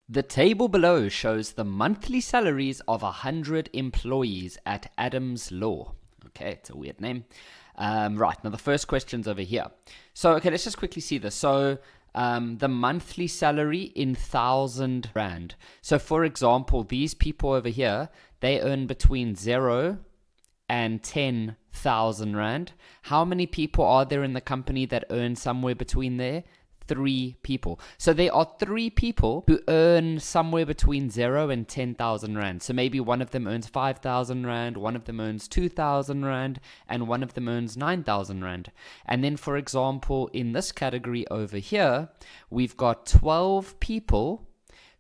The table below shows the monthly salaries of 100 employees at Adams Law. Okay, it's a weird name. Right, now the first question's over here. So, okay, let's just quickly see this. So, the monthly salary in 1,000 Rand. So, for example, these people over here, they earn between 0 and 10,000 Rand. How many people are there in the company that earn somewhere between there? 3 people. So there are 3 people who earn somewhere between 0 and 10,000 Rand. So maybe one of them earns 5,000 Rand, one of them earns 2,000 Rand, and one of them earns 9,000 Rand. And then, for example, in this category over here, we've got 12 people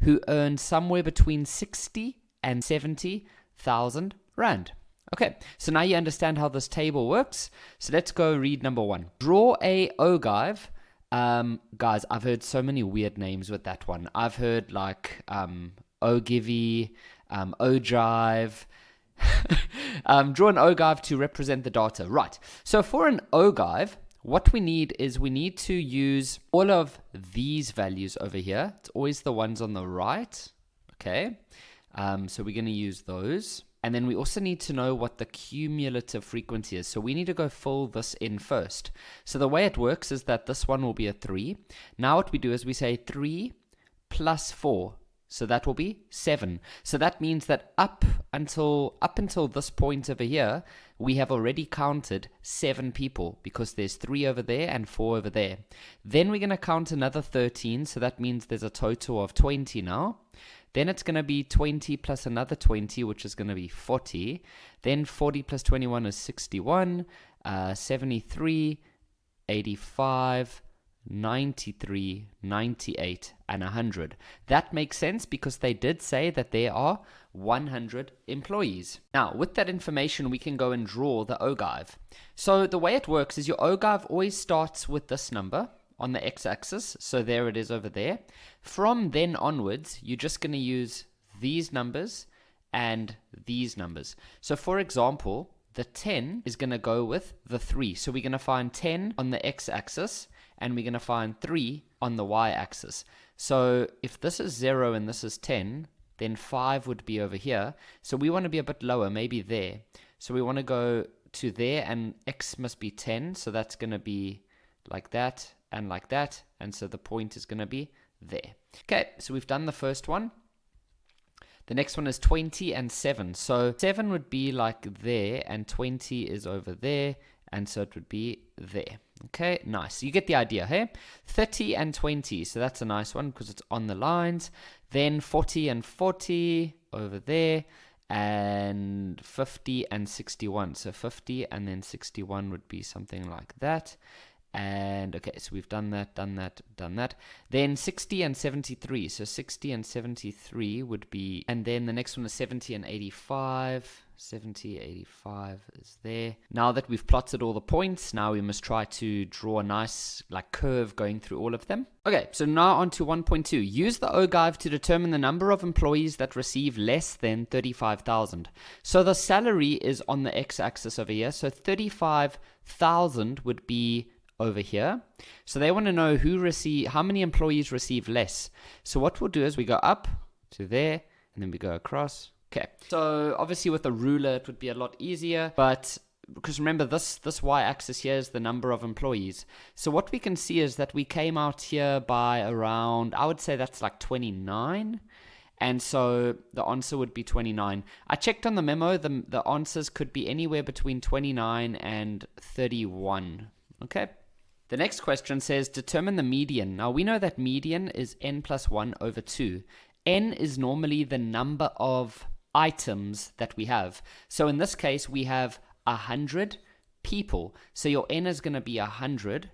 who earn somewhere between 60 and 70,000 Rand. Okay, so now you understand how this table works. So let's go read number 1. Draw a ogive. Guys, I've heard so many weird names with that one. I've heard like ogive, ogive. Draw an ogive to represent the data. Right. So for an ogive, what we need is we need to use all of these values over here. It's always the ones on the right. Okay. So we're going to use those. And then we also need to know what the cumulative frequency is. So we need to go fill this in first. So the way it works is that this one will be a 3. Now what we do is we say 3 plus 4. So that will be 7. So that means that up until this point over here, we have already counted 7 people because there's 3 over there and 4 over there. Then we're going to count another 13. So that means there's a total of 20 now. Then it's going to be 20 plus another 20, which is going to be 40. Then 40 plus 21 is 61, 73, 85, 93, 98, and 100. That makes sense because they did say that there are 100 employees. Now, with that information, we can go and draw the ogive. So the way it works is your ogive always starts with this number on the x-axis, so there it is over there. From then onwards, you're just going to use these numbers and these numbers. So for example, the 10 is going to go with the 3. So we're going to find 10 on the x-axis, and we're going to find 3 on the y-axis. So if this is 0 and this is 10, then 5 would be over here. So we want to be a bit lower, maybe there. So we want to go to there, and x must be 10, so that's going to be like that, and like that, and so the point is going to be there. Okay, so we've done the first one. The next one is 20 and 7. So 7 would be like there, and 20 is over there, and so it would be there. Okay, nice. You get the idea, hey? 30 and 20, so that's a nice one because it's on the lines. Then 40 and 40 over there, and 50 and 61. So 50 and then 61 would be something like that. And okay, so we've done that. Then 60 and 73. So 60 and 73 would be, and then the next one is 70 and 85. 70, 85 is there. Now that we've plotted all the points, now we must try to draw a nice like curve going through all of them. Okay, so now on to 1.2. Use the ogive to determine the number of employees that receive less than 35,000. So the salary is on the x-axis over here. So 35,000 would be over here. So they want to know how many employees receive less. So what we'll do is we go up to there, and then we go across. Okay, so obviously with a ruler it would be a lot easier, but because remember this y-axis here is the number of employees. So what we can see is that we came out here by around, I would say that's like 29. And so the answer would be 29. I checked on the memo, the answers could be anywhere between 29 and 31. Okay. The next question says, determine the median. Now we know that median is n plus 1 over 2. N is normally the number of items that we have. So in this case, we have 100 people. So your n is going to be 100.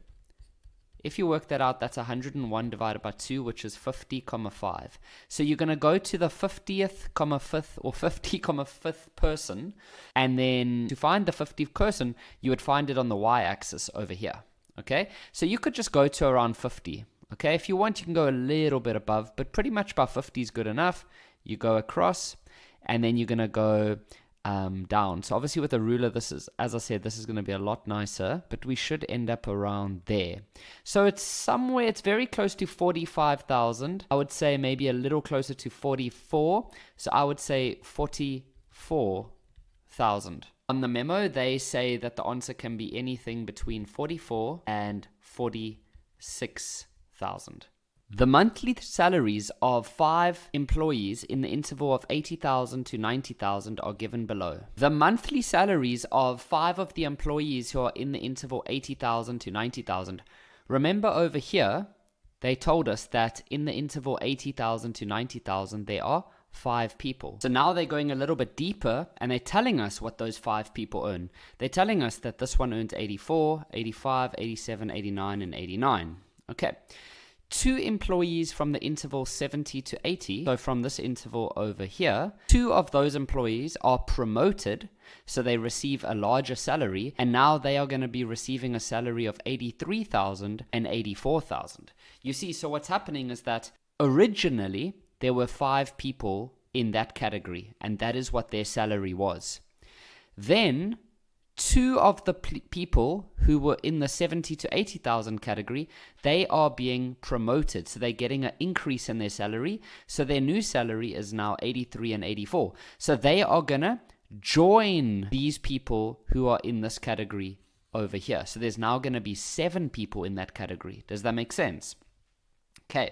If you work that out, that's 101 divided by 2, which is 50,5. So you're going to go to the 50th, 5th, or 50,5th person. And then to find the 50th person, you would find it on the y-axis over here. Okay, so you could just go to around 50. Okay, if you want, you can go a little bit above, but pretty much about 50 is good enough. You go across, and then you're going to go down. So obviously with a ruler, this is, as I said, this is going to be a lot nicer, but we should end up around there. So it's somewhere, it's very close to 45,000. I would say maybe a little closer to 44. So I would say 44,000. On the memo, they say that the answer can be anything between 44 and 46,000. The monthly salaries of 5 employees in the interval of 80,000 to 90,000 are given below. The monthly salaries of 5 of the employees who are in the interval 80,000 to 90,000. Remember over here, they told us that in the interval 80,000 to 90,000, there are 5 people. So now they're going a little bit deeper and they're telling us what those 5 people earn. They're telling us that this one earns 84, 85, 87, 89, and 89. Okay. 2 employees from the interval 70 to 80, so from this interval over here, 2 of those employees are promoted, so they receive a larger salary, and now they are going to be receiving a salary of 83,000 and 84,000. You see, so what's happening is that originally there were 5 people in that category, and that is what their salary was. Then 2 of the people who were in the 70 to 80,000 category, they are being promoted. So they're getting an increase in their salary. So their new salary is now 83 and 84. So they are going to join these people who are in this category over here. So there's now going to be 7 people in that category. Does that make sense? Okay.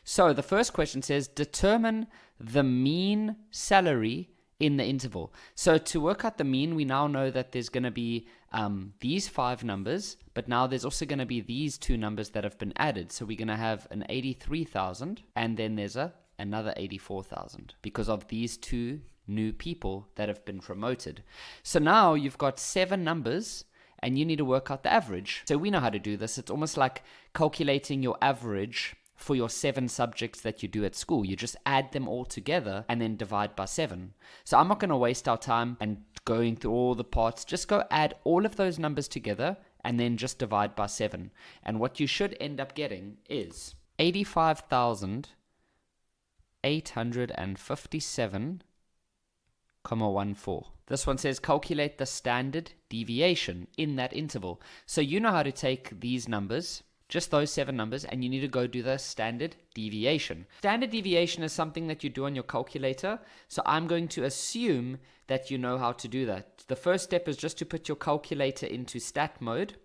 So the first question says, determine the mean salary in the interval. So to work out the mean, we now know that there's going to be these 5 numbers, but now there's also going to be these 2 numbers that have been added. So we're going to have an 83,000 and then there's another 84,000 because of these 2 new people that have been promoted. So now you've got 7 numbers and you need to work out the average. So we know how to do this. It's almost like calculating your average for your 7 subjects that you do at school. You just add them all together and then divide by 7. So I'm not going to waste our time and going through all the parts. Just go add all of those numbers together and then just divide by 7. And what you should end up getting is 85,857,14. This one says calculate the standard deviation in that interval. So you know how to take these numbers, just those 7 numbers, and you need to go do the standard deviation. Standard deviation is something that you do on your calculator, so I'm going to assume that you know how to do that. The first step is just to put your calculator into stat mode,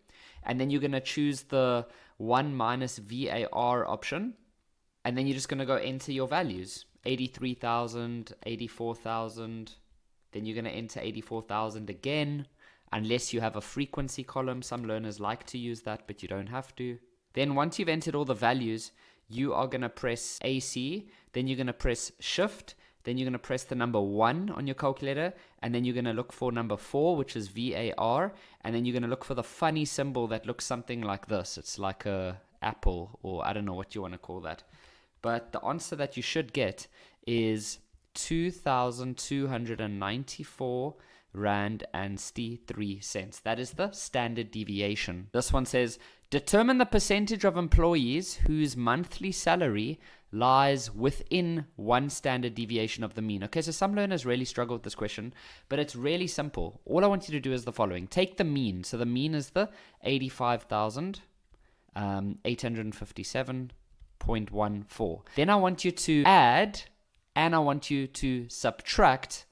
and then you're going to choose the 1 minus VAR option, and then you're just going to go enter your values. 83,000, 84,000, then you're going to enter 84,000 again, unless you have a frequency column. Some learners like to use that, but you don't have to. Then once you've entered all the values, you are going to press AC, then you're going to press Shift, then you're going to press the number 1 on your calculator, and then you're going to look for number 4, which is VAR, and then you're going to look for the funny symbol that looks something like this. It's like a apple, or I don't know what you want to call that. But the answer that you should get is 2,294 Rand and 63 cents. That is the standard deviation. This one says, determine the percentage of employees whose monthly salary lies within 1 standard deviation of the mean. Okay, so some learners really struggle with this question, but it's really simple. All I want you to do is the following. Take the mean. So the mean is the 85,857.14. Then I want you to add, and I want you to subtract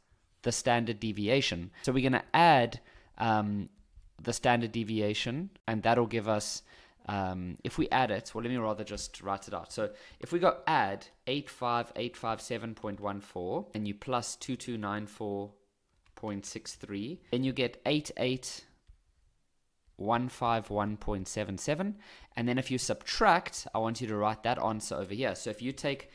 the standard deviation. So we're going to add the standard deviation, and that'll give us, if we add it, well, let me rather just write it out. So if we go add 85857.14 and you plus 2294.63, then you get 88151.77. And then if you subtract, I want you to write that answer over here. So if you take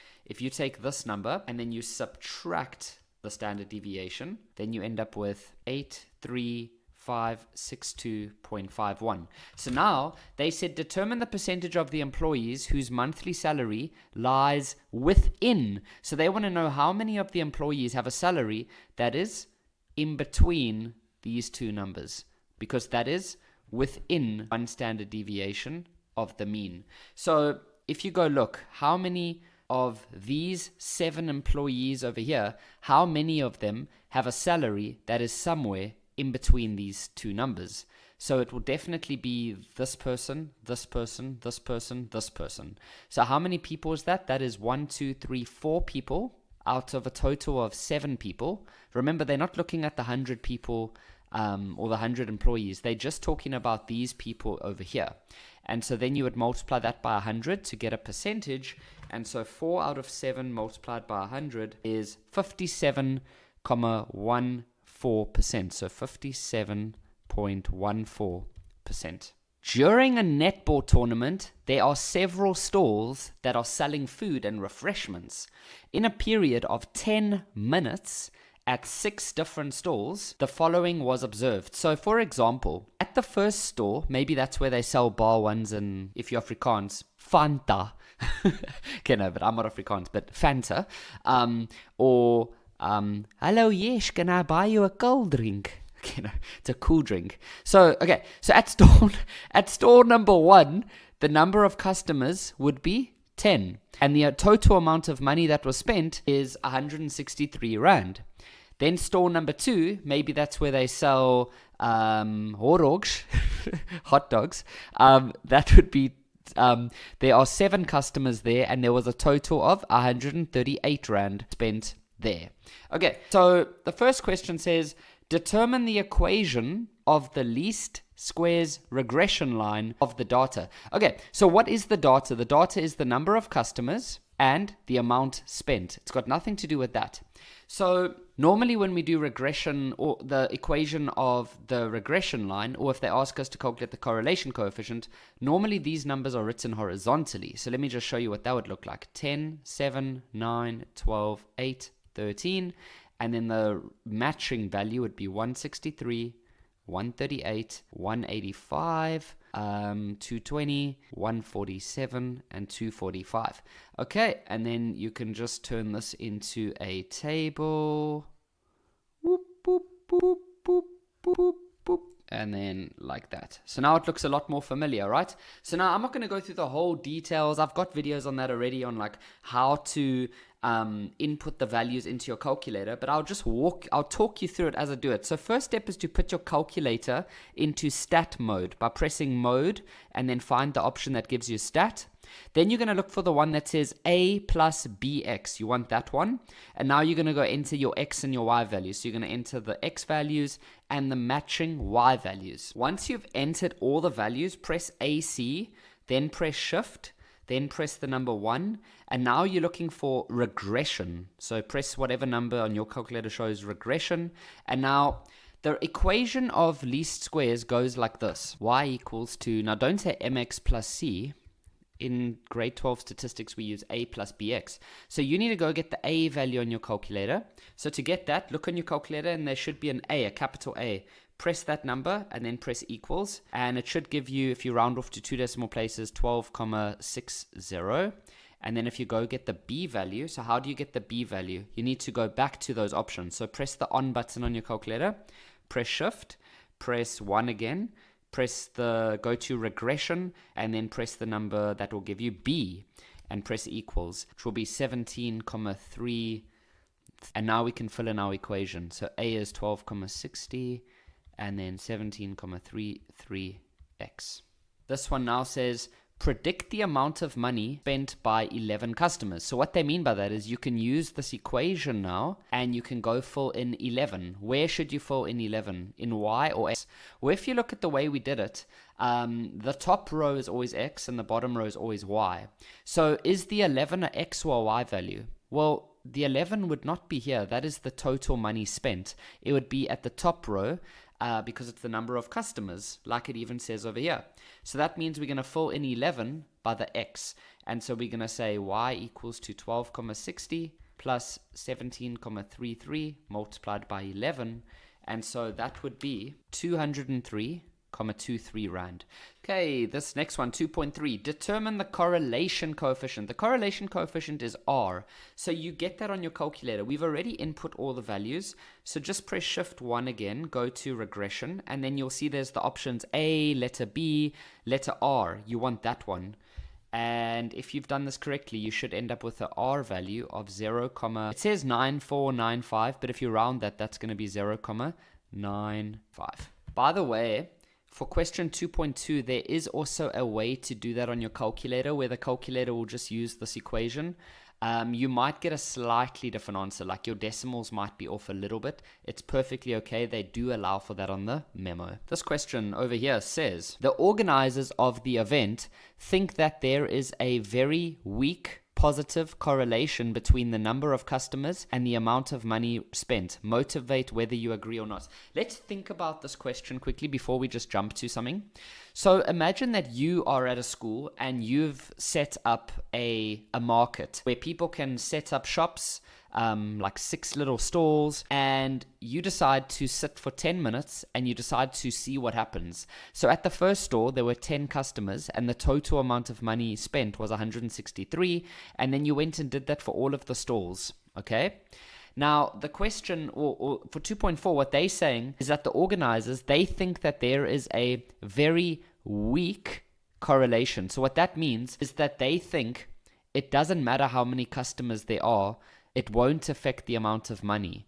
this number and then you subtract the standard deviation, then you end up with 83562.51. So now they said determine the percentage of the employees whose monthly salary lies within. So they want to know how many of the employees have a salary that is in between these 2 numbers, because that is within 1 standard deviation of the mean. So if you go look, how many of these 7 employees over here, how many of them have a salary that is somewhere in between these 2 numbers? So it will definitely be this person, this person, this person, this person. So how many people is that? That is 1, 2, 3, 4 people out of a total of 7 people. Remember, they're not looking at the 100 people or the 100 employees. They're just talking about these people over here. And so then you would multiply that by 100 to get a percentage. And so 4 out of 7 multiplied by 100 is 57.14%. So 57.14%. During a netball tournament, there are several stalls that are selling food and refreshments. In a period of 10 minutes, at 6 different stalls, the following was observed. So, for example, at the first store, maybe that's where they sell bar ones and, if you're Afrikaans, Fanta. Okay, no, but I'm not Afrikaans, but Fanta. Hello, yes, can I buy you a cold drink? Okay, no, it's a cool drink. So, okay, so at store number 1, the number of customers would be 10. And the total amount of money that was spent is 163 Rand. Then store number 2, maybe that's where they sell horogs, hot dogs. That would be, there are 7 customers there, and there was a total of 138 Rand spent there. Okay, so the first question says, determine the equation of the least squares regression line of the data. Okay, so what is the data? The data is the number of customers and the amount spent. It's got nothing to do with that. So normally when we do regression, or the equation of the regression line, or if they ask us to calculate the correlation coefficient, normally these numbers are written horizontally. So let me just show you what that would look like. 10, 7, 9, 12, 8, 13. And then the matching value would be 163, 138, 185, 220, 147, and 245. Okay, and then you can just turn this into a table. Whoop, boop, boop, boop, boop, boop. And then like that. So now it looks a lot more familiar, right? So now I'm not going to go through the whole details. I've got videos on that already on like how to input the values into your calculator, but I'll talk you through it as I do it. So first step is to put your calculator into stat mode by pressing mode and then find the option that gives you stat. Then you're going to look for the one that says a plus bx. You want that one. And now you're going to go enter your x and your y values. So you're going to enter the x values and the matching y values. Once you've entered all the values, press AC, then press shift, then press the number 1, and now you're looking for regression. So press whatever number on your calculator shows regression, and now the equation of least squares goes like this. Y equals to, now don't say mx plus c. In grade 12 statistics, we use a plus bx. So you need to go get the a value on your calculator. So to get that, look on your calculator, and there should be an a, a capital A. Press that number and then press equals, and it should give you, if you round off to 2 decimal places, 12,60. And then if you go get the b value, so how do you get the b value? You need to go back to those options. So press the on button on your calculator, press shift, press 1 again, go to regression, and then press the number that will give you b, and press equals, which will be 17,3. And now we can fill in our equation. So a is 12,60. And then 17,33x. This one now says, predict the amount of money spent by 11 customers. So what they mean by that is you can use this equation now, and you can go fill in 11. Where should you fill in 11? In y or x? Well, if you look at the way we did it, the top row is always x, and the bottom row is always y. So is the 11 an x or a y value? Well, the 11 would not be here. That is the total money spent. It would be at the top row, because it's the number of customers, like it even says over here. So that means we're going to fill in 11 by the x. And so we're going to say y equals to 12,60 plus 17,33 multiplied by 11. And so that would be 203,23 Rand. Okay, this next one, 2.3. Determine the correlation coefficient. The correlation coefficient is R. So you get that on your calculator. We've already input all the values. So just press shift 1 again, go to regression, and then you'll see there's the options A, letter B, letter R. You want that one. And if you've done this correctly, you should end up with an R value of 0, it says 9495, but if you round that, that's going to be 0,95. By the way, for question 2.2, there is also a way to do that on your calculator, where the calculator will just use this equation. You might get a slightly different answer, like your decimals might be off a little bit. It's perfectly okay. They do allow for that on the memo. This question over here says, the organizers of the event think that there is a very weak positive correlation between the number of customers and the amount of money spent. Motivate whether you agree or not. Let's think about this question quickly before we just jump to something. So imagine that you are at a school and you've set up a market where people can set up shops, like 6 little stalls, and you decide to sit for 10 minutes and you decide to see what happens. So at the first store, there were 10 customers and the total amount of money spent was 163, and then you went and did that for all of the stalls, okay? Now, the question, or for 2.4, what they're saying is that the organizers, they think that there is a very weak correlation. So what that means is that they think it doesn't matter how many customers there are, it won't affect the amount of money.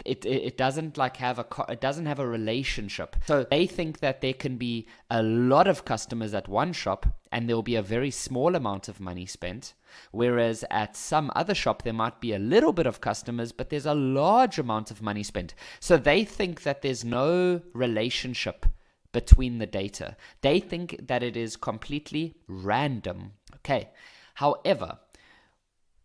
It doesn't it doesn't have a relationship. So they think that there can be a lot of customers at one shop and there will be a very small amount of money spent, whereas at some other shop there might be a little bit of customers but there's a large amount of money spent. So they think that there's no relationship between the data. They think that it is completely random. Okay. However,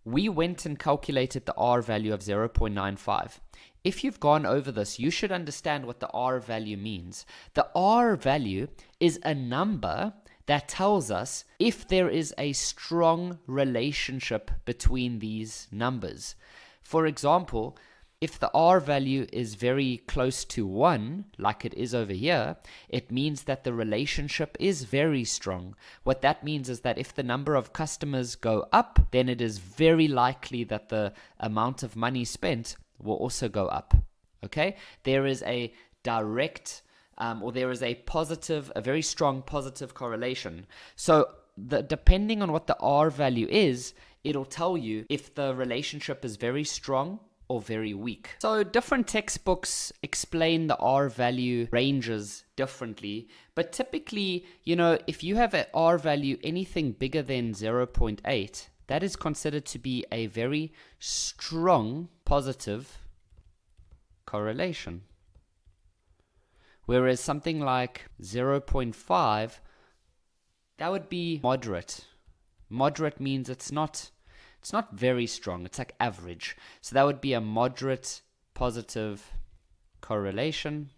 we went and calculated the R value of 0.95. If you've gone over this, you should understand what the R value means. The R value is a number that tells us if there is a strong relationship between these numbers. For example, if the R value is very close to 1, like it is over here, it means that the relationship is very strong. What that means is that if the number of customers go up, then it is very likely that the amount of money spent will also go up. Okay? There is a direct, or there is a very strong positive correlation. So depending on what the R value is, it'll tell you if the relationship is very strong or very weak. So different textbooks explain the R value ranges differently, but typically, if you have an R value anything bigger than 0.8, that is considered to be a very strong positive correlation. Whereas something like 0.5, that would be moderate. Moderate means it's not very strong. It's like average. So that would be a moderate positive correlation.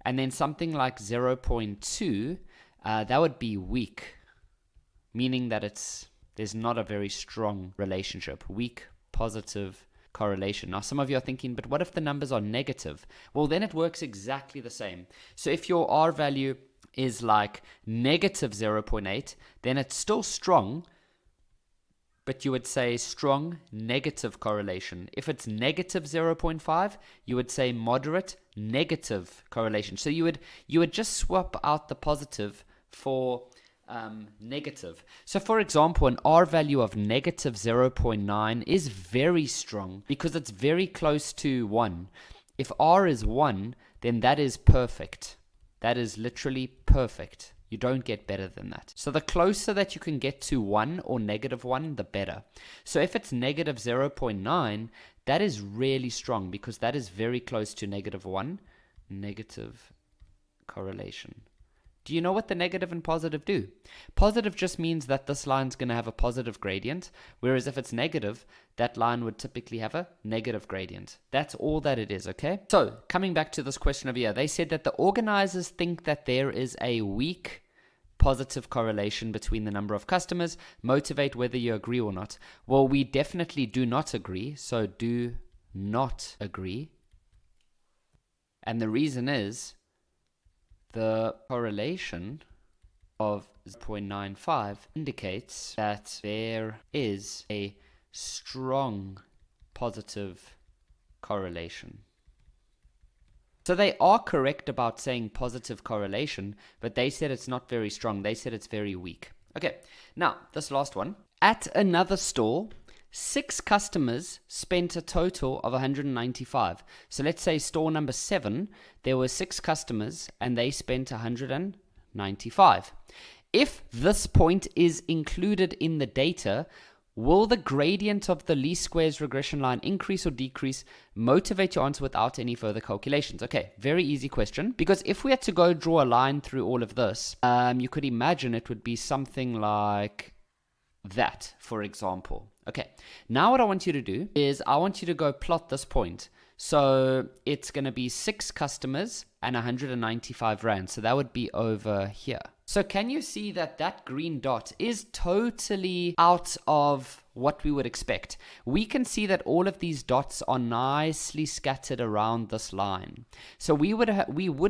And then something like 0.2, that would be weak, meaning that there's not a very strong relationship. Weak positive correlation. Now, some of you are thinking, but what if the numbers are negative? Well, then it works exactly the same. So if your R value is like negative 0.8, then it's still strong, but you would say strong negative correlation. If it's negative 0.5, you would say moderate negative correlation. So you would just swap out the positive for negative. So for example, an R value of negative 0.9 is very strong because it's very close to 1. If R is 1, then that is perfect. That is literally perfect. You don't get better than that. So the closer that you can get to 1 or negative 1, the better. So if it's negative 0.9, that is really strong because that is very close to negative 1. Negative correlation. Do you know what the negative and positive do? Positive just means that this line's going to have a positive gradient, whereas if it's negative, that line would typically have a negative gradient. That's all that it is, okay? So, coming back to this question over here, they said that the organizers think that there is a weak positive correlation between the number of customers. Motivate whether you agree or not. Well, we definitely do not agree, so do not agree. And the reason is the correlation of 0.95 indicates that there is a strong positive correlation. So they are correct about saying positive correlation, but they said it's not very strong. They said it's very weak. Okay, now this last one. At another store, 6 customers spent a total of 195. So let's say store number 7, there were 6 customers and they spent 195. If this point is included in the data, will the gradient of the least squares regression line increase or decrease? Motivate your answer without any further calculations. Okay, very easy question. Because if we had to go draw a line through all of this, you could imagine it would be something like that, for example. Okay, now what I want you to do is I want you to go plot this point. So it's going to be 6 customers and 195 Rand. So that would be over here. So can you see that that green dot is totally out of what we would expect? We can see that all of these dots are nicely scattered around this line. So we would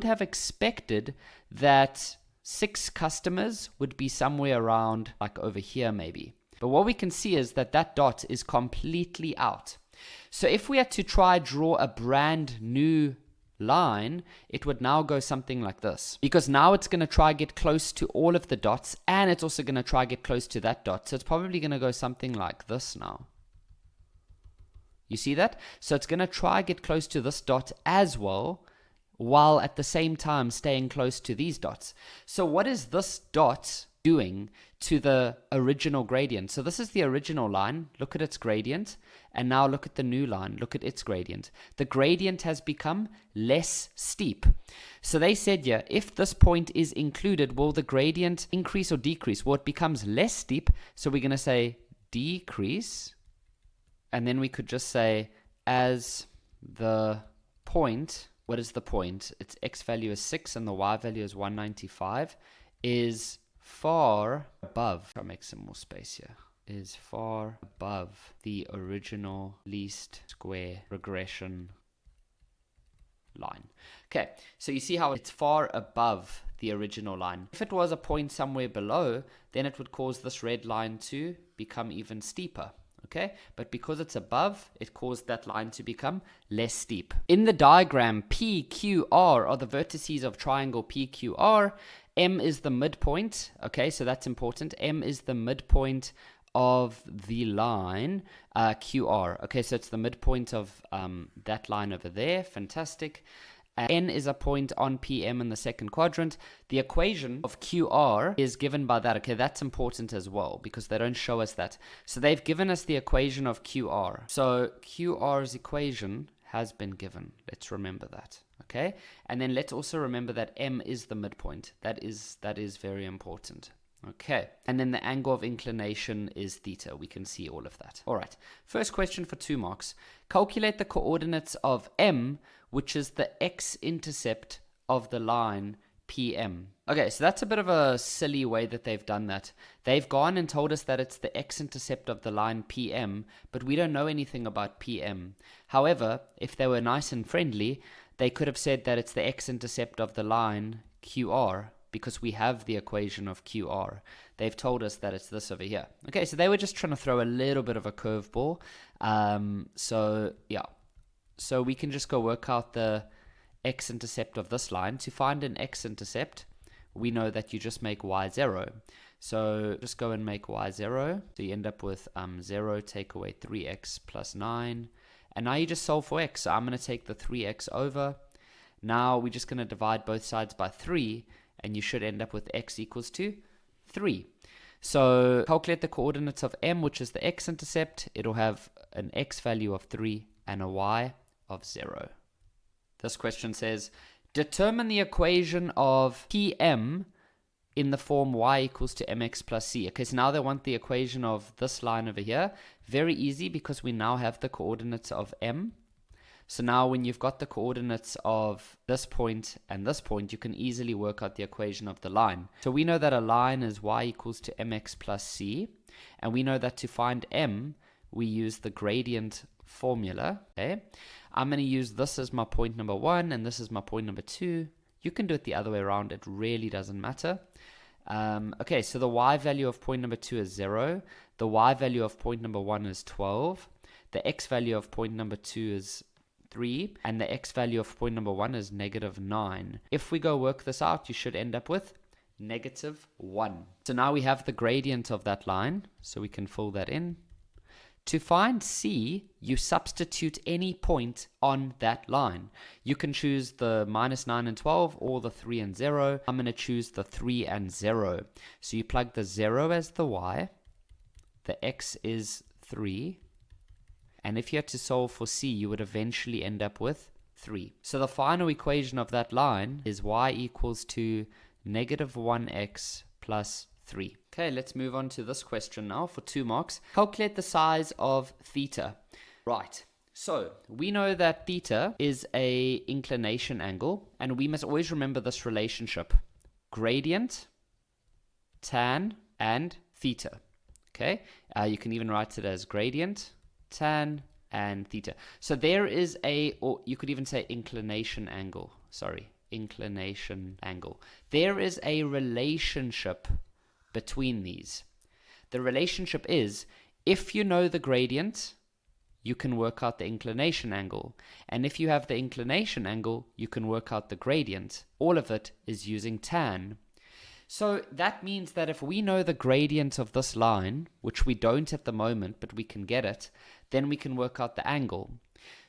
have expected that 6 customers would be somewhere around like over here maybe. But what we can see is that that dot is completely out. So if we had to try draw a brand new line, it would now go something like this. Because now it's going to try get close to all of the dots, and it's also going to try get close to that dot. So it's probably going to go something like this now. You see that? So it's going to try get close to this dot as well, while at the same time staying close to these dots. So what is this dot doing to the original gradient? So this is the original line. Look at its gradient. And now look at the new line. Look at its gradient. The gradient has become less steep. So they said, yeah, if this point is included, will the gradient increase or decrease? Well, it becomes less steep. So we're going to say decrease. And then we could just say as the point, what is the point? Its x value is 6 and the y value is 195, is far above, I'll make some more space here, is far above the original least square regression line. Okay, so you see how it's far above the original line. If it was a point somewhere below, then it would cause this red line to become even steeper. Okay, but because it's above, it caused that line to become less steep. In the diagram, P, Q, R are the vertices of triangle PQR. M is the midpoint. Okay, so that's important. M is the midpoint of the line QR. Okay, so it's the midpoint of that line over there. Fantastic. N is a point on PM in the second quadrant. The equation of QR is given by that. Okay, that's important as well because they don't show us that. So they've given us the equation of QR. So QR's equation has been given. Let's remember that. Okay, and then let's also remember that M is the midpoint. That is very important. Okay, and then the angle of inclination is theta. We can see all of that. All right, first question for 2 marks. Calculate the coordinates of M, which is the x-intercept of the line PM. Okay, so that's a bit of a silly way that they've done that. They've gone and told us that it's the x-intercept of the line PM, but we don't know anything about PM. However, if they were nice and friendly, they could have said that it's the x-intercept of the line QR, because we have the equation of QR. They've told us that it's this over here. Okay, so they were just trying to throw a little bit of a curveball. So we can just go work out the x-intercept of this line. To find an x-intercept, we know that you just make y0. So just go and make y0. So you end up with 0, take away 3x plus 9. And now you just solve for x. So I'm going to take the 3x over. Now we're just going to divide both sides by 3. And you should end up with x equals to 3. So calculate the coordinates of M, which is the x-intercept. It'll have an x value of 3 and a y of 0. This question says, determine the equation of PM in the form y equals to mx plus c. Okay, so now they want the equation of this line over here. Very easy because we now have the coordinates of M. So now when you've got the coordinates of this point and this point, you can easily work out the equation of the line. So we know that a line is y equals to mx plus c. And we know that to find m, we use the gradient formula. Okay, I'm going to use this as my point number 1 and this is my point number 2. You can do it the other way around. It really doesn't matter. Okay, so the y value of point number 2 is 0. The y value of point number 1 is 12. The x value of point number 2 is 3, and the x value of point number 1 is negative 9. If we go work this out, you should end up with negative 1. So now we have the gradient of that line, so we can fill that in. To find c, you substitute any point on that line. You can choose the minus 9 and 12 or the 3 and 0. I'm going to choose the 3 and 0. So you plug the 0 as the y, the x is 3, and if you had to solve for c, you would eventually end up with 3. So the final equation of that line is y equals to negative 1x plus 3. Okay, let's move on to this question now for 2 marks. Calculate the size of theta. Right, so we know that theta is a inclination angle, and we must always remember this relationship. Gradient, tan, and theta. Okay, you can even write it as gradient, tan, and theta. So there is or you could even say inclination angle. Sorry, inclination angle. There is a relationship between these. The relationship is, if you know the gradient, you can work out the inclination angle. And if you have the inclination angle, you can work out the gradient. All of it is using tan. So that means that if we know the gradient of this line, which we don't at the moment, but we can get it, then we can work out the angle.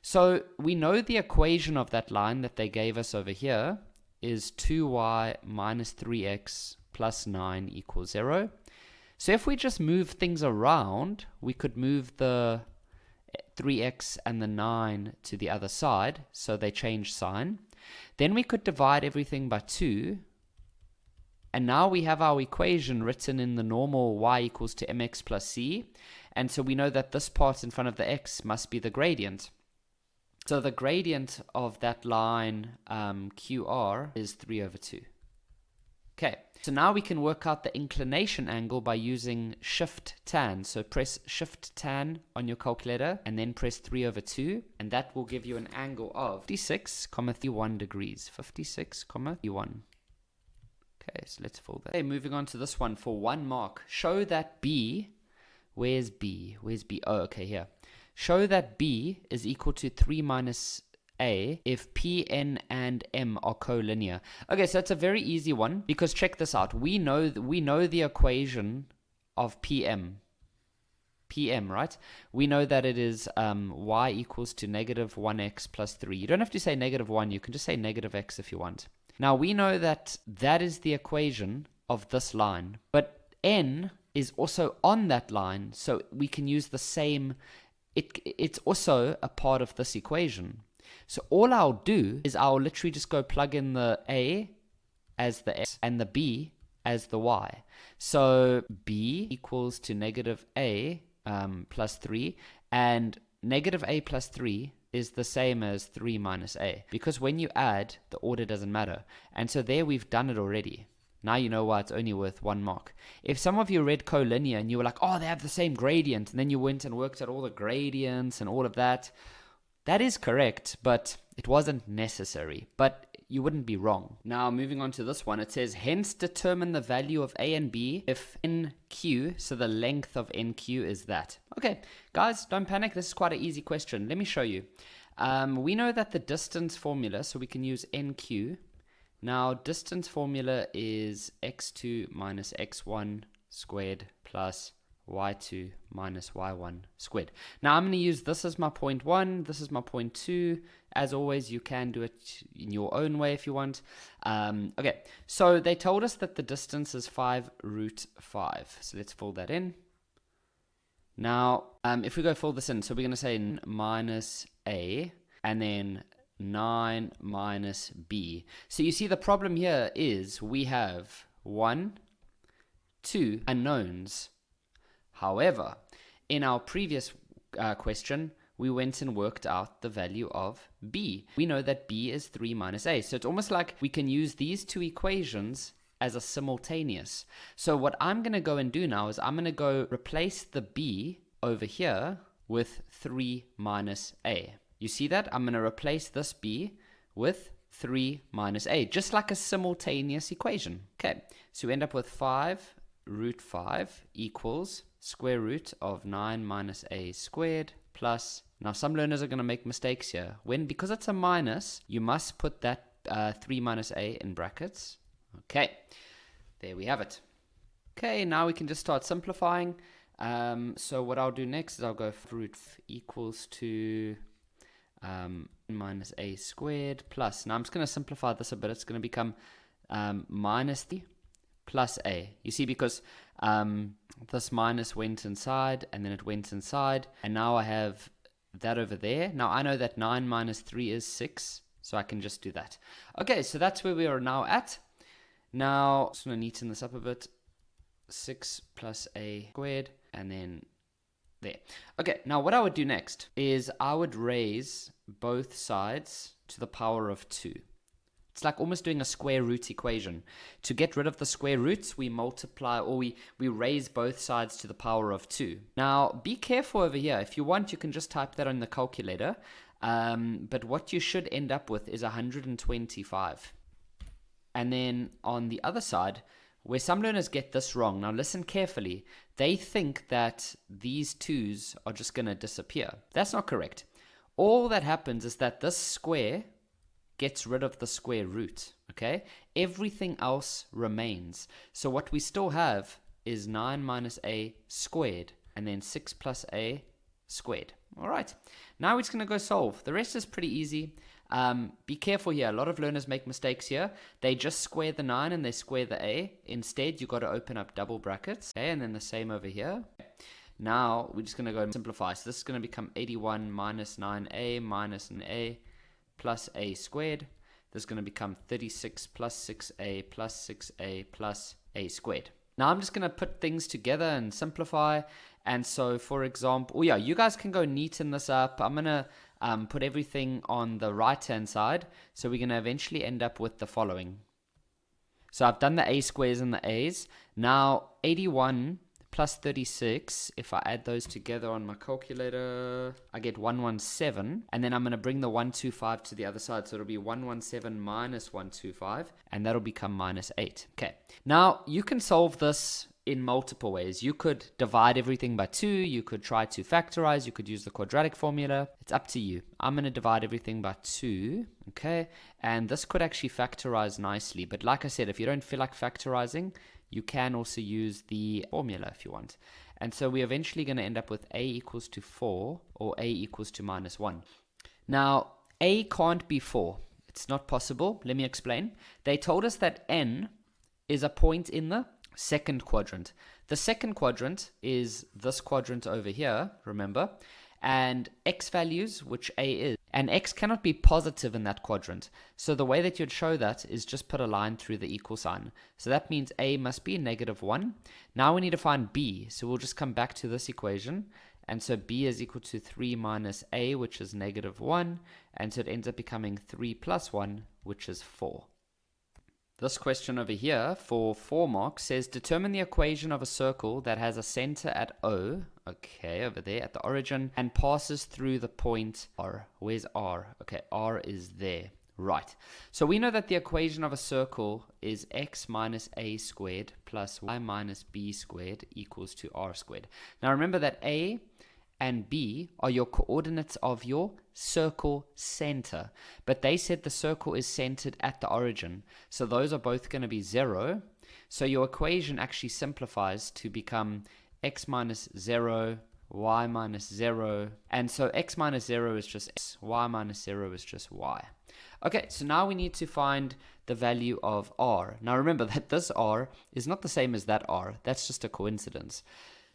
So we know the equation of that line that they gave us over here is 2y minus 3x plus 9 equals 0. So if we just move things around, we could move the 3x and the 9 to the other side, so they change sign. Then we could divide everything by 2, and now we have our equation written in the normal y equals to mx plus c, and so we know that this part in front of the x must be the gradient. So the gradient of that line QR is 3 over 2. Okay, so now we can work out the inclination angle by using shift tan. So press shift tan on your calculator and then press 3 over 2, and that will give you an angle of 56,31 degrees. 56,31. Okay, so let's fold that. Okay, moving on to this one for 1 mark. Show that B, where's B? Where's B? Oh, okay, here. Show that B is equal to 3 minus A if P, N, and M are collinear. Okay, so it's a very easy one, because check this out. We know the equation of PM. PM, right? We know that it is y equals to negative 1x plus 3. You don't have to say negative 1. You can just say negative x if you want. Now, we know that that is the equation of this line, but N is also on that line, so we can use the same. It's also a part of this equation. So all I'll do is I'll literally just go plug in the A as the x and the B as the y. So B equals to negative A plus 3, and negative A plus 3 is the same as 3 minus A, because when you add, the order doesn't matter. And so there we've done it already. Now you know why it's only worth 1 mark. If some of you read collinear and you were like, oh, they have the same gradient, and then you went and worked out all the gradients and all of that, that is correct, but it wasn't necessary. But you wouldn't be wrong. Now, moving on to this one, it says, hence determine the value of A and B if NQ, so the length of NQ is that. Okay, guys, don't panic. This is quite an easy question. Let me show you. We know that the distance formula, so we can use NQ. Now, distance formula is x2 minus x1 squared plus y2 minus y1 squared. Now, I'm going to use this as my point 1. This is my point 2. As always, you can do it in your own way if you want. Okay, so they told us that the distance is 5 root 5. So let's fill that in. Now, if we go fill this in, so we're going to say minus a, and then 9 minus b. So you see the problem here is we have 1, 2 unknowns. However, in our previous question, we went and worked out the value of b. We know that b is 3 minus a. So it's almost like we can use these two equations as a simultaneous. So what I'm going to go and do now is I'm going to go replace the b over here with 3 minus a. You see that? I'm going to replace this b with 3 minus a, just like a simultaneous equation. Okay, so we end up with 5 root 5 equals square root of 9 minus a squared plus, now some learners are going to make mistakes here. Because it's a minus, you must put that 3 minus a in brackets. Okay, There we have it. Okay, now we can just start simplifying. So what I'll do next is I'll go root equals to minus a squared plus. Now I'm just going to simplify this a bit. It's going to become minus 3 plus a. You see, because this minus went inside and then it went inside, and now I have that over there. Now I know that 9 minus 3 is 6, so I can just do that. Okay, so that's where we are now at. Now, just going to neaten this up a bit. 6 plus a squared, and then there. Okay, now what I would do next is I would raise both sides to the power of 2. It's like almost doing a square root equation. To get rid of the square roots, we multiply, or we raise both sides to the power of 2. Now, be careful over here. If you want, you can just type that on the calculator. But what you should end up with is 125. And then on the other side, where some learners get this wrong, now listen carefully, they think that these 2's are just going to disappear. That's not correct. All that happens is that this square gets rid of the square root, okay? Everything else remains. So what we still have is 9 minus a squared, and then 6 plus a squared. All right, now we're just going to go solve. The rest is pretty easy. Be careful here. A lot of learners make mistakes here. They just square the 9 and they square the a. Instead, you got to open up double brackets, okay? And then the same over here. Now, we're just going to go and simplify. So this is going to become 81 minus 9a minus an a plus a squared. This is going to become 36 plus 6a plus 6a plus a squared. Now I'm just going to put things together and simplify. And so, for example, oh yeah, you guys can go neaten this up. I'm going to put everything on the right-hand side. So we're going to eventually end up with the following. So I've done the a squares and the a's. Now 81 plus 36, if I add those together on my calculator, I get 117. And then I'm going to bring the 125 to the other side. So it'll be 117 minus 125. And that'll become minus 8. Okay. Now, you can solve this in multiple ways. You could divide everything by 2. You could try to factorize. You could use the quadratic formula. It's up to you. I'm going to divide everything by 2. Okay. And this could actually factorize nicely. But like I said, if you don't feel like factorizing, you can also use the formula if you want. And so we're eventually going to end up with a equals to 4 or a equals to minus 1. Now, a can't be 4. It's not possible. Let me explain. They told us that n is a point in the second quadrant. The second quadrant is this quadrant over here, remember? And x values, which a is, and x cannot be positive in that quadrant. So the way that you'd show that is just put a line through the equal sign. So that means a must be negative 1. Now we need to find b. So we'll just come back to this equation. And so b is equal to 3 minus a, which is negative 1. And so it ends up becoming 3 plus 1, which is 4. This question over here for 4 marks says determine the equation of a circle that has a center at O, okay, over there at the origin, and passes through the point R. Where's R? Okay, R is there. Right. So we know that the equation of a circle is x minus a squared plus y minus b squared equals to r squared. Now remember that a and b are your coordinates of your circle center. But they said the circle is centered at the origin. So those are both going to be 0. So your equation actually simplifies to become x minus 0, y minus 0. And so x minus 0 is just x, y minus 0 is just y. Okay, so now we need to find the value of r. Now remember that this r is not the same as that r. That's just a coincidence.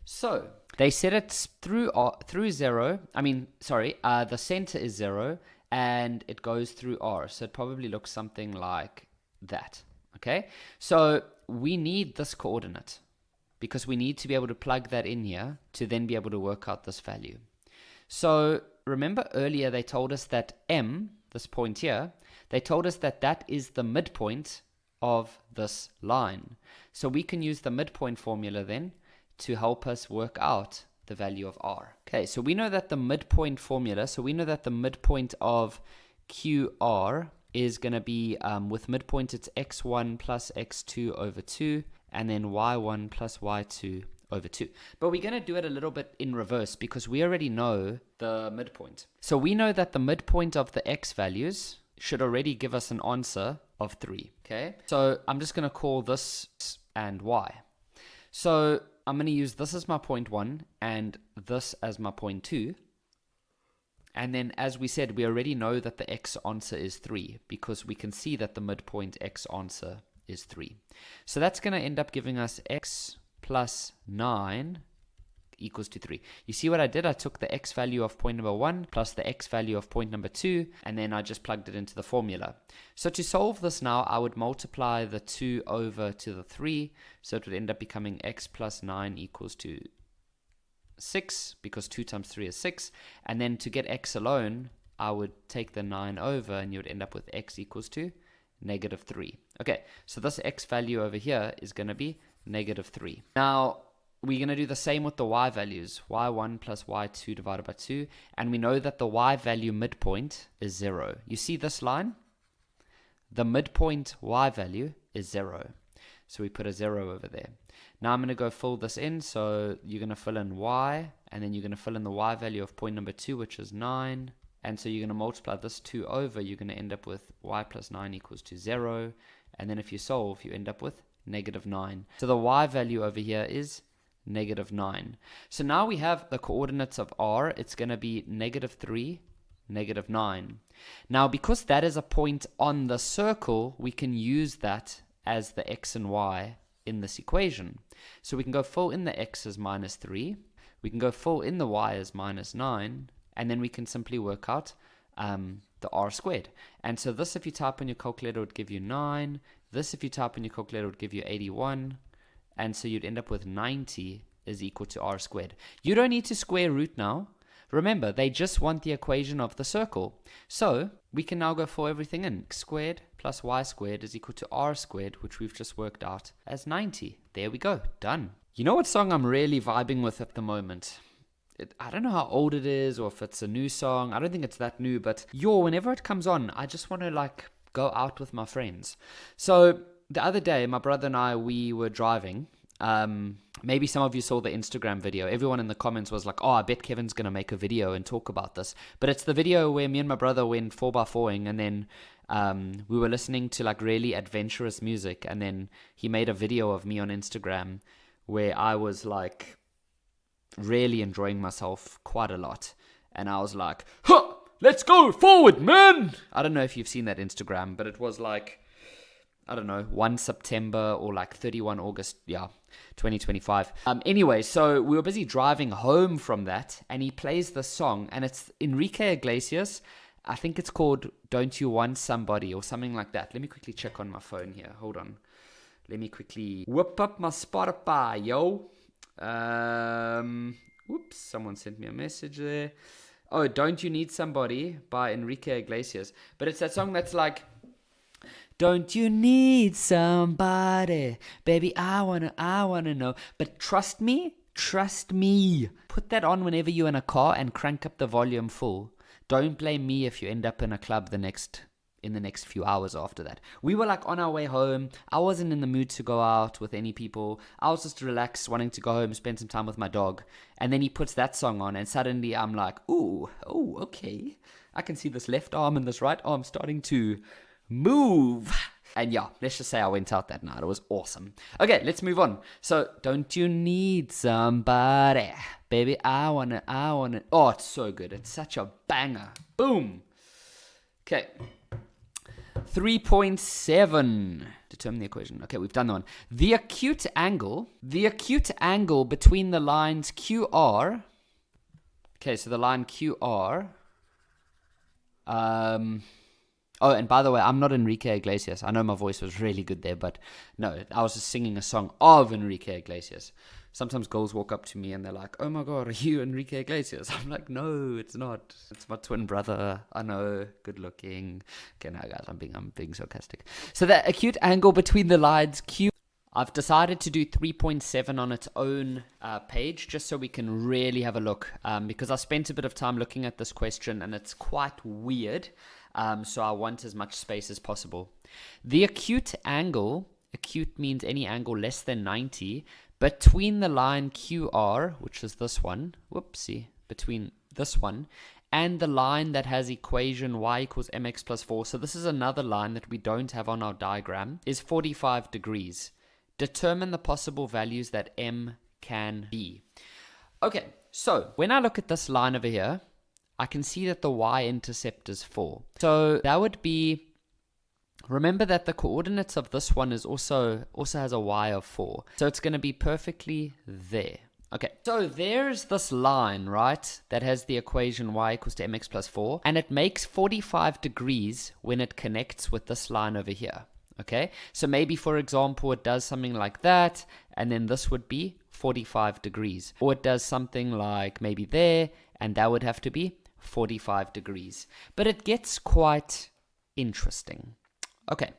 So they said it's through 0. The center is 0 and it goes through r. So it probably looks something like that. Okay, so we need this coordinate because we need to be able to plug that in here to then be able to work out this value. So remember earlier they told us that m, this point here, they told us that that is the midpoint of this line. So we can use the midpoint formula then to help us work out the value of r. Okay, so we know that the midpoint formula, so we know that the midpoint of QR is going to be, with midpoint, it's x1 plus x2 over 2, and then y1 plus y2 over 2. But we're going to do it a little bit in reverse because we already know the midpoint. So we know that the midpoint of the x values should already give us an answer of 3. Okay, so I'm just going to call this and y. So I'm going to use this as my point 1 and this as my point 2. And then, as we said, we already know that the x answer is 3 because we can see that the midpoint x answer is 3. So that's going to end up giving us x plus 9 equals to 3. You see what I did? I took the x value of point number 1 plus the x value of point number 2, and then I just plugged it into the formula. So to solve this now, I would multiply the 2 over to the 3, so it would end up becoming x plus 9 equals to 6, because 2 times 3 is 6, and then to get x alone, I would take the 9 over, and you would end up with x equals to negative 3. Okay, so this x value over here is going to be negative 3. Now, we're going to do the same with the y values, y1 plus y2 divided by 2, and we know that the y value midpoint is 0. You see this line? The midpoint y value is 0. So we put a 0 over there. Now I'm going to go fill this in, so you're going to fill in y, and then you're going to fill in the y value of point number 2, which is 9, and so you're going to multiply this 2 over, you're going to end up with y plus 9 equals to 0, and then if you solve, you end up with negative 9. So the y value over here is negative 9. So now we have the coordinates of r. It's going to be negative 3, negative 9. Now, because that is a point on the circle, we can use that as the x and y in this equation. So we can go full in the x as minus 3. We can go full in the y as minus 9. And then we can simply work out the r squared. And so this, if you type on your calculator, would give you 9. This, if you type on your calculator, would give you 81. And so you'd end up with 90 is equal to r squared. You don't need to square root now. Remember, they just want the equation of the circle. So we can now go for everything in. X squared plus y squared is equal to r squared, which we've just worked out as 90. There we go. Done. You know what song I'm really vibing with at the moment? I don't know how old it is or if it's a new song. I don't think it's that new, but whenever it comes on, I just want to go out with my friends. So the other day, my brother and I, we were driving. Maybe some of you saw the Instagram video. Everyone in the comments was like, oh, I bet Kevin's going to make a video and talk about this. But it's the video where me and my brother went 4x4ing, and then we were listening to really adventurous music, and then he made a video of me on Instagram where I was really enjoying myself quite a lot. And I was like, huh, let's go forward, man! I don't know if you've seen that Instagram, but it was I don't know, 1 September or 31 August, 2025. Anyway, so we were busy driving home from that, and he plays this song, and it's Enrique Iglesias. I think it's called Don't You Want Somebody or something like that. Let me quickly check on my phone here. Hold on. Let me quickly whip up my Spotify, yo. Whoops, someone sent me a message there. Oh, Don't You Need Somebody by Enrique Iglesias. But it's that song that's don't you need somebody? Baby, I wanna know. But trust me. Put that on whenever you're in a car and crank up the volume full. Don't blame me if you end up in a club in the next few hours after that. We were on our way home. I wasn't in the mood to go out with any people. I was just relaxed, wanting to go home, spend some time with my dog. And then he puts that song on, and suddenly I'm like, oh, okay. I can see this left arm and this right arm starting to move. And let's just say I went out that night. It was awesome. Okay, let's move on. So, don't you need somebody? Baby, I wanna. Oh, it's so good. It's such a banger. Boom. Okay. 3.7. Determine the equation. Okay, we've done that one. The acute angle between the lines QR. Okay, so the line QR. Oh, and by the way, I'm not Enrique Iglesias. I know my voice was really good there, but no, I was just singing a song of Enrique Iglesias. Sometimes girls walk up to me and they're like, oh my God, are you Enrique Iglesias? I'm like, no, it's not. It's my twin brother. I know, good looking. Okay, no, guys, I'm being sarcastic. So the acute angle between the lines Q. I've decided to do 3.7 on its own page, just so we can really have a look, because I spent a bit of time looking at this question and it's quite weird. So I want as much space as possible. The acute angle, acute means any angle less than 90, between the line QR, which is this one, between this one, and the line that has equation y equals mx plus 4, so this is another line that we don't have on our diagram, is 45 degrees. Determine the possible values that m can be. Okay, so when I look at this line over here, I can see that the y-intercept is 4. So that would be, remember that the coordinates of this one is also has a y of 4. So it's going to be perfectly there. Okay, so there's this line, right, that has the equation y equals to mx plus 4, and it makes 45 degrees when it connects with this line over here. Okay, so maybe, for example, it does something like that, and then this would be 45 degrees. Or it does something like maybe there, and that would have to be 45 degrees. But it gets quite interesting. Okay,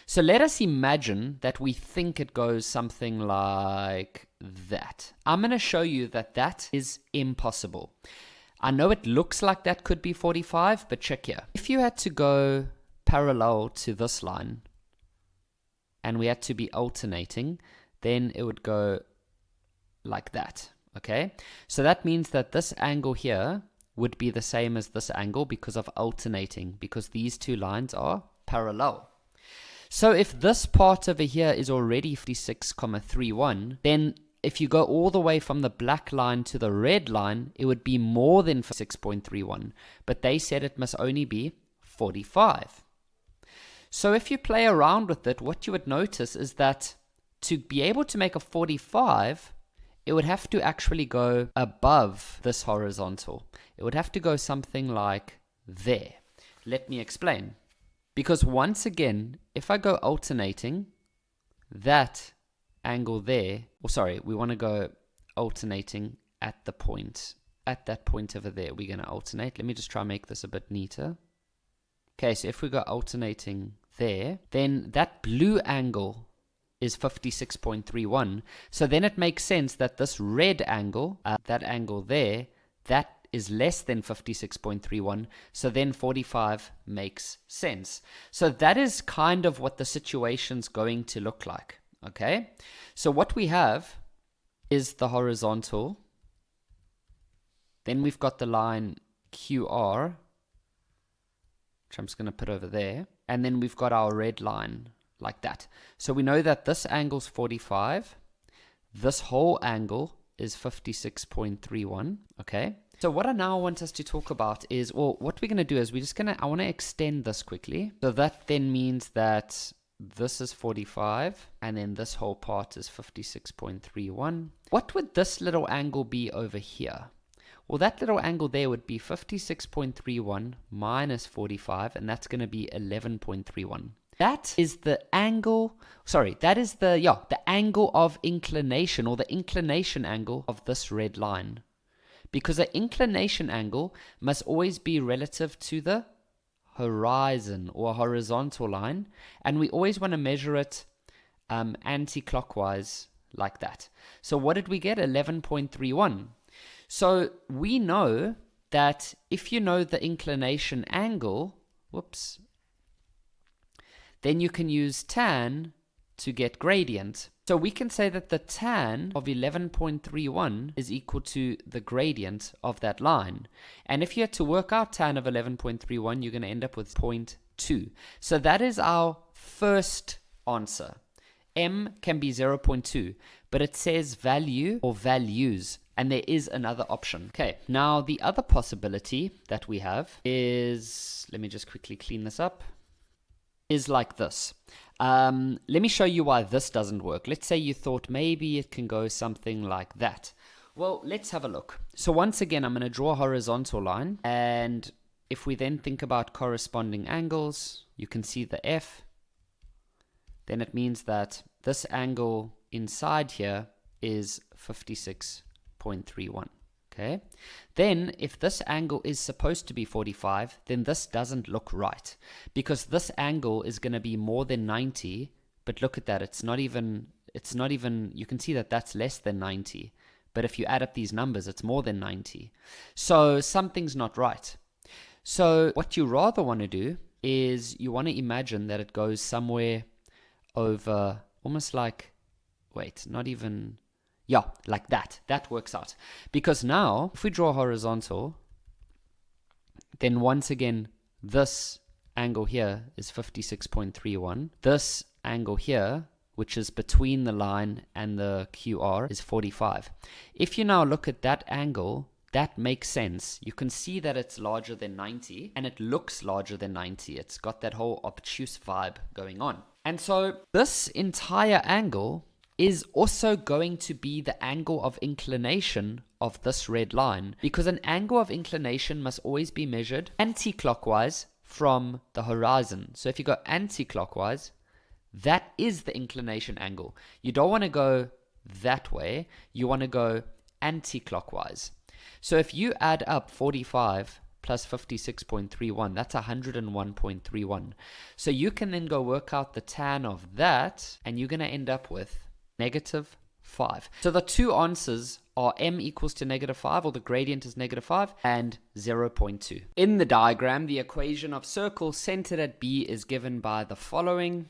so let us imagine that we think it goes something like that. I'm going to show you that that is impossible. I know it looks like that could be 45, but check here. If you had to go parallel to this line, and we had to be alternating, then it would go like that, okay? So that means that this angle here would be the same as this angle because of alternating, because these two lines are parallel. So if this part over here is already 56,31, then if you go all the way from the black line to the red line, it would be more than 6.31, but they said it must only be 45. So if you play around with it, what you would notice is that to be able to make a 45, it would have to actually go above this horizontal. It would have to go something like there. Let me explain. Because once again, if I go alternating, that angle there, or sorry, we want to go alternating at the point, at that point over there, we're going to alternate. Let me just try and make this a bit neater. Okay, so if we go alternating there, then that blue angle is 56.31. So then it makes sense that this red angle, that angle there, that is less than 56.31. So then 45 makes sense. So that is kind of what the situation's going to look like. Okay, so what we have is the horizontal. Then we've got the line QR, which I'm just going to put over there. And then we've got our red line like that. So we know that this angle's 45. This whole angle is 56.31. Okay. So what I now want us to talk about is, well, what we're going to do is I want to extend this quickly. So that then means that this is 45, and then this whole part is 56.31. What would this little angle be over here? Well, that little angle there would be 56.31 minus 45, and that's going to be 11.31. That is the angle, that is the angle of inclination, or the inclination angle of this red line. Because the inclination angle must always be relative to the horizon or horizontal line, and we always want to measure it anti-clockwise like that. So what did we get? 11.31. So we know that if you know the inclination angle, then you can use tan to get gradient. So we can say that the tan of 11.31 is equal to the gradient of that line. And if you had to work out tan of 11.31, you're going to end up with 0.2. So that is our first answer. M can be 0.2, but it says value or values, and there is another option. Okay, now the other possibility that we have is, let me just quickly clean this up, is like this. Let me show you why this doesn't work. Let's say you thought maybe it can go something like that. Well, let's have a look. So once again, I'm going to draw a horizontal line, and if we then think about corresponding angles, you can see the F. Then it means that this angle inside here is 56.31. Okay. Then if this angle is supposed to be 45, then this doesn't look right, because this angle is going to be more than 90. But look at that. It's not even, you can see that that's less than 90. But if you add up these numbers, it's more than 90. So something's not right. So what you rather want to do is you want to imagine that it goes somewhere over, almost like, like that. That works out. Because now, if we draw horizontal, then once again, this angle here is 56.31. This angle here which is between the line and the QR, is 45. If you now look at that angle, that makes sense. You can see that it's larger than 90, and it looks larger than 90. It's got that whole obtuse vibe going on. And so this entire angle is also going to be the angle of inclination of this red line, because an angle of inclination must always be measured anti-clockwise from the horizon. So if you go anti-clockwise, that is the inclination angle. You don't want to go that way. You want to go anti-clockwise. So if you add up 45 plus 56.31, that's 101.31. So you can then go work out the tan of that, and you're going to end up with negative 5. So the two answers are m equals to negative 5, or the gradient is negative 5, and 0.2. In the diagram, the equation of circle centered at B is given by the following.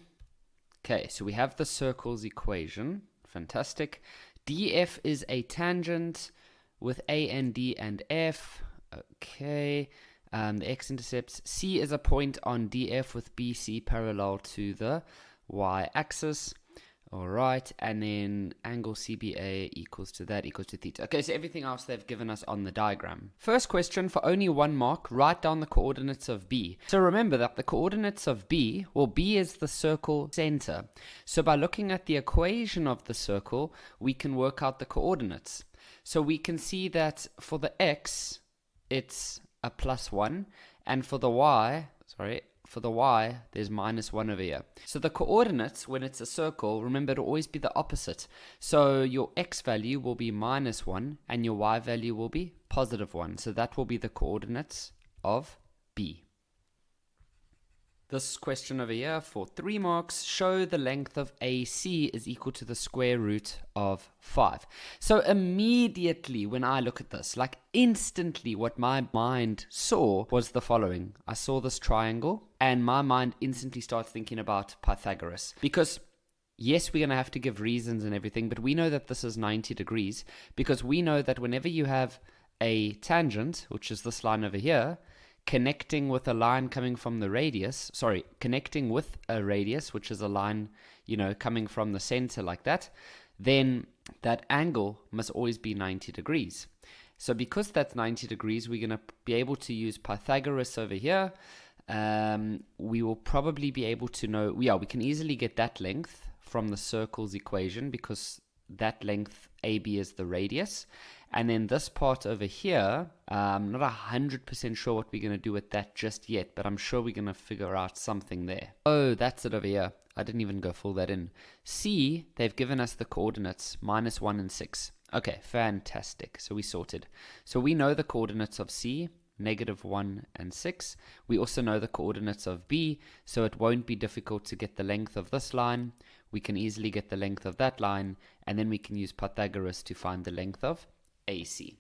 Okay, so we have the circle's equation. Fantastic. DF is a tangent with A and D and F. Okay. The x-intercepts. C is a point on DF with BC parallel to the y-axis. All right, and then angle CBA equals to theta. Okay, so everything else they've given us on the diagram. First question, for only 1 mark, write down the coordinates of B. So remember that the coordinates of B, well, B is the circle center. So by looking at the equation of the circle, we can work out the coordinates. So we can see that for the x, it's a +1, and for the y, there's -1 over here. So the coordinates, when it's a circle, remember to always be the opposite. So your x value will be -1, and your y value will be +1. So that will be the coordinates of B. This question over here for 3 marks, show the length of AC is equal to the square root of 5. So immediately when I look at this, like instantly what my mind saw was the following. I saw this triangle and my mind instantly starts thinking about Pythagoras. Because yes, we're going to have to give reasons and everything, but we know that this is 90 degrees because we know that whenever you have a tangent, which is this line over here, connecting with a line coming from the radius, connecting with a radius, which is a line, coming from the center like that, then that angle must always be 90 degrees. So because that's 90 degrees, we're going to be able to use Pythagoras over here. We will probably be able to know, we can easily get that length from the circle's equation because that length AB is the radius. And then this part over here, I'm not 100% sure what we're going to do with that just yet, but I'm sure we're going to figure out something there. Oh, that's it over here. I didn't even go fill that in. C, they've given us the coordinates, -1 and 6. Okay, fantastic. So we sorted. So we know the coordinates of C, -1 and 6. We also know the coordinates of B, so it won't be difficult to get the length of this line. We can easily get the length of that line, and then we can use Pythagoras to find the length of AC.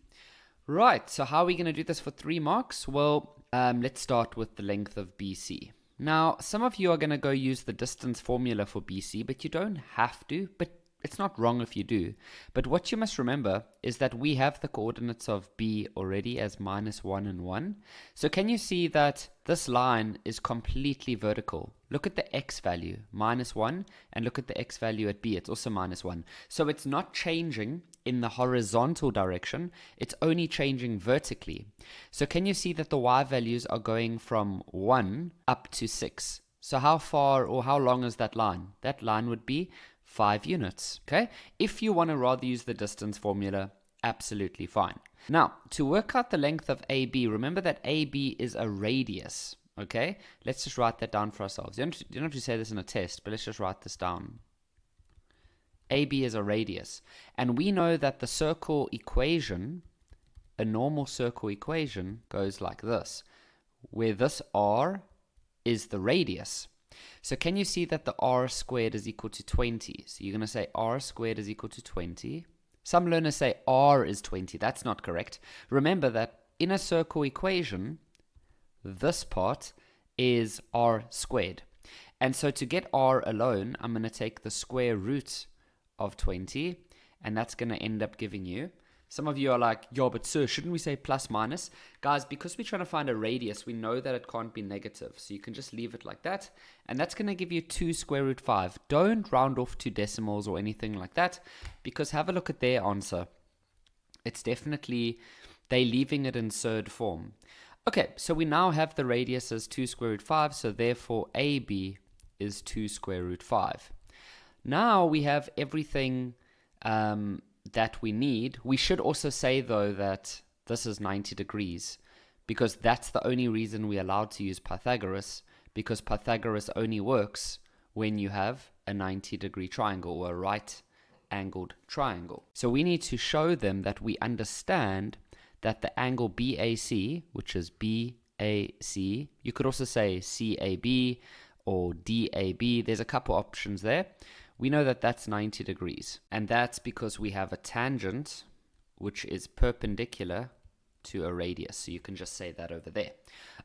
Right, so how are we going to do this for 3 marks? Well, let's start with the length of BC. Now, some of you are going to go use the distance formula for BC, but you don't have to, but it's not wrong if you do. But what you must remember is that we have the coordinates of B already as -1 and 1. So can you see that this line is completely vertical? Look at the x value, -1, and look at the x value at B, it's also -1. So it's not changing in the horizontal direction, it's only changing vertically. So can you see that the y values are going from 1 up to 6? So how far or how long is that line? That line would be 5 units, okay? If you want to rather use the distance formula, absolutely fine. Now, to work out the length of AB, remember that AB is a radius, okay? Let's just write that down for ourselves. You don't have to say this in a test, but let's just write this down. AB is a radius. And we know that the circle equation, a normal circle equation, goes like this, where this R is the radius. So can you see that the r squared is equal to 20? So you're going to say r squared is equal to 20. Some learners say r is 20. That's not correct. Remember that in a circle equation, this part is r squared. And so to get r alone, I'm going to take the square root of 20, and that's going to end up giving you Some of you are like, yo, but sir, shouldn't we say plus minus? Guys, because we're trying to find a radius, we know that it can't be negative. So you can just leave it like that. And that's going to give you 2 square root 5. Don't round off to decimals or anything like that, because have a look at their answer. It's definitely, they're leaving it in third form. Okay, so we now have the radius as 2 square root 5. So therefore, AB is 2 square root 5. Now we have everything that we need. We should also say, though, that this is 90 degrees, because that's the only reason we're allowed to use Pythagoras, because Pythagoras only works when you have a 90-degree triangle or a right-angled triangle. So we need to show them that we understand that the angle BAC, which is BAC, you could also say CAB or DAB, there's a couple options there. We know that that's 90 degrees, and that's because we have a tangent which is perpendicular to a radius. So you can just say that over there.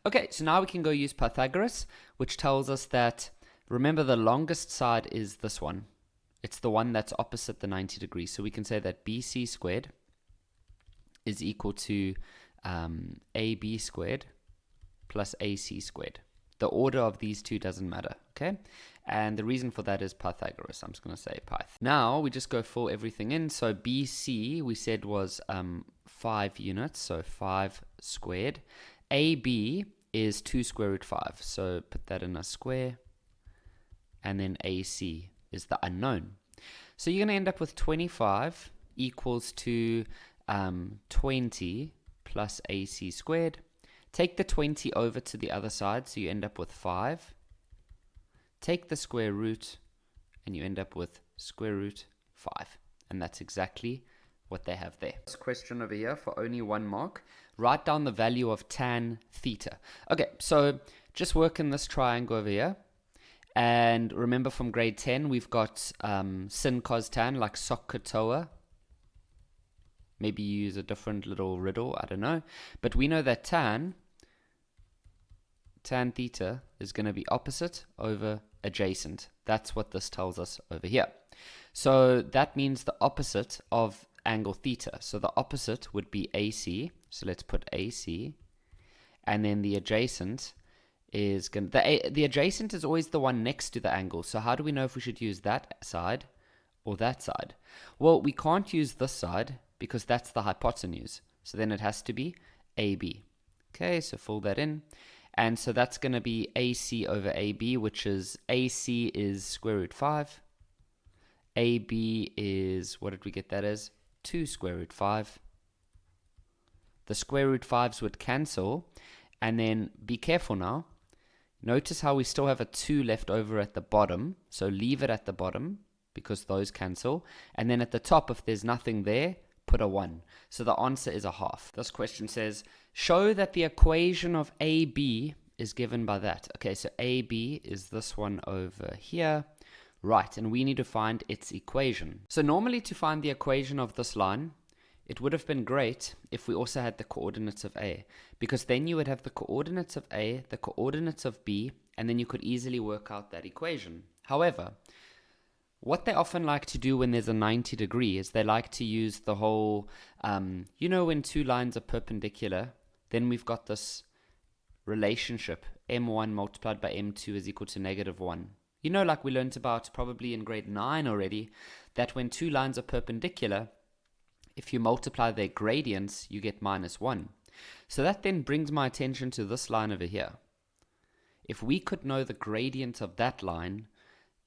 Okay, so now we can go use Pythagoras, which tells us that, remember, the longest side is this one. It's the one that's opposite the 90 degrees. So we can say that BC squared is equal to AB squared plus AC squared. The order of these two doesn't matter, okay? And the reason for that is Pythagoras. I'm just going to say Pyth. Now we just go fill everything in. So BC we said was 5 units, so 5 squared. AB is 2 square root 5, so put that in a square. And then AC is the unknown. So you're going to end up with 25 equals to 20 plus AC squared. Take the 20 over to the other side, so you end up with 5. Take the square root, and you end up with square root 5. And that's exactly what they have there. This question over here for only 1 mark. Write down the value of tan theta. Okay, so just work in this triangle over here. And remember from grade 10, we've got sin, cos, tan, like SOHCAHTOA. Maybe you use a different little riddle, I don't know. But we know that tan theta is going to be opposite over adjacent. That's what this tells us over here. So that means the opposite of angle theta. So the opposite would be AC. So let's put AC. And then the adjacent is going to... The adjacent is always the one next to the angle. So how do we know if we should use that side or that side? Well, we can't use this side, because that's the hypotenuse. So then it has to be AB. Okay, so fill that in. And so that's going to be AC over AB, which is AC is square root 5. AB is, what did we get that as? 2 square root 5. The square root 5s would cancel. And then be careful now. Notice how we still have a 2 left over at the bottom. So leave it at the bottom, because those cancel. And then at the top, if there's nothing there, put a 1. So the answer is a half. This question says, show that the equation of AB is given by that. Okay, so AB is this one over here. Right, and we need to find its equation. So normally to find the equation of this line, it would have been great if we also had the coordinates of A, because then you would have the coordinates of A, the coordinates of B, and then you could easily work out that equation. However, what they often like to do when there's a 90 degree is they like to use the whole, you know, when two lines are perpendicular, then we've got this relationship, m1 multiplied by m2 is equal to -1. You know, like we learned about probably in grade 9 already, that when two lines are perpendicular, if you multiply their gradients, you get -1. So that then brings my attention to this line over here. If we could know the gradient of that line,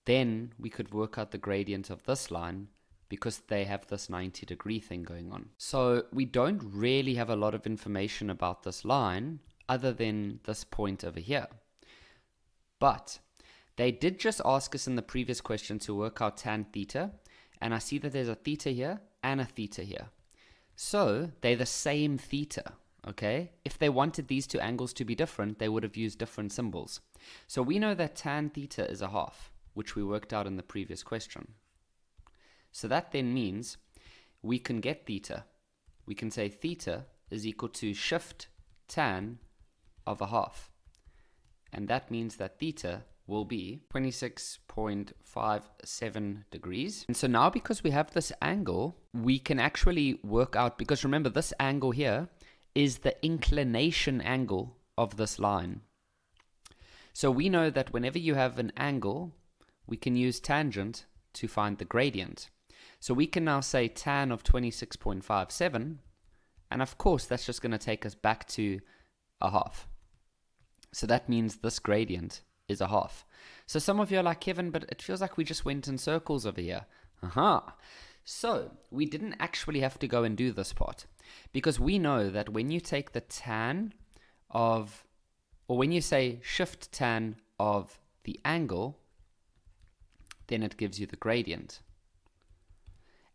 then we could work out the gradient of this line, because they have this 90 degree thing going on. So we don't really have a lot of information about this line other than this point over here. But they did just ask us in the previous question to work out tan theta, and I see that there's a theta here and a theta here. So they're the same theta, okay? If they wanted these two angles to be different, they would have used different symbols. So we know that tan theta is a half, which we worked out in the previous question. So that then means we can get theta. We can say theta is equal to shift tan of a half. And that means that theta will be 26.57 degrees. And so now because we have this angle, we can actually work out, because remember this angle here is the inclination angle of this line. So we know that whenever you have an angle, we can use tangent to find the gradient. So we can now say tan of 26.57, and of course that's just going to take us back to a half. So that means this gradient is a half. So some of you are like, Kevin, but it feels like we just went in circles over here. So we didn't actually have to go and do this part, because we know that when you take the tan of, or when you say shift tan of the angle, then it gives you the gradient.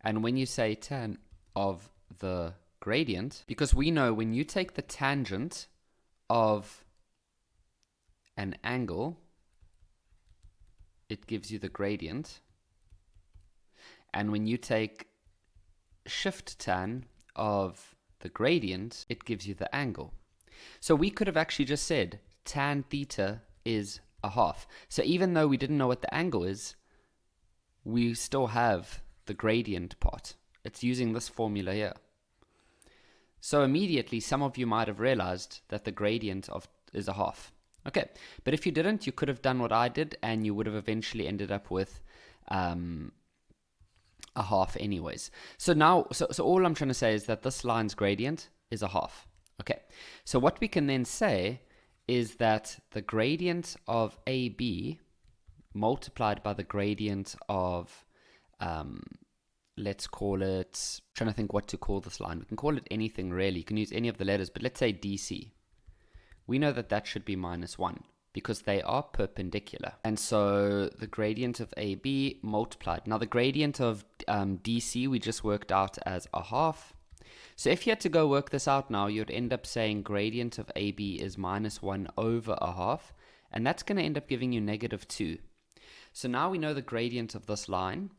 And when you say tan of the gradient, because we know when you take the tangent of an angle, it gives you the gradient. And when you take shift tan of the gradient, it gives you the angle. So we could have actually just said tan theta is a half. So even though we didn't know what the angle is, we still have the gradient part. It's using this formula here. So immediately some of you might have realized that the gradient of is a half. Okay, but if you didn't, you could have done what I did and you would have eventually ended up with a half anyways. So now, so all I'm trying to say is that this line's gradient is a half. Okay, so what we can then say is that the gradient of AB multiplied by the gradient of, let's call it, I'm trying to think what to call this line. We can call it anything really. You can use any of the letters, but let's say DC. We know that that should be -1 because they are perpendicular. And so the gradient of AB multiplied. Now the gradient of DC we just worked out as a half. So if you had to go work this out now, you'd end up saying gradient of AB is -1 over a half. And that's going to end up giving you -2. So now we know the gradient of this line.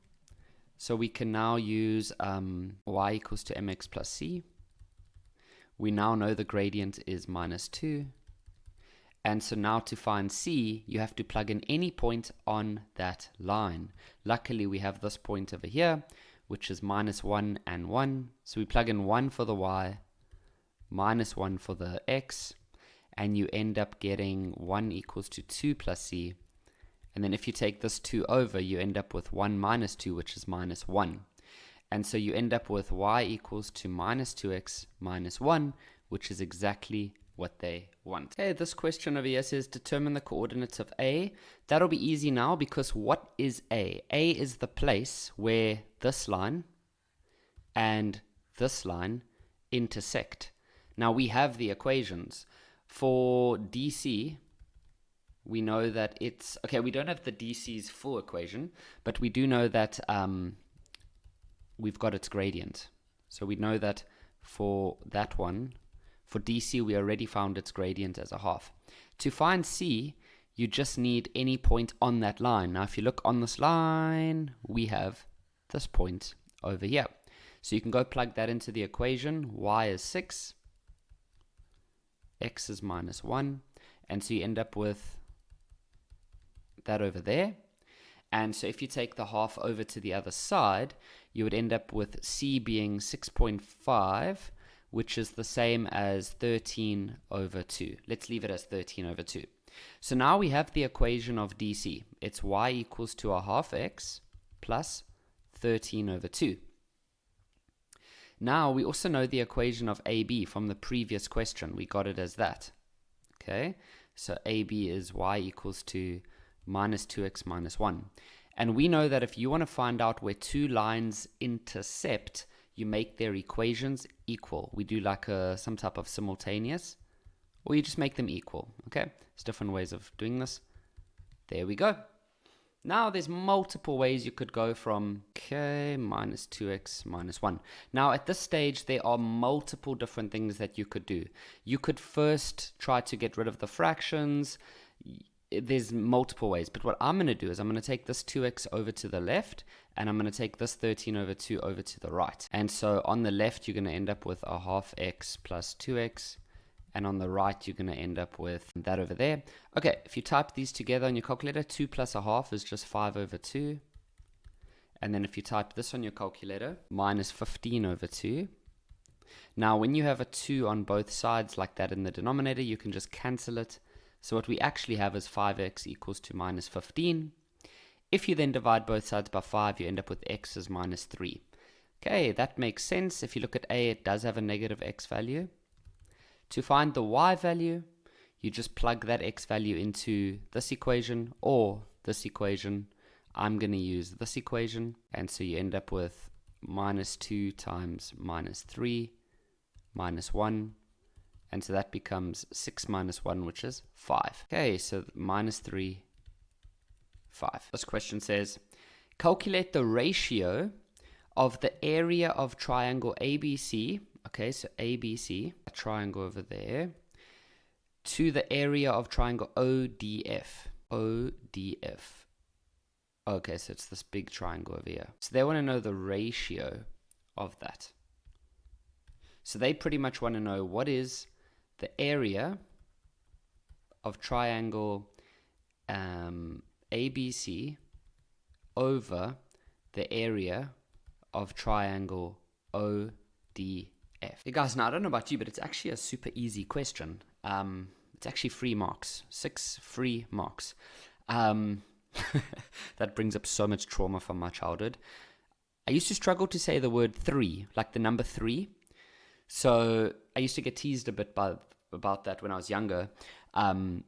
So we can now use y equals to mx plus c. We now know the gradient is -2. And so now to find c, you have to plug in any point on that line. Luckily, we have this point over here, which is -1 and 1. So we plug in 1 for the y, -1 for the x, and you end up getting 1 equals to 2 plus c. And then if you take this 2 over, you end up with 1 minus 2, which is -1. And so you end up with y equals to -2x minus 1, which is exactly what they want. Okay, this question over here says determine the coordinates of A. That'll be easy now because what is A? A is the place where this line and this line intersect. Now we have the equations. For DC, we know that it's, okay, we don't have the DC's full equation, but we do know that we've got its gradient. So we know that for that one, for DC, we already found its gradient as a half. To find C, you just need any point on that line. Now, if you look on this line, we have this point over here. So you can go plug that into the equation. Y is 6, x is -1, and so you end up with that over there. And so if you take the half over to the other side, you would end up with C being 6.5, which is the same as 13 over 2. Let's leave it as 13 over 2. So now we have the equation of DC. It's y equals to a half x plus 13 over 2. Now we also know the equation of AB from the previous question. We got it as that. Okay, so AB is y equals to -2x minus 1. And we know that if you want to find out where two lines intercept, you make their equations equal. We do like some type of simultaneous, or you just make them equal. Okay, there's different ways of doing this. There we go. Now there's multiple ways you could go from, okay, -2x minus 1. Now at this stage, there are multiple different things that you could do. You could first try to get rid of the fractions. There's multiple ways, but what I'm going to do is I'm going to take this 2x over to the left, and I'm going to take this 13 over 2 over to the right. And so on the left, you're going to end up with a half x plus 2x, and on the right you're going to end up with that over there. Okay, if you type these together on your calculator, 2 plus a half is just 5 over 2. And then if you type this on your calculator, minus 15 over 2. Now when you have a 2 on both sides like that in the denominator, you can just cancel it. So what we actually have is 5x equals to minus 15. If you then divide both sides by 5, you end up with x is minus 3. Okay, that makes sense. If you look at a, it does have a negative x value. To find the y value, you just plug that x value into this equation or this equation. I'm going to use this equation, and so you end up with minus 2 times minus 3 minus 1, and so that becomes 6 minus 1, which is 5. Okay, so minus 3, 5. This question says, calculate the ratio of the area of triangle ABC, okay, so ABC, a triangle over there, to the area of triangle ODF. ODF. Okay, so it's this big triangle over here. So they want to know the ratio of that. So they pretty much want to know what is the area of triangle ABC over the area of triangle ODF. Hey guys, now I don't know about you, but it's actually a super easy question. It's actually 3 marks. 6 free marks. That brings up so much trauma from my childhood. I used to struggle to say the word 3, like the number 3. So I used to get teased a bit about that when I was younger. And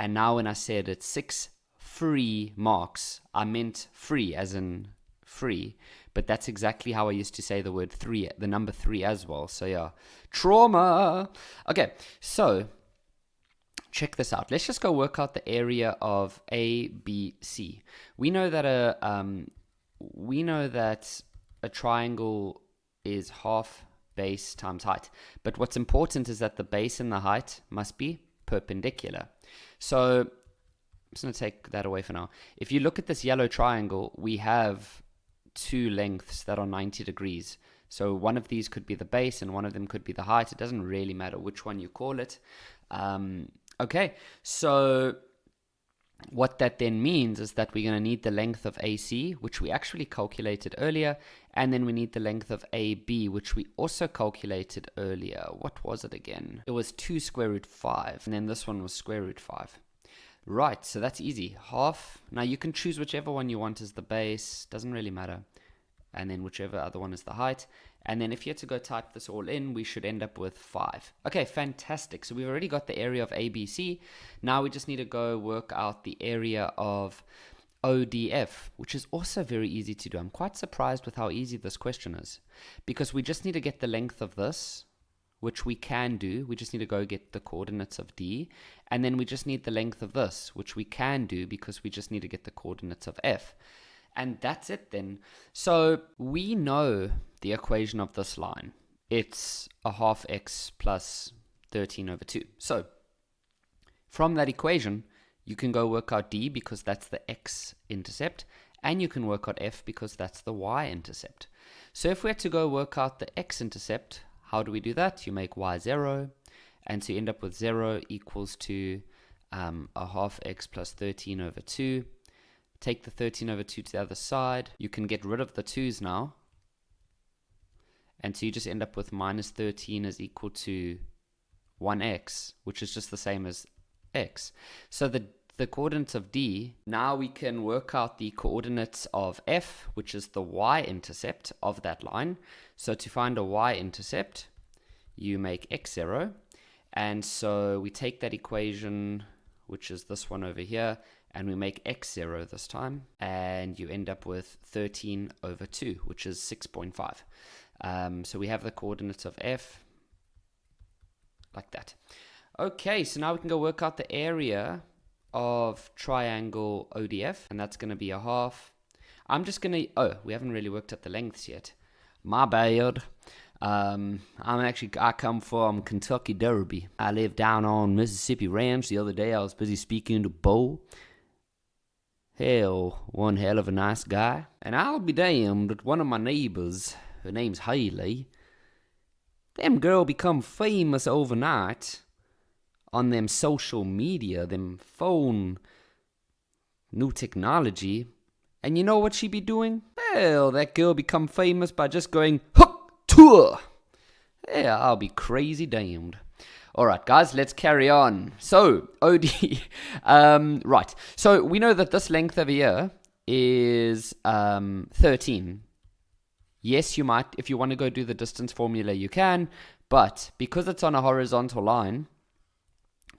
now when I said it's 6 free marks, I meant free as in free. But that's exactly how I used to say the word 3, the number 3 as well. So yeah, trauma. Okay, so check this out. Let's just go work out the area of ABC. We know that a triangle is half base times height. But what's important is that the base and the height must be perpendicular. So I'm just going to take that away for now. If you look at this yellow triangle, we have 2 lengths that are 90 degrees. So one of these could be the base and one of them could be the height. It doesn't really matter which one you call it. Okay, so what that then means is that we're going to need the length of AC, which we actually calculated earlier, and then we need the length of AB, which we also calculated earlier. What was it again? It was 2 square root 5, and then this one was square root 5. Right, so that's easy. Half. Now you can choose whichever one you want as the base, doesn't really matter. And then whichever other one is the height. And then if you had to go type this all in, we should end up with 5. Okay, fantastic. So we've already got the area of ABC. Now we just need to go work out the area of ODF, which is also very easy to do. I'm quite surprised with how easy this question is, because we just need to get the length of this, which we can do. We just need to go get the coordinates of D. And then we just need the length of this, which we can do because we just need to get the coordinates of F. And that's it then. So we know the equation of this line. It's a half x plus 13 over 2. So from that equation, you can go work out D because that's the x-intercept, and you can work out F because that's the y-intercept. So if we had to go work out the x-intercept, how do we do that? You make y 0, and so you end up with 0 equals to a half x plus 13 over 2. Take the 13 over 2 to the other side. You can get rid of the 2's now. And so you just end up with minus 13 is equal to 1x, which is just the same as x. So the coordinates of D, now we can work out the coordinates of F, which is the y-intercept of that line. So to find a y-intercept, you make x 0. And so we take that equation, which is this one over here, and we make x 0 this time, and you end up with 13 over 2, which is 6.5. So we have the coordinates of F, like that. Okay, so now we can go work out the area of triangle ODF, and that's going to be a half. I'm just going to, oh, we haven't really worked out the lengths yet. My bad. I come from Kentucky Derby. I live down on Mississippi Ranch. The other day I was busy speaking to Bo. Hell, one hell of a nice guy. And I'll be damned that one of my neighbors, her name's Haley, them girl become famous overnight on them social media, them phone, new technology. And you know what she be doing? Well, that girl become famous by just going, hook, tour. Yeah, I'll be crazy damned. All right, guys, let's carry on. So, OD. Right. So, we know that this length over here is 13. Yes, you might, if you want to go do the distance formula, you can. But because it's on a horizontal line,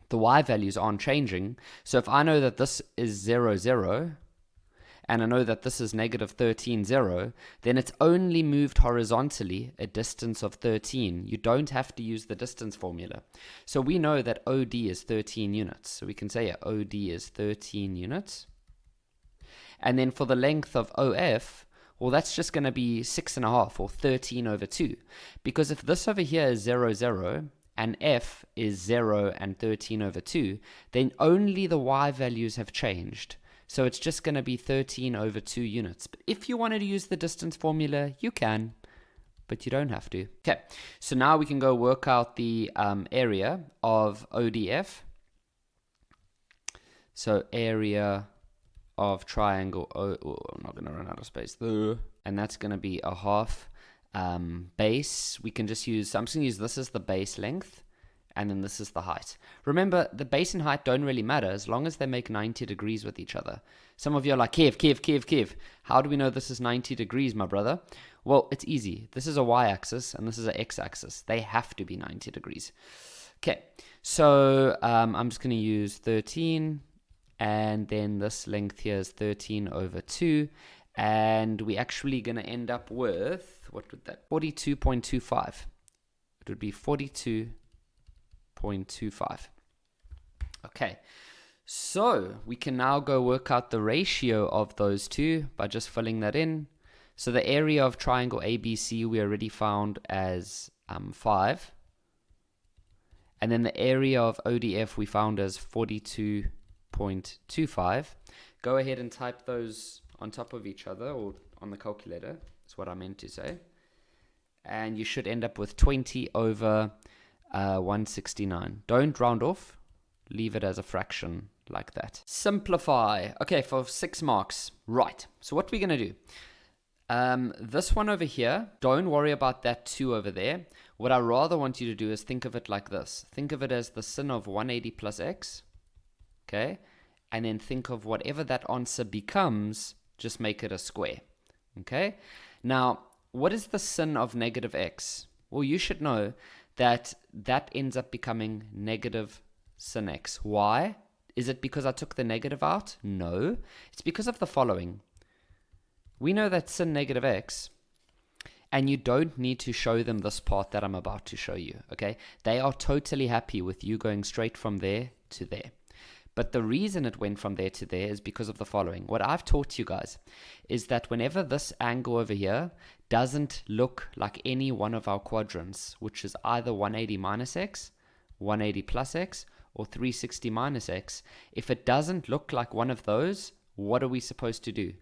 the y values aren't changing. So, if I know that this is 0, 0, and I know that this is negative 13, 0, then it's only moved horizontally a distance of 13. You don't have to use the distance formula. So we know that OD is 13 units. So we can say OD is 13 units. And then for the length of OF, well, that's just going to be 6.5 or 13 over 2. Because if this over here is 0, 0, and F is 0 and 13 over 2, then only the y values have changed. So it's just going to be 13 over 2 units. But if you wanted to use the distance formula, you can, but you don't have to. Okay, so now we can go work out the area of ODF. So area of triangle I'm not going to run out of space there. And that's going to be a half base. We can just use, I'm just going to use this as the base length. And then this is the height. Remember, the base and height don't really matter as long as they make 90 degrees with each other. Some of you are like, Kev, how do we know this is 90 degrees, my brother? Well, it's easy. This is a y-axis and this is an x-axis. They have to be 90 degrees. Okay, so I'm just going to use 13. And then this length here is 13 over 2. And we're actually going to end up with, what would that, 42.25. It would be 42.25. Okay, so we can now go work out the ratio of those two by just filling that in. So the area of triangle ABC we already found as 5. And then the area of ODF we found as 42.25. Go ahead and type those on top of each other or on the calculator. That's what I meant to say. And you should end up with 20 over 169. Don't round off. Leave it as a fraction like that. Simplify. Okay, for 6 marks. Right. So what we're going to do. This one over here, don't worry about that 2 over there. What I rather want you to do is think of it like this. Think of it as the sin of 180 plus x. Okay. And then think of whatever that answer becomes, just make it a square. Okay. Now, what is the sin of negative x? Well, you should know that ends up becoming negative sin x. Why? Is it because I took the negative out? No. It's because of the following. We know that sin negative x, and you don't need to show them this part that I'm about to show you, okay? They are totally happy with you going straight from there to there. But the reason it went from there to there is because of the following. What I've taught you guys is that whenever this angle over here doesn't look like any one of our quadrants, which is either 180 minus x, 180 plus x, or 360 minus x, if it doesn't look like one of those, what are we supposed to do?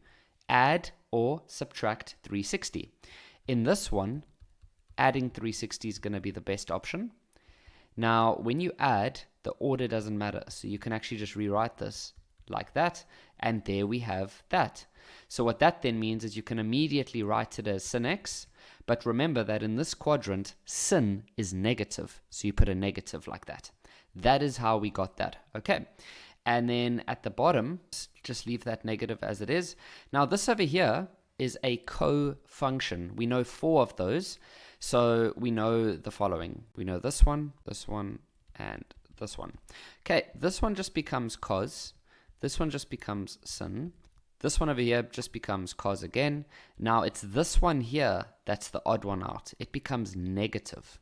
Add or subtract 360. In this one, adding 360 is going to be the best option. Now, when you add, the order doesn't matter. So you can actually just rewrite this like that. And there we have that. So what that then means is you can immediately write it as sin x. But remember that in this quadrant, sin is negative. So you put a negative like that. That is how we got that. Okay. And then at the bottom, just leave that negative as it is. Now this over here is a co-function. We know 4 of those. So we know the following. We know this one, and this one. Okay, this one just becomes cos. This one just becomes sin. This one over here just becomes cos again. Now it's this one here that's the odd one out. It becomes negative.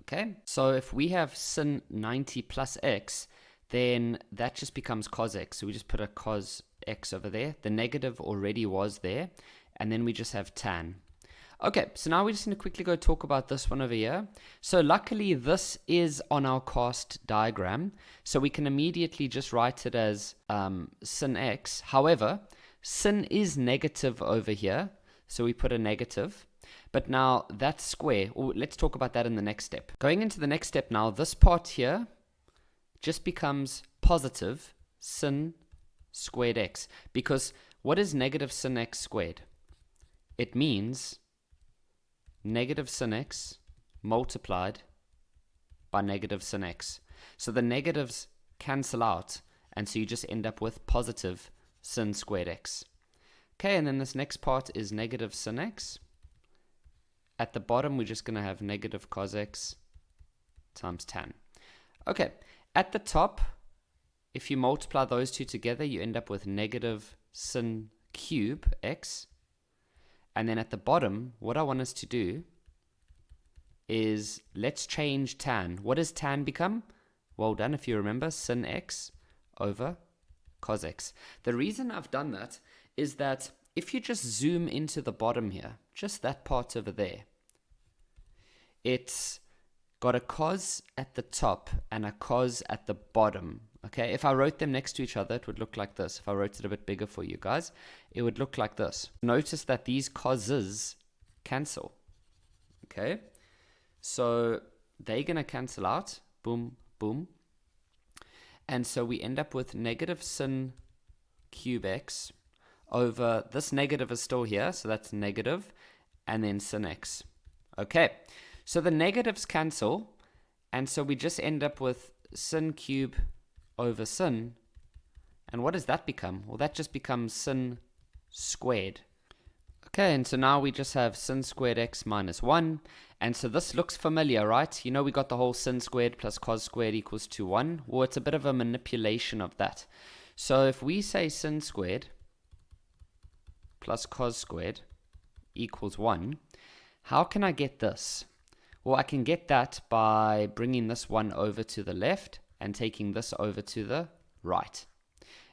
Okay, so if we have sin 90 plus x, then that just becomes cos x. So we just put a cos x over there. The negative already was there. And then we just have tan. Okay, so now we're just going to quickly go talk about this one over here. So luckily this is on our cast diagram. So we can immediately just write it as sin x. However, sin is negative over here. So we put a negative. But now that square, let's talk about that in the next step. Going into the next step now, this part here just becomes positive sin squared x. Because what is negative sin x squared? It means negative sin x multiplied by negative sin x. So the negatives cancel out, and so you just end up with positive sin squared x. Okay, and then this next part is negative sin x. At the bottom, we're just going to have negative cos x times tan. Okay, at the top, if you multiply those two together, you end up with negative sin cube x. And then at the bottom, what I want us to do is let's change tan. What does tan become? Well done, if you remember, sin x over cos x. The reason I've done that is that if you just zoom into the bottom here, just that part over there, it's got a cos at the top and a cos at the bottom. Okay, if I wrote them next to each other, it would look like this. If I wrote it a bit bigger for you guys, it would look like this. Notice that these coses cancel. Okay, so they're going to cancel out. Boom, boom. And so we end up with negative sin cube x over, this negative is still here, so that's negative, and then sin x. Okay, so the negatives cancel, and so we just end up with sin cube over sin. And what does that become? Well, that just becomes sin squared. Okay, and so now we just have sin squared x minus 1. And so this looks familiar, right? You know, we got the whole sin squared plus cos squared equals to 1. Well, it's a bit of a manipulation of that. So if we say sin squared plus cos squared equals 1, how can I get this? Well, I can get that by bringing this 1 over to the left and taking this over to the right.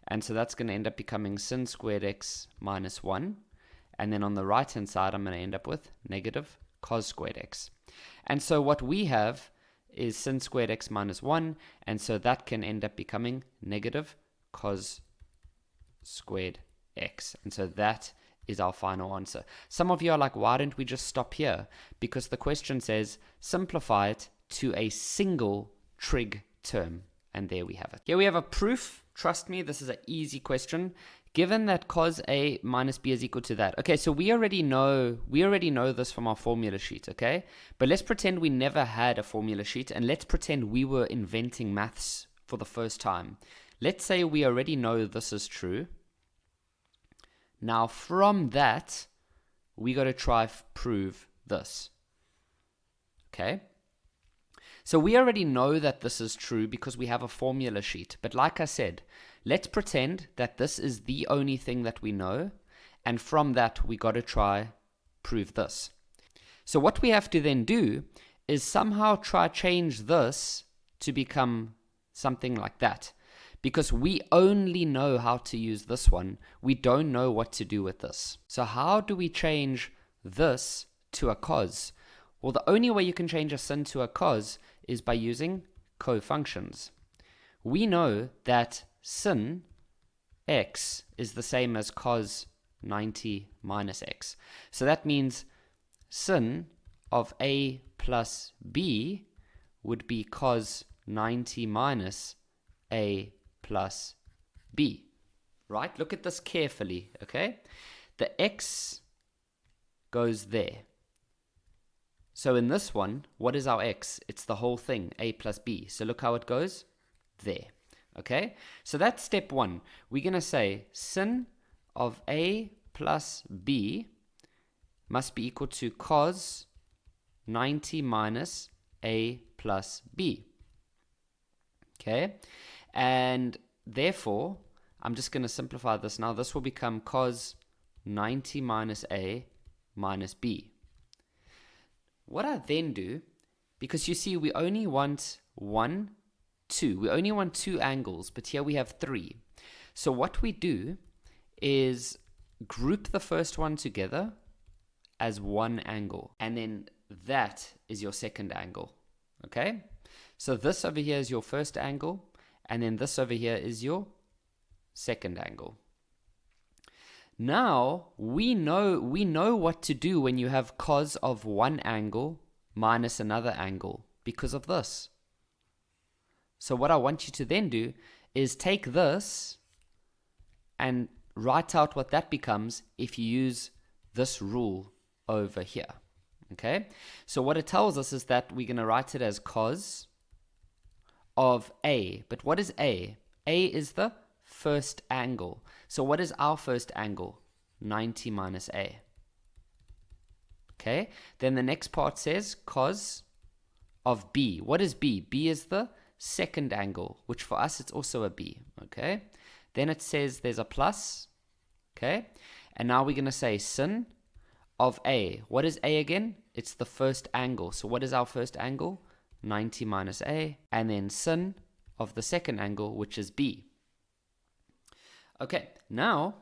And so that's going to end up becoming sin squared x minus 1. And then on the right hand side, I'm going to end up with negative cos squared x. And so what we have is sin squared x minus 1. And so that can end up becoming negative cos squared x. And so that is our final answer. Some of you are like, why don't we just stop here? Because the question says simplify it to a single trig term. And there we have it. Here we have a proof. Trust me, this is an easy question. Given that cos A minus B is equal to that. Okay, so we already know this from our formula sheet, okay? But let's pretend we never had a formula sheet, and let's pretend we were inventing maths for the first time. Let's say we already know this is true. Now from that, we got to try prove this. Okay? So we already know that this is true because we have a formula sheet. But like I said, let's pretend that this is the only thing that we know. And from that, we got to try prove this. So what we have to then do is somehow try change this to become something like that. Because we only know how to use this one. We don't know what to do with this. So how do we change this to a cos? Well, the only way you can change a sin to a cos is by using cofunctions. We know that sin x is the same as cos 90 minus x. So that means sin of a plus b would be cos 90 minus a plus b. Right? Look at this carefully, okay? The x goes there. So in this one, what is our x? It's the whole thing, a plus b. So look how it goes there. Okay? So that's step one. We're going to say sin of a plus b must be equal to cos 90 minus a plus b. Okay? And therefore, I'm just going to simplify this now. This will become cos 90 minus a minus b. What I then do, because you see we only want 1, 2. We only want 2 angles, but here we have 3. So what we do is group the first one together as one angle. And then that is your second angle. Okay? So this over here is your first angle. And then this over here is your second angle. Now, we know what to do when you have cos of one angle minus another angle because of this. So what I want you to then do is take this and write out what that becomes if you use this rule over here. Okay, so what it tells us is that we're going to write it as cos of A. But what is A? A is the first angle. So what is our first angle? 90 minus A. Okay, then the next part says cos of B. What is B? B is the second angle, which for us it's also a B. Okay, then it says there's a plus. Okay, and now we're going to say sin of A. What is A again? It's the first angle. So what is our first angle? 90 minus A. And then sin of the second angle, which is B. Okay, now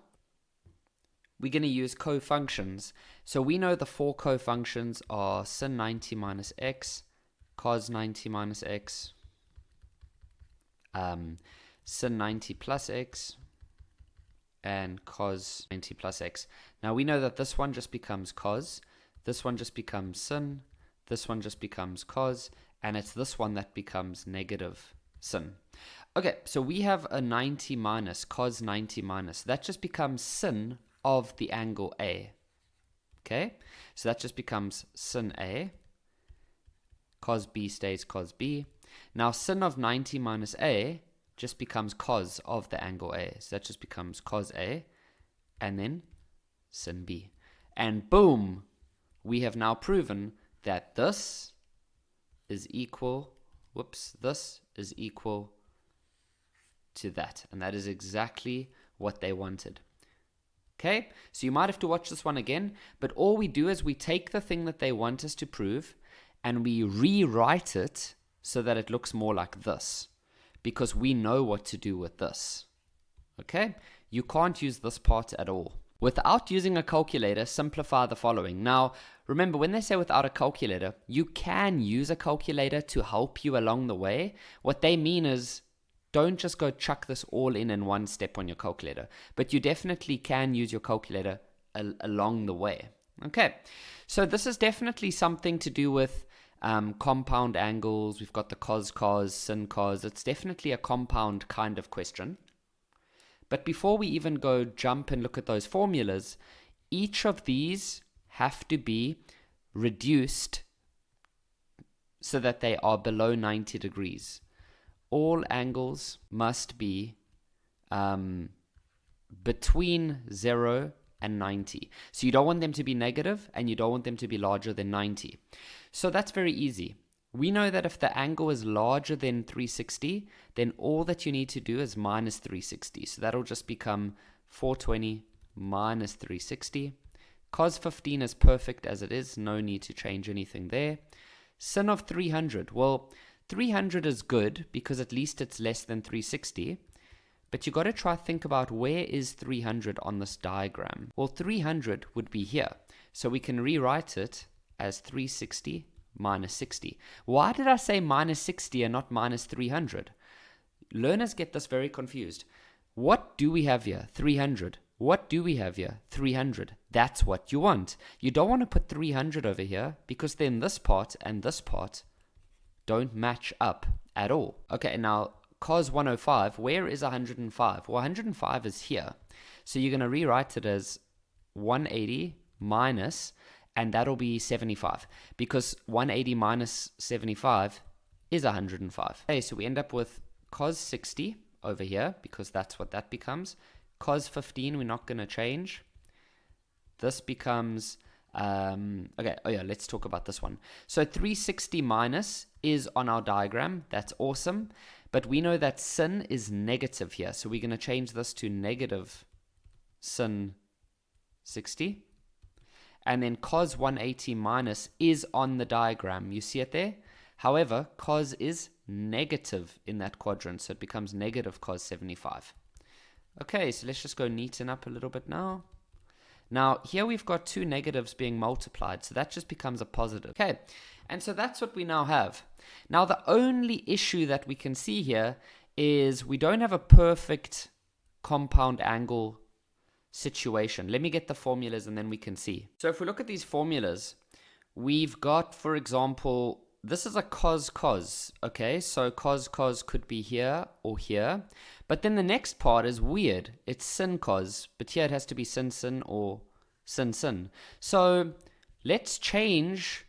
we're going to use cofunctions. So we know the four cofunctions are sin 90 minus x, cos 90 minus x, sin 90 plus x, and cos 90 plus x. Now we know that this one just becomes cos, this one just becomes sin, this one just becomes cos, and it's this one that becomes negative sin. Okay, so we have a 90 minus, cos 90 minus. That just becomes sin of the angle A. Okay, so that just becomes sin A. Cos B stays cos B. Now sin of 90 minus A just becomes cos of the angle A. So that just becomes cos A and then sin B. And boom, we have now proven that this is equal, this is equal to that. And that is exactly what they wanted. Okay, so you might have to watch this one again, but all we do is we take the thing that they want us to prove and we rewrite it so that it looks more like this, because we know what to do with this. Okay, you can't use this part at all. Without using a calculator, simplify the following. Now, remember, when they say without a calculator, you can use a calculator to help you along the way. What they mean is, don't just go chuck this all in one step on your calculator, but you definitely can use your calculator along the way. Okay, so this is definitely something to do with compound angles. We've got the cos, sin, cos. It's definitely a compound kind of question. But before we even go jump and look at those formulas, each of these have to be reduced so that they are below 90 degrees. All angles must be between 0 and 90. So you don't want them to be negative and you don't want them to be larger than 90. So that's very easy. We know that if the angle is larger than 360, then all that you need to do is minus 360. So that'll just become 420 minus 360. Cos 15 is perfect as it is. No need to change anything there. Sin of 300. Well, 300 is good because at least it's less than 360. But you got to try to think about where is 300 on this diagram. Well, 300 would be here. So we can rewrite it as 360 minus 60. Why did I say minus 60 and not minus 300? Learners get this very confused. What do we have here? 300. What do we have here? 300. That's what you want. You don't want to put 300 over here because then this part and this part don't match up at all. Okay, now cos 105, where is 105? Well, 105 is here. So you're going to rewrite it as 180 minus, and that'll be 75, because 180 minus 75 is 105. Okay, so we end up with cos 60 over here, because that's what that becomes. Cos 15, we're not going to change. This becomes, let's talk about this one. So 360 minus is on our diagram. That's awesome. But we know that sin is negative here. So we're going to change this to negative sin 60. And then cos 180 minus is on the diagram. You see it there? However, cos is negative in that quadrant, so it becomes negative cos 75. Okay, so let's just go neaten up a little bit now. Now, here we've got two negatives being multiplied, so that just becomes a positive. Okay, and so that's what we now have. Now, the only issue that we can see here is we don't have a perfect compound angle situation. Let me get the formulas and then we can see. So if we look at these formulas, we've got, for example, this is a cos, okay? So cos could be here or here. But then the next part is weird. It's sin cos, but here it has to be sin or sin. So let's change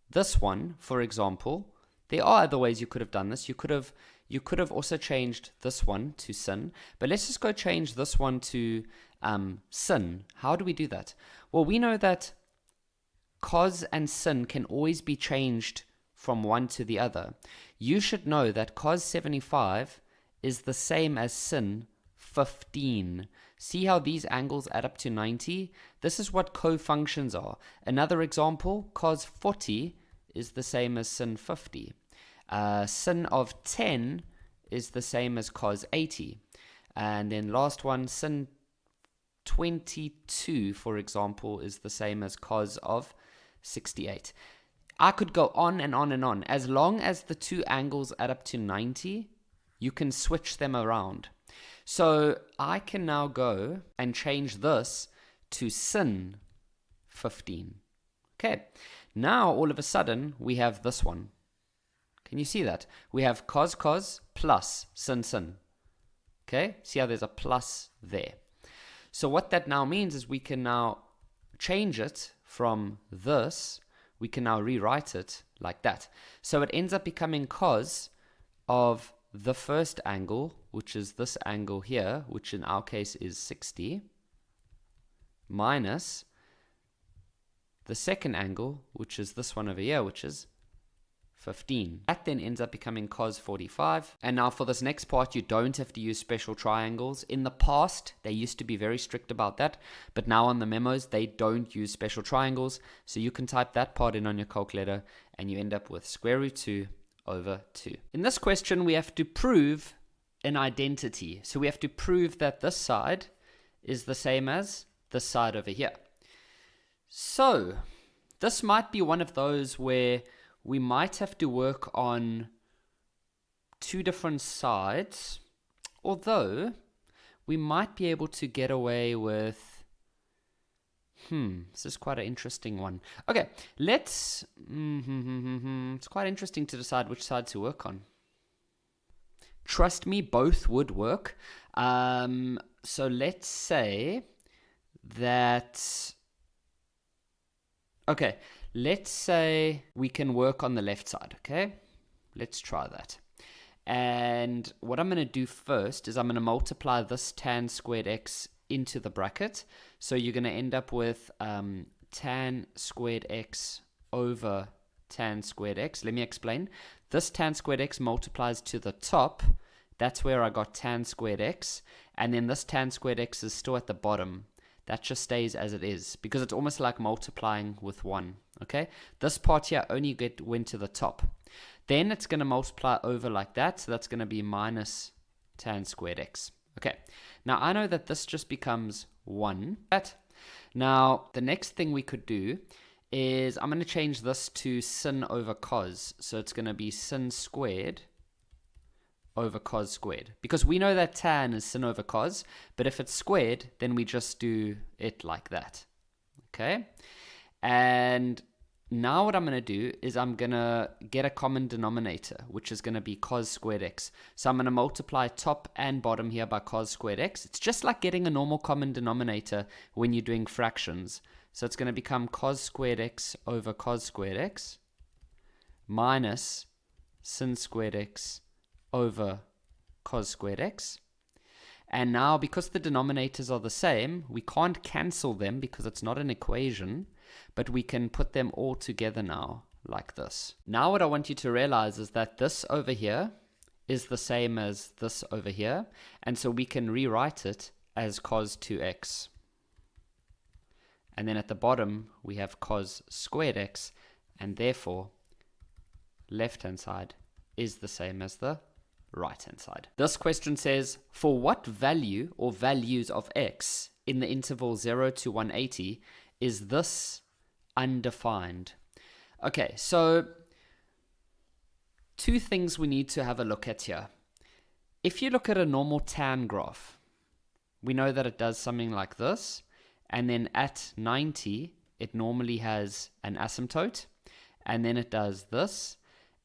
this one, for example. There are other ways you could have done this. You could have also changed this one to sin, but let's just go change this one to sin. How do we do that? Well, we know that cos and sin can always be changed from one to the other. You should know that cos 75 is the same as sin 15. See how these angles add up to 90? This is what co-functions are. Another example, cos 40 is the same as sin 50. Sin of 10 is the same as cos 80. And then last one, sin 22, for example, is the same as cos of 68. I could go on and on and on. As long as the two angles add up to 90, you can switch them around. So I can now go and change this to sin 15. Okay, now all of a sudden we have this one. Can you see that? We have cos plus sin. Okay, see how there's a plus there. So what that now means is we can now change it from this. We can now rewrite it like that. So it ends up becoming cos of the first angle, which is this angle here, which in our case is 60, minus the second angle, which is this one over here, which is 15. That then ends up becoming cos 45. And now for this next part, you don't have to use special triangles. In the past, they used to be very strict about that, but now on the memos, they don't use special triangles. So you can type that part in on your calculator, and you end up with square root 2 over 2. In this question, we have to prove an identity. So we have to prove that this side is the same as this side over here. So this might be one of those where we might have to work on two different sides, although we might be able to get away with, this is quite an interesting one. Okay, let's, it's quite interesting to decide which side to work on. Trust me, both would work. So let's say that, okay, let's say we can work on the left side, okay? Let's try that. And what I'm going to do first is I'm going to multiply this tan squared x into the bracket. So you're going to end up with tan squared x over tan squared x. Let me explain. This tan squared x multiplies to the top. That's where I got tan squared x. And then this tan squared x is still at the bottom. That just stays as it is because it's almost like multiplying with 1. Okay, this part here only went to the top. Then it's going to multiply over like that. So that's going to be minus tan squared x. Okay, now I know that this just becomes 1. Now the next thing we could do is I'm going to change this to sin over cos. So it's going to be sin squared over cos squared, because we know that tan is sin over cos, but if it's squared, then we just do it like that. Okay, and now what I'm going to do is I'm going to get a common denominator, which is going to be cos squared x. So I'm going to multiply top and bottom here by cos squared x. It's just like getting a normal common denominator when you're doing fractions. So it's going to become cos squared x over cos squared x minus sin squared x over cos squared x. And now because the denominators are the same, we can't cancel them because it's not an equation, but we can put them all together now like this. Now what I want you to realize is that this over here is the same as this over here, and so we can rewrite it as cos 2x. And then at the bottom we have cos squared x, and therefore left hand side is the same as the right hand side. This question says, for what value or values of x in the interval 0 to 180 is this undefined? Okay, so two things we need to have a look at here. If you look at a normal tan graph, we know that it does something like this, and then at 90 it normally has an asymptote, and then it does this,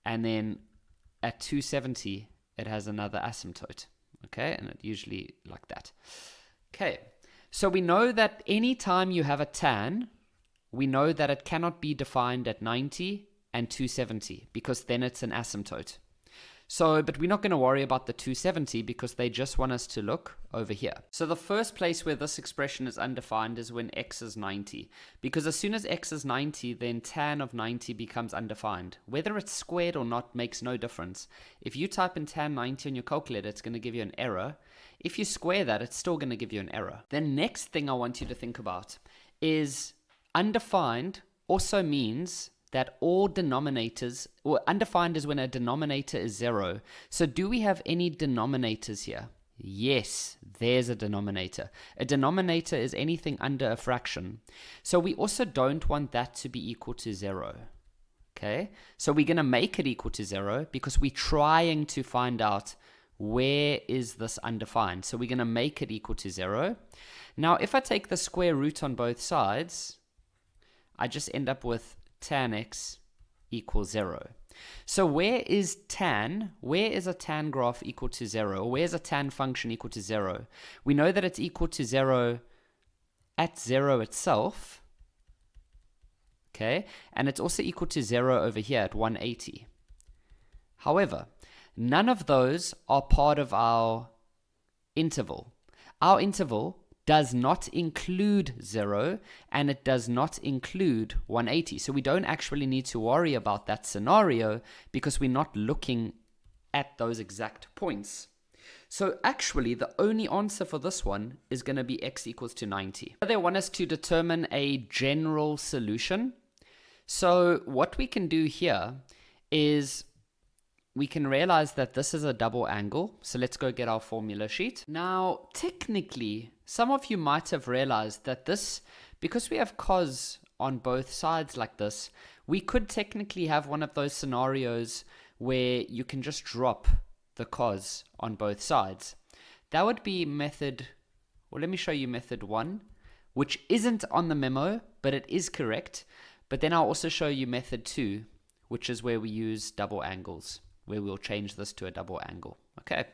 and then at 270 it has another asymptote. Okay, and it usually like that. Okay, so we know that any time you have a tan, we know that it cannot be defined at 90 and 270 because then it's an asymptote. So, but we're not going to worry about the 270 because they just want us to look over here. So the first place where this expression is undefined is when x is 90. Because as soon as x is 90, then tan of 90 becomes undefined. Whether it's squared or not makes no difference. If you type in tan 90 on your calculator, it's going to give you an error. If you square that, it's still going to give you an error. The next thing I want you to think about is undefined also means that all denominators, or undefined is when a denominator is 0. So do we have any denominators here? Yes, there's a denominator. A denominator is anything under a fraction. So we also don't want that to be equal to 0. Okay, so we're going to make it equal to 0 because we're trying to find out where is this undefined. So we're going to make it equal to 0. Now, if I take the square root on both sides, I just end up with tan x equals 0. So where is tan? Where is a tan graph equal to 0? Or where is a tan function equal to 0? We know that it's equal to 0 at 0 itself. Okay, and it's also equal to 0 over here at 180. However, none of those are part of our interval. Our interval does not include 0 and it does not include 180. So we don't actually need to worry about that scenario because we're not looking at those exact points. So actually the only answer for this one is going to be x equals to 90. They want us to determine a general solution. So what we can do here is we can realize that this is a double angle. So let's go get our formula sheet. Now, technically, some of you might have realized that this, because we have cos on both sides like this, we could technically have one of those scenarios where you can just drop the cos on both sides. That would be method, well, let me show you method 1, which isn't on the memo, but it is correct. But then I'll also show you method 2, which is where we use double angles, where we'll change this to a double angle. Okay.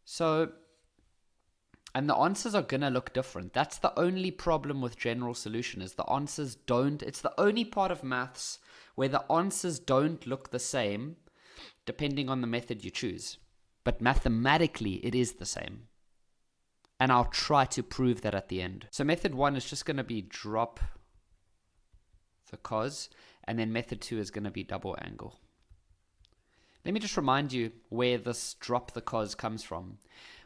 So, and the answers are going to look different. That's the only problem with general solution is the answers don't, it's the only part of maths where the answers don't look the same depending on the method you choose. But mathematically, it is the same. And I'll try to prove that at the end. So method 1 is just going to be drop the cos, and then method 2 is going to be double angle. Let me just remind you where this drop the cos comes from.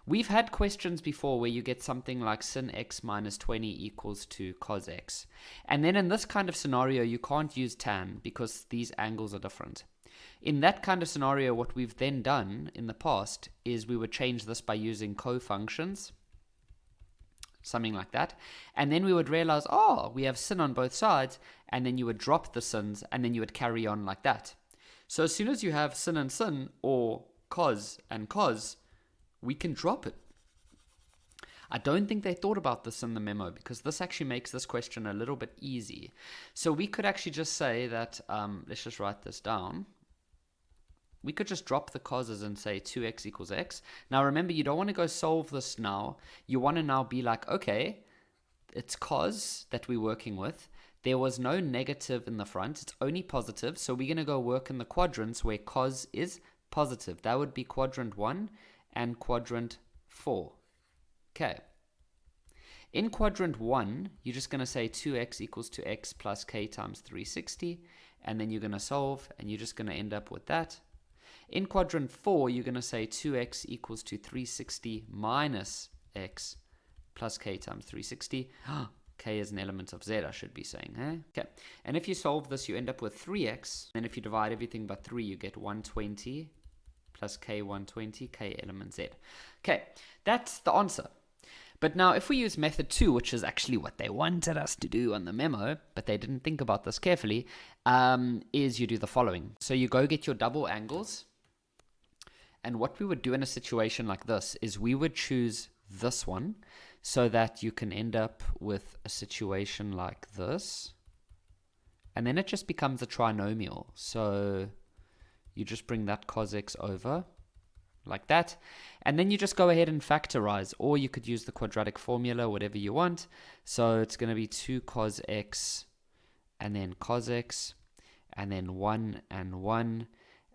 We've had questions before where you get something like sin x minus 20 equals to cos x. And then in this kind of scenario, you can't use tan because these angles are different. In that kind of scenario, what we've then done in the past is we would change this by using co-functions, something like that. And then we would realize, oh, we have sin on both sides, and then you would drop the sins, and then you would carry on like that. So as soon as you have sin and sin, or cos and cos, we can drop it. I don't think they thought about this in the memo because this actually makes this question a little bit easy. So we could actually just say that, let's just write this down. We could just drop the causes and say 2x equals x. Now remember, you don't want to go solve this now. You want to now be like, okay, it's cos that we're working with. There was no negative in the front. It's only positive. So we're going to go work in the quadrants where cos is positive. That would be quadrant 1 and quadrant 4. Okay. In quadrant 1, you're just going to say 2x equals to x plus k times 360. And then you're going to solve, and you're just going to end up with that. In quadrant 4, you're going to say 2x equals to 360 minus x plus k times 360. K is an element of z, I should be saying. Eh? Okay. And if you solve this, you end up with 3x. And if you divide everything by 3, you get 120 plus k 120, k element z. Okay, that's the answer. But now if we use method 2, which is actually what they wanted us to do on the memo, but they didn't think about this carefully, is you do the following. So you go get your double angles. And what we would do in a situation like this is we would choose this one so that you can end up with a situation like this. And then it just becomes a trinomial. So you just bring that cos x over like that. And then you just go ahead and factorize, or you could use the quadratic formula, whatever you want. So it's going to be 2 cos x and then cos x and then 1 and 1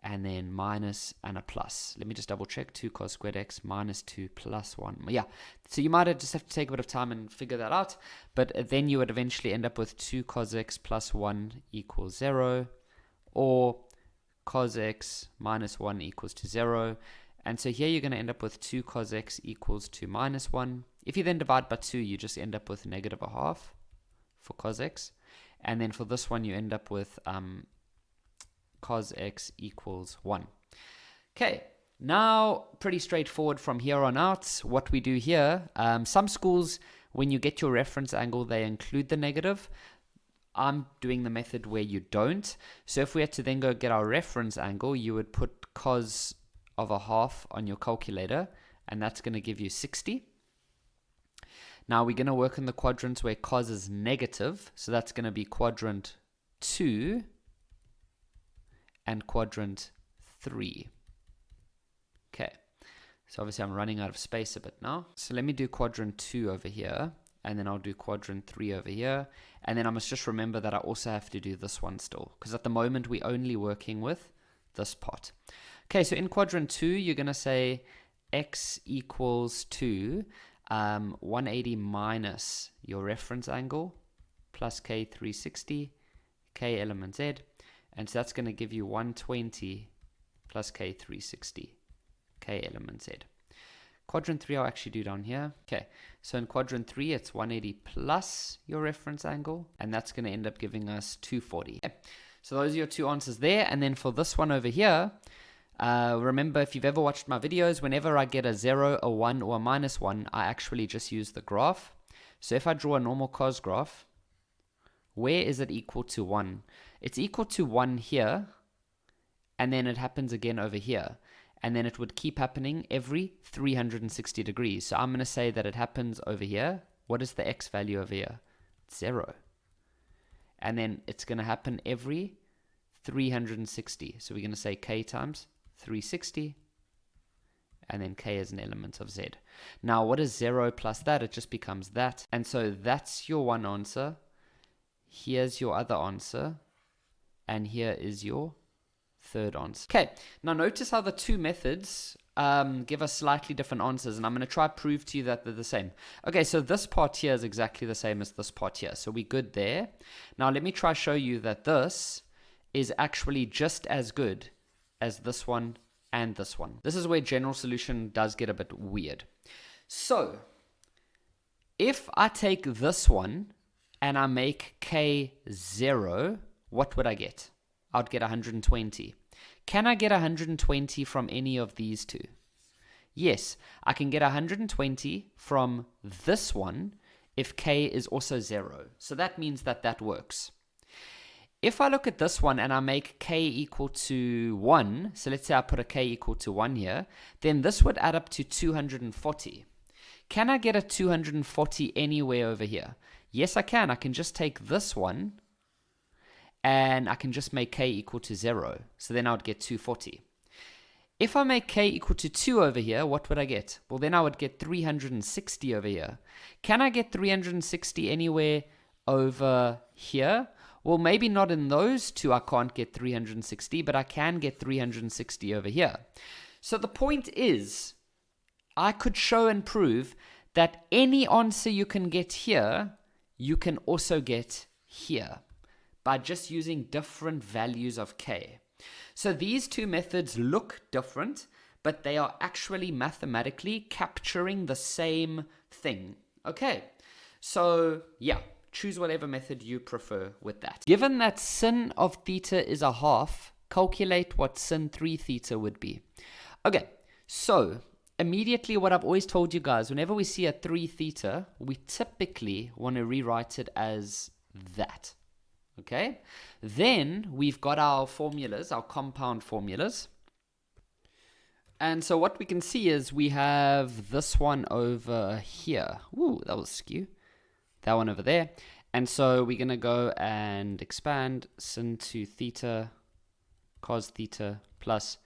and then minus and a plus. Let me just double check. 2 cos squared x minus 2 plus 1. Yeah, so you might just have to take a bit of time and figure that out. But then you would eventually end up with 2 cos x plus 1 equals 0, or cos x minus 1 equals to 0. And so here you're going to end up with 2 cos x equals to minus 1. If you then divide by 2, you just end up with negative a half for cos x. And then for this one, you end up with cos x equals 1. Okay, now pretty straightforward from here on out. What we do here, some schools, when you get your reference angle, they include the negative. I'm doing the method where you don't. So if we had to then go get our reference angle, you would put cos of a half on your calculator, and that's going to give you 60. Now we're going to work in the quadrants where cos is negative, so that's going to be quadrant 2 and quadrant 3. Okay, so obviously I'm running out of space a bit now. So let me do quadrant 2 over here, and then I'll do quadrant 3 over here, and then I must just remember that I also have to do this one still, because at the moment we're only working with this part. Okay, so in quadrant 2, you're going to say x equals to 180 minus your reference angle plus k 360, k element z, and so that's going to give you 120 plus k 360, k element z. Quadrant 3 I'll actually do down here. Okay, so in quadrant 3 it's 180 plus your reference angle, and that's going to end up giving us 240. Okay. So those are your two answers there, and then for this one over here, remember, if you've ever watched my videos, whenever I get a 0, a 1, or a minus 1, I actually just use the graph. So if I draw a normal cos graph, where is it equal to 1? It's equal to 1 here, and then it happens again over here. And then it would keep happening every 360 degrees. So I'm going to say that it happens over here. What is the x value over here? It's 0. And then it's going to happen every 360. So we're going to say k times 360, and then k is an element of z. Now what is 0 plus that? It just becomes that. And so that's your one answer. Here's your other answer, and here is your third answer. Okay, now notice how the two methods give us slightly different answers, and I'm going to try to prove to you that they're the same. Okay, so this part here is exactly the same as this part here, so we're good there. Now let me try to show you that this is actually just as good as this one and this one. This is where general solution does get a bit weird. So if I take this one and I make k 0, what would I get? I'd get 120. Can I get 120 from any of these two? Yes, I can get 120 from this one if k is also 0. So that means that that works. If I look at this one and I make k equal to 1, so let's say I put a k equal to 1 here, then this would add up to 240. Can I get a 240 anywhere over here? Yes, I can. I can just take this one and I can just make k equal to 0. So then I would get 240. If I make k equal to 2 over here, what would I get? Well, then I would get 360 over here. Can I get 360 anywhere over here? Well, maybe not in those two I can't get 360, but I can get 360 over here. So the point is, I could show and prove that any answer you can get here, you can also get here by just using different values of k. So these two methods look different, but they are actually mathematically capturing the same thing. Okay, so yeah. Choose whatever method you prefer with that. Given that sin of theta is a half, calculate what sin 3 theta would be. Okay, so immediately what I've always told you guys, whenever we see a 3 theta, we typically want to rewrite it as that. Okay, then we've got our formulas, our compound formulas. And so what we can see is we have this one over here. Ooh, that was skew. That one over there. And so we're going to go and expand sin to theta cos theta plus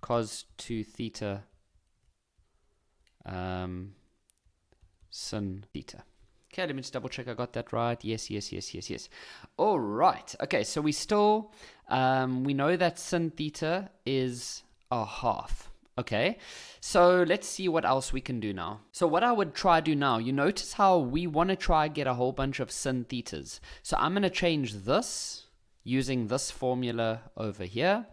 cos 2 theta sin theta. Okay, let me just double check I got that right. Yes. All right. Okay, so we still, we know that sin theta is a half. Okay, so let's see what else we can do now. So what I would try to do now, you notice how we want to try get a whole bunch of sin thetas. So I'm going to change this using this formula over here.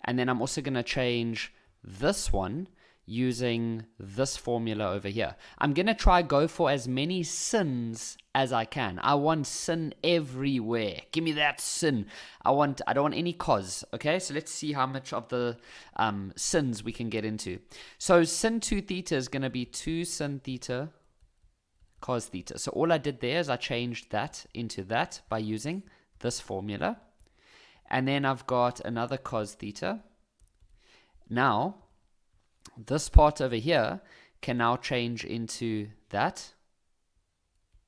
And then I'm also going to change this one using this formula over here. I'm going to try go for as many sins as I can. I want sin everywhere. Give me that sin. I don't want any cos. Okay, so let's see how much of the sins we can get into. So sin 2 theta is going to be 2 sin theta cos theta. So all I did there is I changed that into that by using this formula. And then I've got another cos theta. Now, this part over here can now change into that,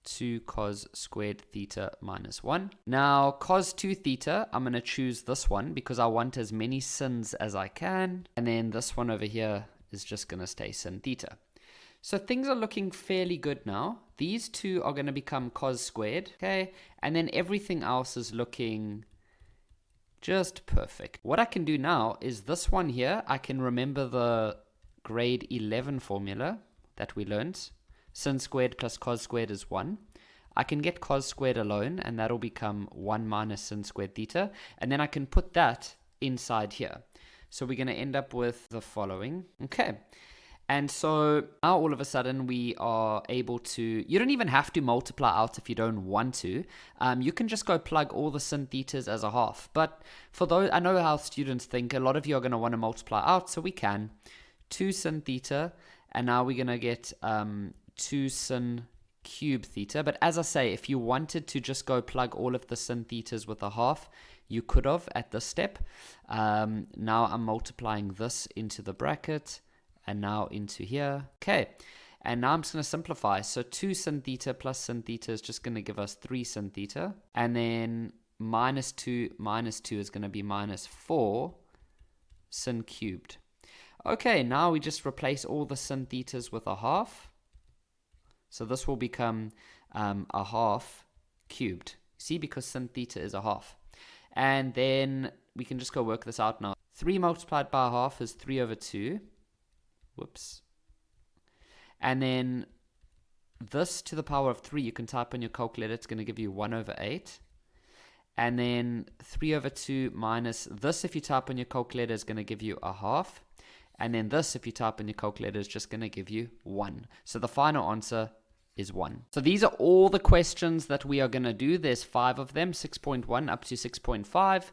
2 cos squared theta minus 1. Now, cos 2 theta, I'm going to choose this one because I want as many sins as I can. And then this one over here is just going to stay sin theta. So things are looking fairly good now. These two are going to become cos squared, okay? And then everything else is looking just perfect. What I can do now is this one here, I can remember the grade 11 formula that we learned. Sin squared plus cos squared is 1. I can get cos squared alone, and that'll become 1 minus sin squared theta. And then I can put that inside here. So we're going to end up with the following. Okay. And so now all of a sudden we are able to, you don't even have to multiply out if you don't want to. You can just go plug all the sin thetas as a half. But for those, I know how students think, a lot of you are going to want to multiply out, so we can. 2 sin theta, and now we're going to get 2 sin cube theta. But as I say, if you wanted to just go plug all of the sin thetas with a half, you could have at this step. Now I'm multiplying this into the bracket, and now into here. Okay, and now I'm just going to simplify. So 2 sin theta plus sin theta is just going to give us 3 sin theta. And then minus 2 is going to be minus 4 sin cubed. Okay, now we just replace all the sin thetas with a half. So this will become a half cubed. See, because sin theta is a half. And then we can just go work this out now. 3 multiplied by a half is 3 over 2. Whoops. And then this to the power of 3, you can type on your calculator, it's going to give you 1 over 8. And then 3 over 2 minus this, if you type on your calculator, is going to give you a half. And then this, if you type in your calculator, is just going to give you 1. So the final answer is 1. So these are all the questions that we are going to do. There's 5 of them, 6.1 up to 6.5.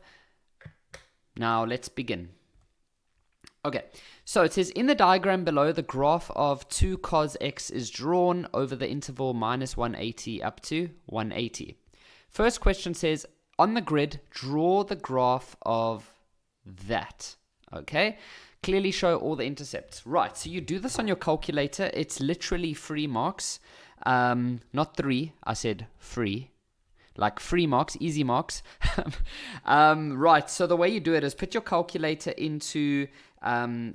Now let's begin. Okay, so it says in the diagram below, the graph of 2 cos x is drawn over the interval minus 180 up to 180. First question says, on the grid, draw the graph of that. Okay, clearly show all the intercepts. Right, so you do this on your calculator. It's literally free marks. Not 3, I said free. Like free marks, easy marks. Right, so the way you do it is put your calculator into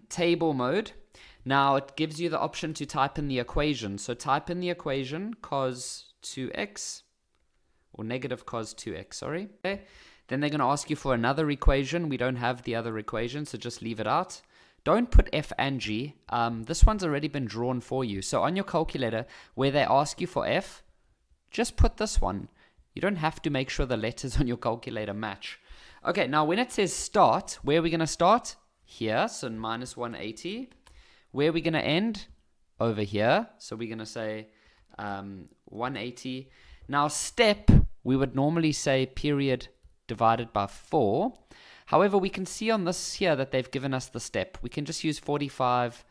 table mode. Now it gives you the option to type in the equation. So type in the equation cos 2x, or negative cos 2x, sorry. Okay. Then they're going to ask you for another equation. We don't have the other equation, so just leave it out. Don't put f and g. This one's already been drawn for you. So on your calculator, where they ask you for f, just put this one. You don't have to make sure the letters on your calculator match. Okay, now when it says start, where are we going to start? Here, so minus 180. Where are we going to end? Over here. So we're going to say 180. Now step, we would normally say period divided by 4. However, we can see on this here that they've given us the step. We can just use 45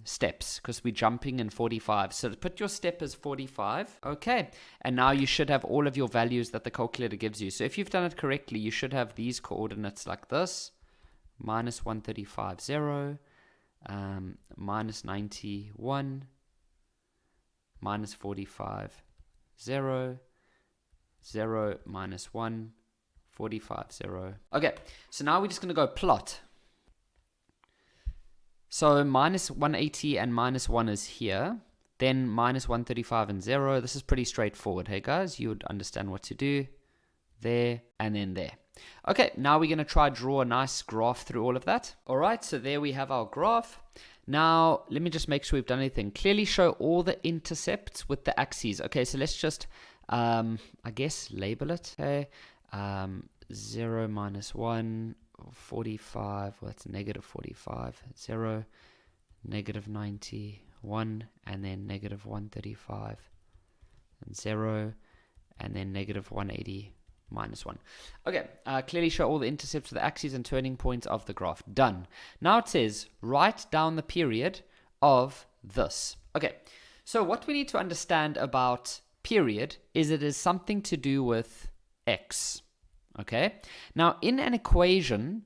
steps because we're jumping in 45. So put your step as 45. Okay, and now you should have all of your values that the calculator gives you. So if you've done it correctly, you should have these coordinates like this. Minus 135, 0. Minus 91. Minus 45, 0. 0, minus 1. 45, 0. Okay, so now we're just going to go plot. So minus 180 and minus 1 is here. Then minus 135 and 0. This is pretty straightforward. Hey guys, you would understand what to do. There and then there. Okay, now we're going to try draw a nice graph through all of that. All right, so there we have our graph. Now, let me just make sure we've done anything. Clearly show all the intercepts with the axes. Okay, so let's just, I guess, label it. Okay, 0, minus 1, 45, well, that's negative 45, 0, negative 90, 1, and then negative 135, and 0, and then negative 180, minus 1. Okay, clearly show all the intercepts of the axes and turning points of the graph. Done. Now it says, write down the period of this. Okay, so what we need to understand about period is it is something to do with x. Okay, now in an equation,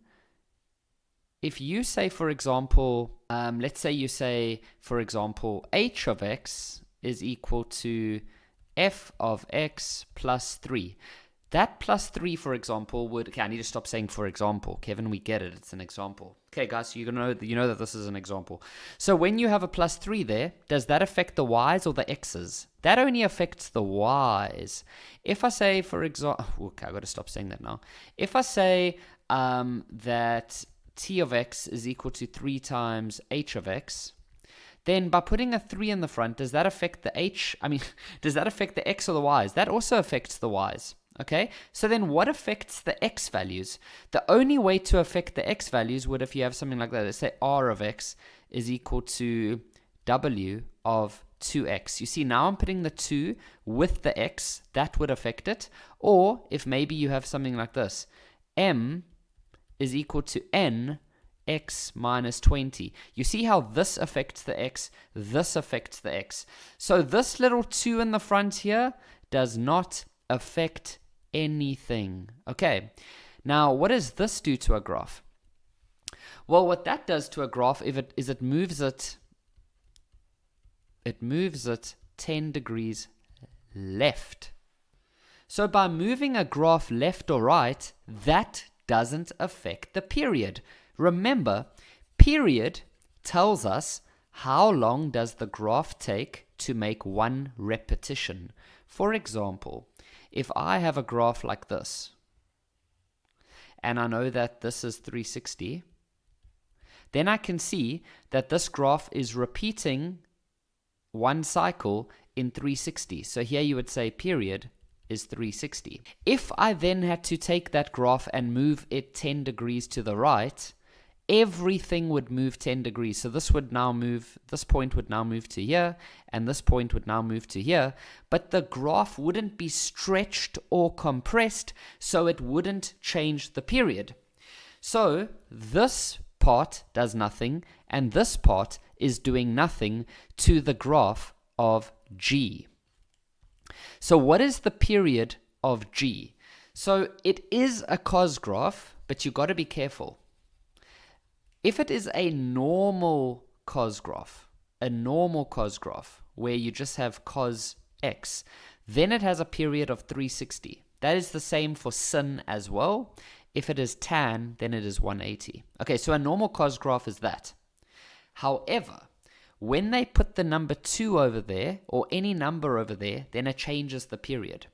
if you say, for example, let's say you say, for example, h of x is equal to f of x plus 3. That plus 3, for example, would... Okay, I need to stop saying for example. Kevin, we get it. It's an example. Okay, guys, so you know that this is an example. So when you have a plus 3 there, does that affect the y's or the x's? That only affects the y's. If I say, for example... Okay, I've got to stop saying that now. If I say that t of x is equal to 3 times h of x, then by putting a 3 in the front, does that affect the h? I mean, does that affect the x or the y's? That also affects the y's. Okay, so then what affects the x values? The only way to affect the x values would if you have something like that. Let's say r of x is equal to w of 2x. You see, now I'm putting the 2 with the x. That would affect it. Or if maybe you have something like this. M is equal to n x minus 20. You see how this affects the x, this affects the x. So this little 2 in the front here does not affect anything. Okay, now what does this do to a graph? Well, what that does to a graph is it moves it 10 degrees left. So by moving a graph left or right, that doesn't affect the period. Remember, period tells us how long does the graph take to make one repetition. For example, if I have a graph like this, and I know that this is 360, then I can see that this graph is repeating one cycle in 360. So here you would say period is 360. If I then had to take that graph and move it 10 degrees to the right, everything would move 10 degrees. So this would now move, this point would now move to here, and this point would now move to here, but the graph wouldn't be stretched or compressed, so it wouldn't change the period. So this part does nothing, and this part is doing nothing to the graph of G. So what is the period of G? So it is a cos graph, but you've got to be careful. If it is a normal cos graph, where you just have cos x, then it has a period of 360. That is the same for sin as well. If it is tan, then it is 180. Okay, so a normal cos graph is that. However, when they put the number 2 over there, or any number over there, then it changes the period.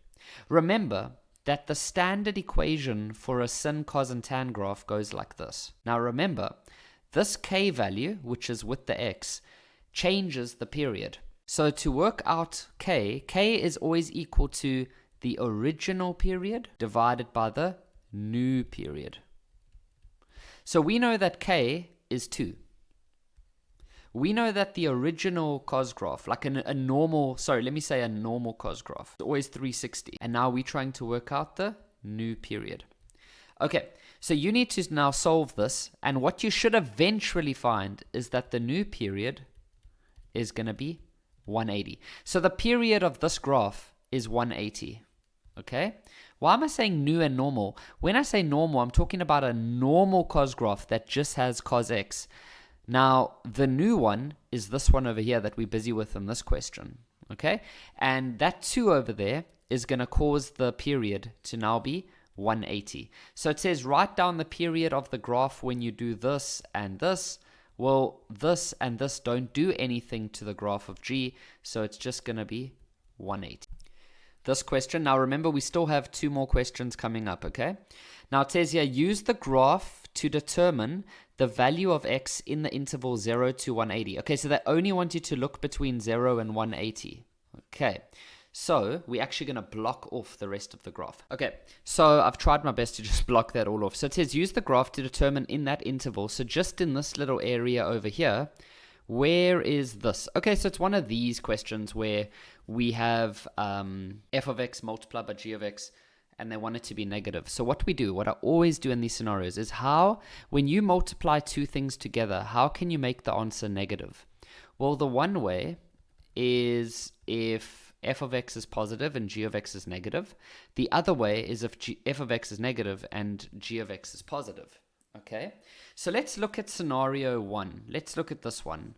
Remember that the standard equation for a sin, cos, and tan graph goes like this. Now remember, this k value, which is with the x, changes the period. So to work out k is always equal to the original period divided by the new period. So we know that k is 2. We know that the original cos graph, like a normal cos graph, is always 360. And now we're trying to work out the new period. Okay, so you need to now solve this, and what you should eventually find is that the new period is going to be 180. So the period of this graph is 180. Okay? Why am I saying new and normal? When I say normal, I'm talking about a normal cos graph that just has cos x. Now, the new one is this one over here that we're busy with in this question. Okay? And that 2 over there is going to cause the period to now be 180. So it says write down the period of the graph when you do this and this. Well, this and this don't do anything to the graph of G, so it's just going to be 180. This question, now remember we still have 2 more questions coming up, okay? Now it says here, use the graph to determine the value of x in the interval 0 to 180. Okay, so they only want you to look between 0 and 180. Okay, so we're actually going to block off the rest of the graph. Okay, so I've tried my best to just block that all off. So it says use the graph to determine in that interval, so just in this little area over here, where is this? Okay, so it's one of these questions where we have f of x multiplied by g of x, and they want it to be negative. So what we do, what I always do in these scenarios, is how, when you multiply 2 things together, how can you make the answer negative? Well, the one way is if f of x is positive and g of x is negative. The other way is if f of x is negative and g of x is positive. Okay, so let's look at scenario 1. Let's look at this one.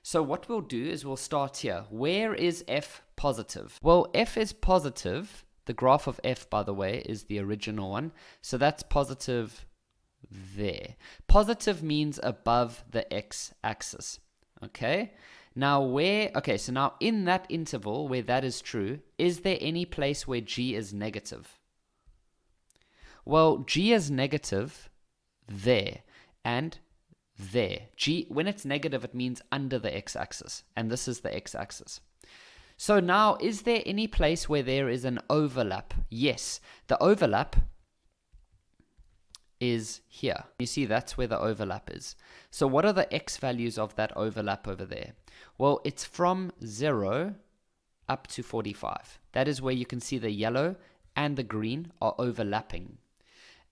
So what we'll do is we'll start here. Where is f positive? Well, f is positive. The graph of f, by the way, is the original one. So that's positive there. Positive means above the x-axis. Okay? Now so now in that interval where that is true, is there any place where g is negative? Well, g is negative there and there. G, when it's negative, it means under the x-axis, and this is the x-axis. So now, is there any place where there is an overlap? Yes, the overlap is here. You see, that's where the overlap is. So what are the x values of that overlap over there? Well, it's from 0 up to 45. That is where you can see the yellow and the green are overlapping.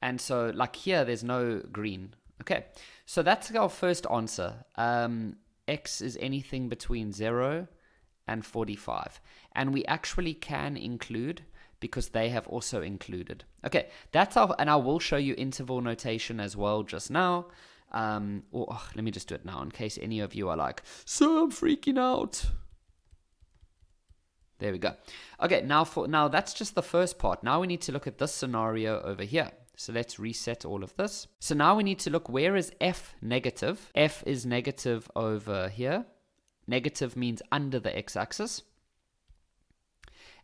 And so, like here, there's no green. Okay, so that's our first answer. X is anything between 0 and 45. And we actually can include, because they have also included. Okay, that's our, and I will show you interval notation as well just now. Let me just do it now in case any of you are like, so I'm freaking out. There we go. Okay, now that's just the first part. Now we need to look at this scenario over here. So let's reset all of this. So now we need to look, where is f negative? F is negative over here. Negative means under the x-axis.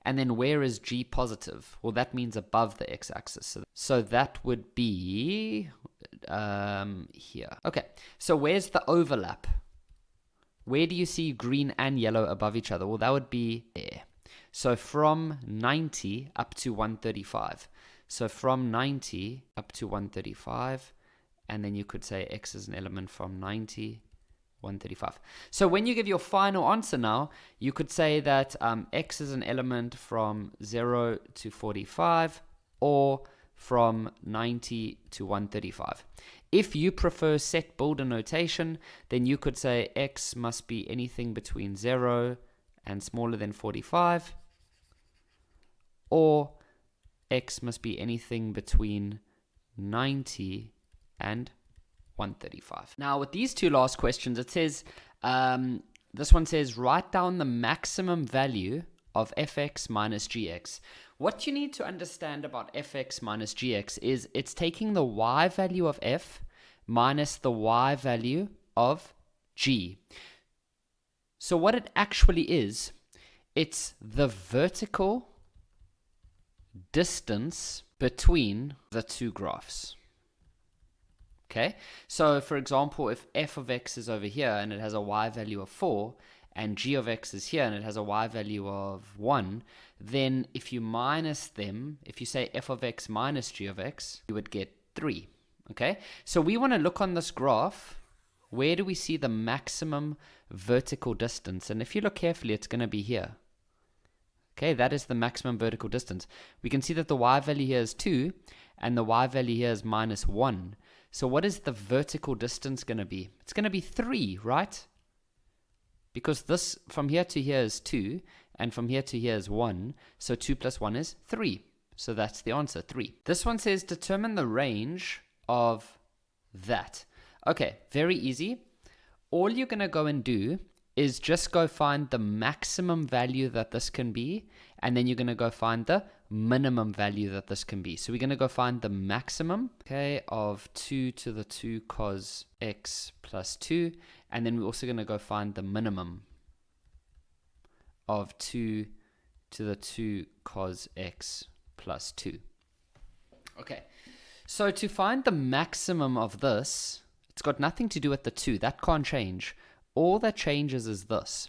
And then where is g positive? Well, that means above the x-axis. So that would be here. Okay, so where's the overlap? Where do you see green and yellow above each other? Well, that would be there. So from 90 up to 135. So from 90 up to 135, and then you could say x is an element from 90, 135. So when you give your final answer now, you could say that x is an element from 0 to 45, or from 90 to 135. If you prefer set builder notation, then you could say x must be anything between 0 and smaller than 45, or x must be anything between 90 and 135. Now, with these 2 last questions, it says, this one says, write down the maximum value of fx minus gx. What you need to understand about fx minus gx is it's taking the y value of f minus the y value of g. So what it actually is, it's the vertical distance between the 2 graphs. Okay, so for example, if f of x is over here and it has a y value of 4, and g of x is here and it has a y value of 1, then if you minus them, if you say f of x minus g of x, you would get 3. Okay, so we want to look on this graph, where do we see the maximum vertical distance? And if you look carefully, it's going to be here. Okay, that is the maximum vertical distance. We can see that the y value here is 2, and the y value here is minus 1. So what is the vertical distance going to be? It's going to be 3, right? Because this, from here to here is 2, and from here to here is 1. So 2 plus 1 is 3. So that's the answer, 3. This one says determine the range of that. Okay, very easy. All you're going to go and do is just go find the maximum value that this can be, and then you're going to go find the minimum value that this can be. So we're going to go find the maximum, okay, of 2 to the 2 cos x plus 2, and then we're also going to go find the minimum of 2 to the 2 cos x plus 2. Okay, so to find the maximum of this, it's got nothing to do with the 2. That can't change. All that changes is this.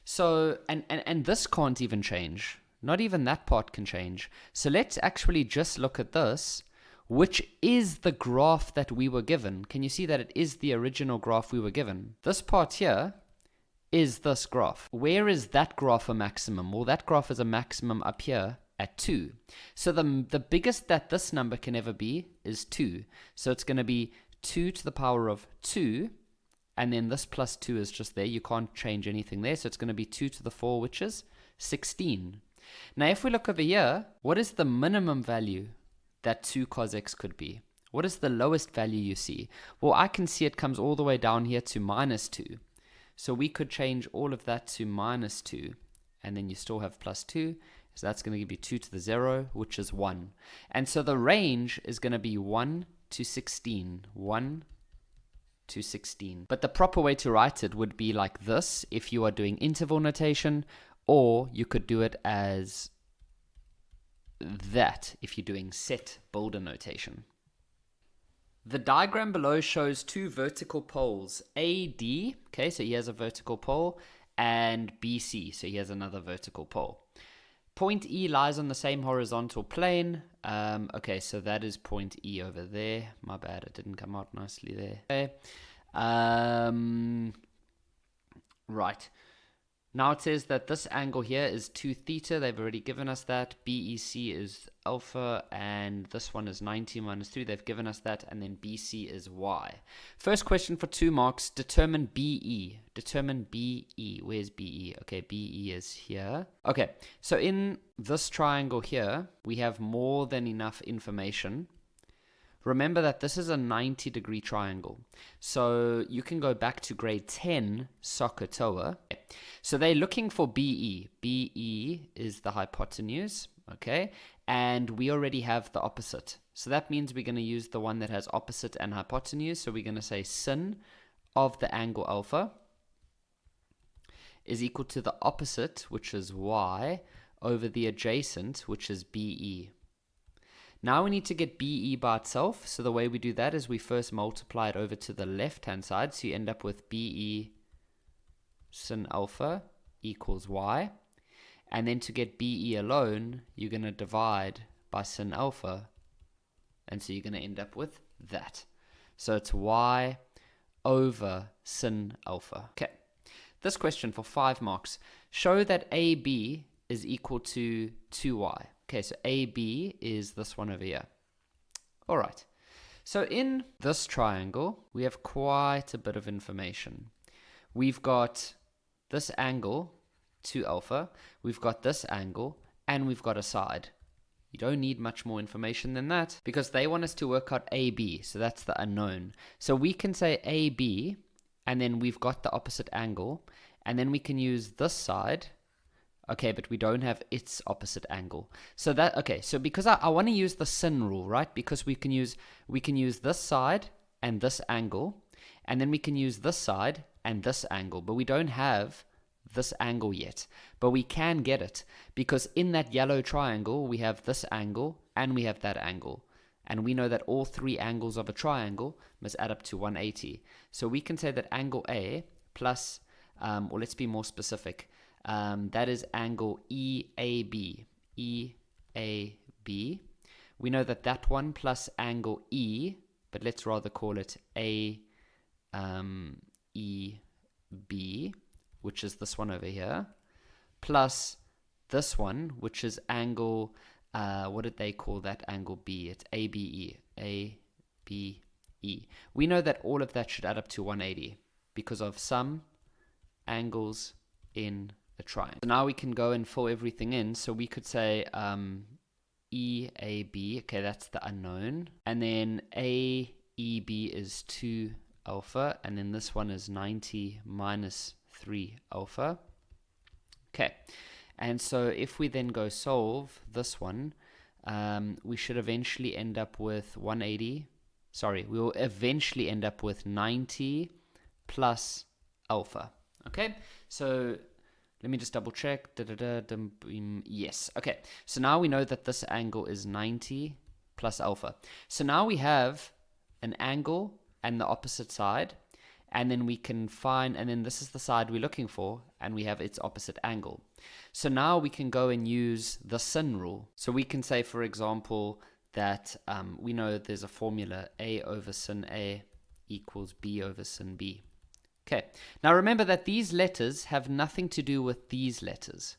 So, and this can't even change. Not even that part can change. So let's actually just look at this, which is the graph that we were given. Can you see that it is the original graph we were given? This part here is this graph. Where is that graph a maximum? Well, that graph is a maximum up here at 2. So the biggest that this number can ever be is 2. So it's going to be 2 to the power of 2. And then this plus 2 is just there. You can't change anything there. So it's going to be 2 to the 4, which is 16. Now, if we look over here, what is the minimum value that 2 cos x could be? What is the lowest value you see? Well, I can see it comes all the way down here to minus 2. So we could change all of that to minus 2. And then you still have plus 2. So that's going to give you 2 to the 0, which is 1. And so the range is going to be 1 to 16. 1 to 16. But the proper way to write it would be like this if you are doing interval notation, or you could do it as that if you're doing set builder notation. The diagram below shows two vertical poles, AD, okay, so he has a vertical pole, and BC, so he has another vertical pole. Point E lies on the same horizontal plane. Okay, so that is point E over there. My bad, it didn't come out nicely there. Okay. Right. Now it says that this angle here is 2 theta. They've already given us that. BEC is alpha, and this one is 90 minus 3. They've given us that, and then BC is y. First question for 2 marks. Determine BE. Determine BE. Where's BE? Okay, BE is here. Okay, so in this triangle here, we have more than enough information. Remember that this is a 90-degree triangle. So you can go back to grade 10 SOHCAHTOA. So they're looking for BE. BE is the hypotenuse, okay? And we already have the opposite. So that means we're going to use the one that has opposite and hypotenuse. So we're going to say sin of the angle alpha is equal to the opposite, which is y, over the adjacent, which is BE. Now we need to get BE by itself. So the way we do that is we first multiply it over to the left-hand side. So you end up with BE sin alpha equals y. And then to get BE alone, you're going to divide by sin alpha. And so you're going to end up with that. So it's y over sin alpha. Okay. This question for 5 marks. Show that AB is equal to 2y. Okay, so AB is this one over here. All right. So in this triangle, we have quite a bit of information. We've got this angle, 2 alpha. We've got this angle, and we've got a side. You don't need much more information than that because they want us to work out AB. So that's the unknown. So we can say AB, and then we've got the opposite angle, and then we can use this side. Okay, but we don't have its opposite angle. So that, okay, so because I want to use the sin rule, right? Because we can use this side and this angle, and then we can use this side and this angle, but we don't have this angle yet. But we can get it because in that yellow triangle, we have this angle and we have that angle. And we know that all 3 angles of a triangle must add up to 180. So we can say that angle A plus, or let's be more specific, that is angle EAB. EAB. We know that that one plus angle E, but let's rather call it AEB, which is this one over here, plus this one, which is angle, what did they call that angle B? It's ABE. ABE. We know that all of that should add up to 180 because of some angles in a triangle. So now we can go and fill everything in. So we could say EAB, okay, that's the unknown. And then AEB is 2 alpha. And then this one is 90 minus 3 alpha. Okay, and so if we then go solve this one, we should eventually end up with 180. Sorry, we will eventually end up with 90 plus alpha. Okay, so let me just double check. Yes. Okay, so now we know that this angle is 90 plus alpha. So now we have an angle and the opposite side, and then we can find, and then this is the side we're looking for, and we have its opposite angle. So now we can go and use the sin rule. So we can say, for example, that we know there's a formula, A over sin A equals B over sin B. Okay, now remember that these letters have nothing to do with these letters,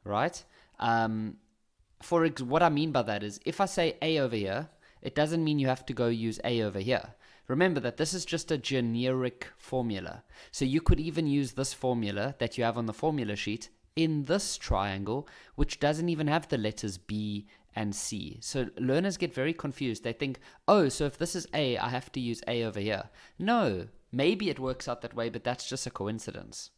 right? What I mean by that is, if I say A over here, it doesn't mean you have to go use A over here. Remember that this is just a generic formula. So you could even use this formula that you have on the formula sheet in this triangle, which doesn't even have the letters B and C. So learners get very confused. They think, oh, so if this is A, I have to use A over here. No, maybe it works out that way, but that's just a coincidence.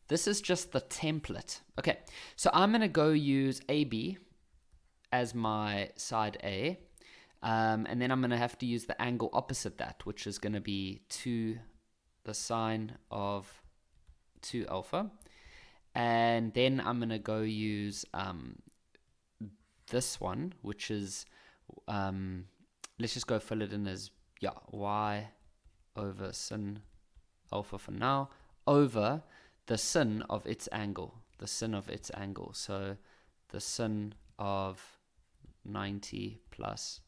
This is just the template. Okay, so I'm going to go use AB as my side A. And then I'm going to have to use the angle opposite that, which is going to be the sine of 2 alpha. And then I'm going to go use this one, which is, let's just go fill it in as, y over sin alpha for now, over the sin of its angle, So the sin of 90 plus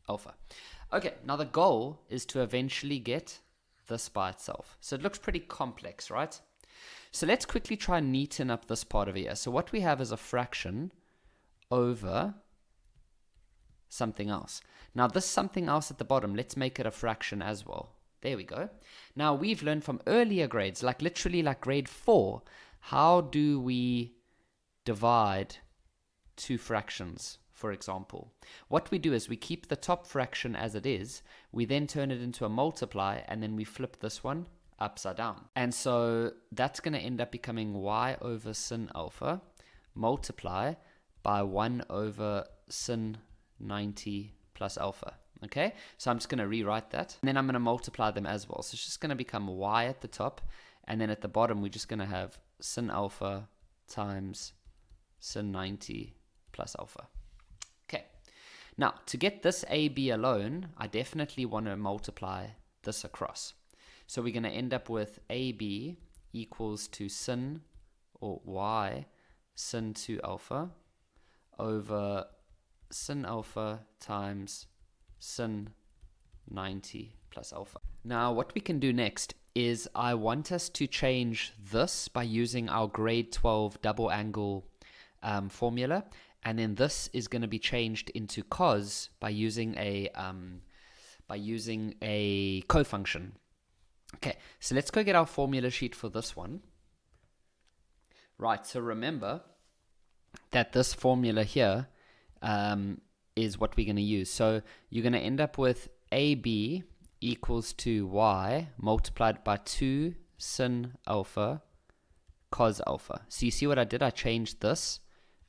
alpha. Okay, now the goal is to eventually get this by itself. So it looks pretty complex, right? So let's quickly try and neaten up this part over here. So what we have is a fraction over something else. Now this something else at the bottom, let's make it a fraction as well. There we go. Now we've learned from earlier grades, like literally like grade 4, how do we divide two fractions, for example. What we do is we keep the top fraction as it is, we then turn it into a multiply, and then we flip this one upside down. And so that's going to end up becoming y over sin alpha multiply by 1 over sin 90 plus alpha. Okay, so I'm just going to rewrite that, and then I'm going to multiply them as well. So it's just going to become y at the top, and then at the bottom we're just going to have sin alpha times sin 90 plus alpha. Okay, now to get this AB alone, I definitely want to multiply this across. So we're going to end up with AB equals to sin, or y, sin 2 alpha over sin alpha times sin 90 plus alpha. Now what we can do next is I want us to change this by using our grade 12 double angle formula, and then this is going to be changed into cos by using a cofunction. Okay, so let's go get our formula sheet for this one. Right, so remember that this formula here is what we're going to use. So you're going to end up with AB equals to y multiplied by 2 sin alpha cos alpha. So you see what I did? I changed this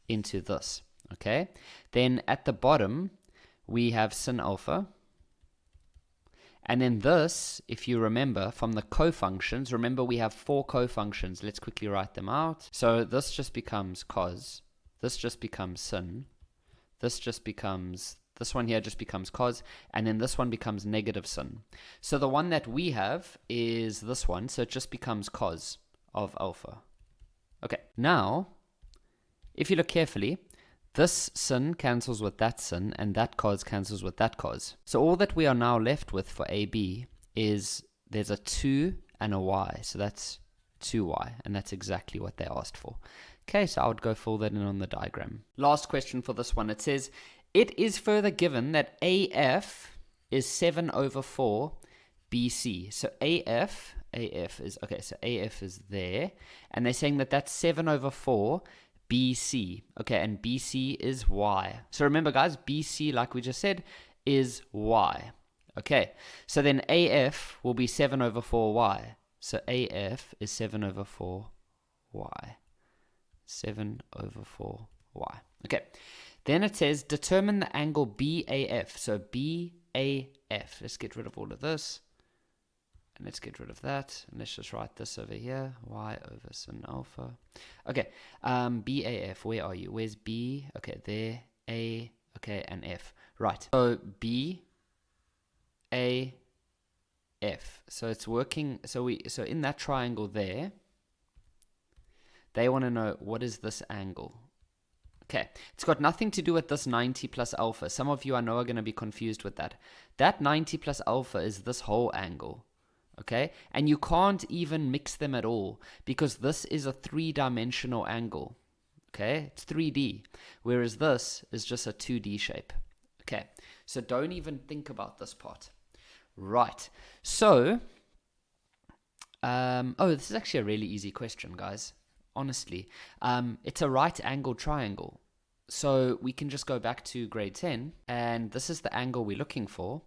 into this. Okay, then at the bottom we have sin alpha, and then this, if you remember from the cofunctions, remember we have 4 cofunctions. Let's quickly write them out. So this just becomes cos, this just becomes sin, this one here just becomes cos, and then this one becomes negative sin. So the one that we have is this one, so it just becomes cos of alpha. Okay, now if you look carefully, this sin cancels with that sin, and that cos cancels with that cos. So all that we are now left with for AB is there's a 2 and a y, so that's 2y, and that's exactly what they asked for. Okay, so I would go fill that in on the diagram. Last question for this one. It says, it is further given that AF is 7 over 4 BC. So AF is, okay, so AF is there, and they're saying that that's 7 over 4 BC. Okay, and BC is y. So remember, guys, BC, like we just said, is y. Okay, so then AF will be 7 over 4y. So AF is 7 over 4y. 7 over 4y. Okay. Then it says determine the angle BAF. So BAF. Let's get rid of all of this. And let's get rid of that. And let's just write this over here. Y over sin alpha. Okay. BAF. Where are you? Where's B? Okay, there. A. Okay, and F. Right. So B, A, F. So it's working. So in that triangle there, they want to know what is this angle. Okay, it's got nothing to do with this 90 plus alpha. Some of you I know are going to be confused with that. That 90 plus alpha is this whole angle. Okay, and you can't even mix them at all because this is a three-dimensional angle. Okay, it's 3D, whereas this is just a 2D shape. Okay, so don't even think about this part. Right, so, this is actually a really easy question, guys. Honestly, it's a right angle triangle. So we can just go back to grade 10, and this is the angle we're looking for.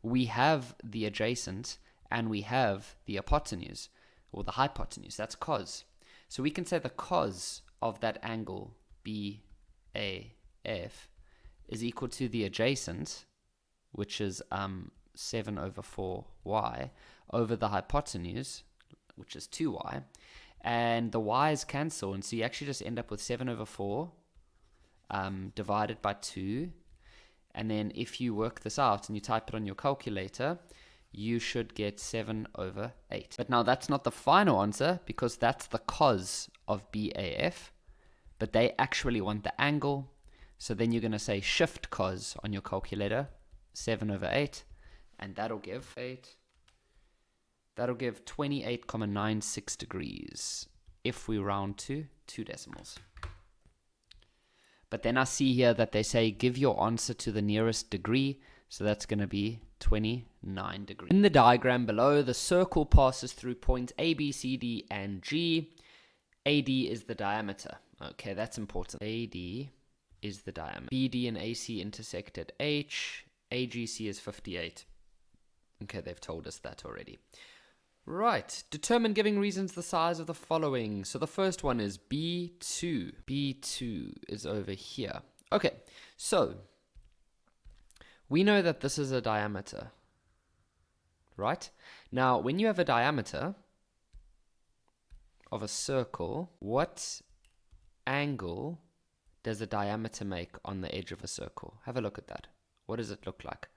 We have the adjacent, and we have the hypotenuse, or the hypotenuse. That's cos. So we can say the cos of that angle, BAF, is equal to the adjacent, which is 7 over 4y, over the hypotenuse, which is 2y. And the y's cancel, and so you actually just end up with 7 over 4 divided by 2. And then if you work this out and you type it on your calculator, you should get 7 over 8. But now that's not the final answer because that's the cos of BAF. But they actually want the angle. So then you're going to say shift cos on your calculator, 7 over 8. And that'll give 8. That'll give 28.96 degrees if we round to 2 decimals. But then I see here that they say give your answer to the nearest degree. So that's going to be 29 degrees. In the diagram below, the circle passes through points A, B, C, D, and G. AD is the diameter. Okay, that's important. AD is the diameter. BD and AC intersect at H. AGC is 58. Okay, they've told us that already. Right, determine giving reasons the size of the following. So the first one is B2. B2 is over here. Okay, so we know that this is a diameter, right? Now, when you have a diameter of a circle, what angle does a diameter make on the edge of a circle? Have a look at that. What does it look like?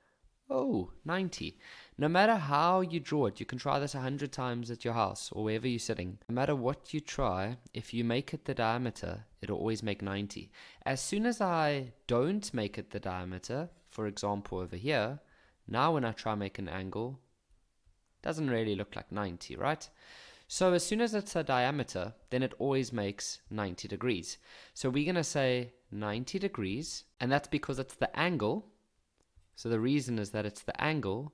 Oh, 90. No matter how you draw it, you can try this 100 times at your house or wherever you're sitting. No matter what you try, if you make it the diameter, it'll always make 90. As soon as I don't make it the diameter, for example over here, now when I try make an angle, it doesn't really look like 90, right? So as soon as it's a diameter, then it always makes 90 degrees. So we're going to say 90 degrees, and that's because it's the angle. So the reason is that it's the angle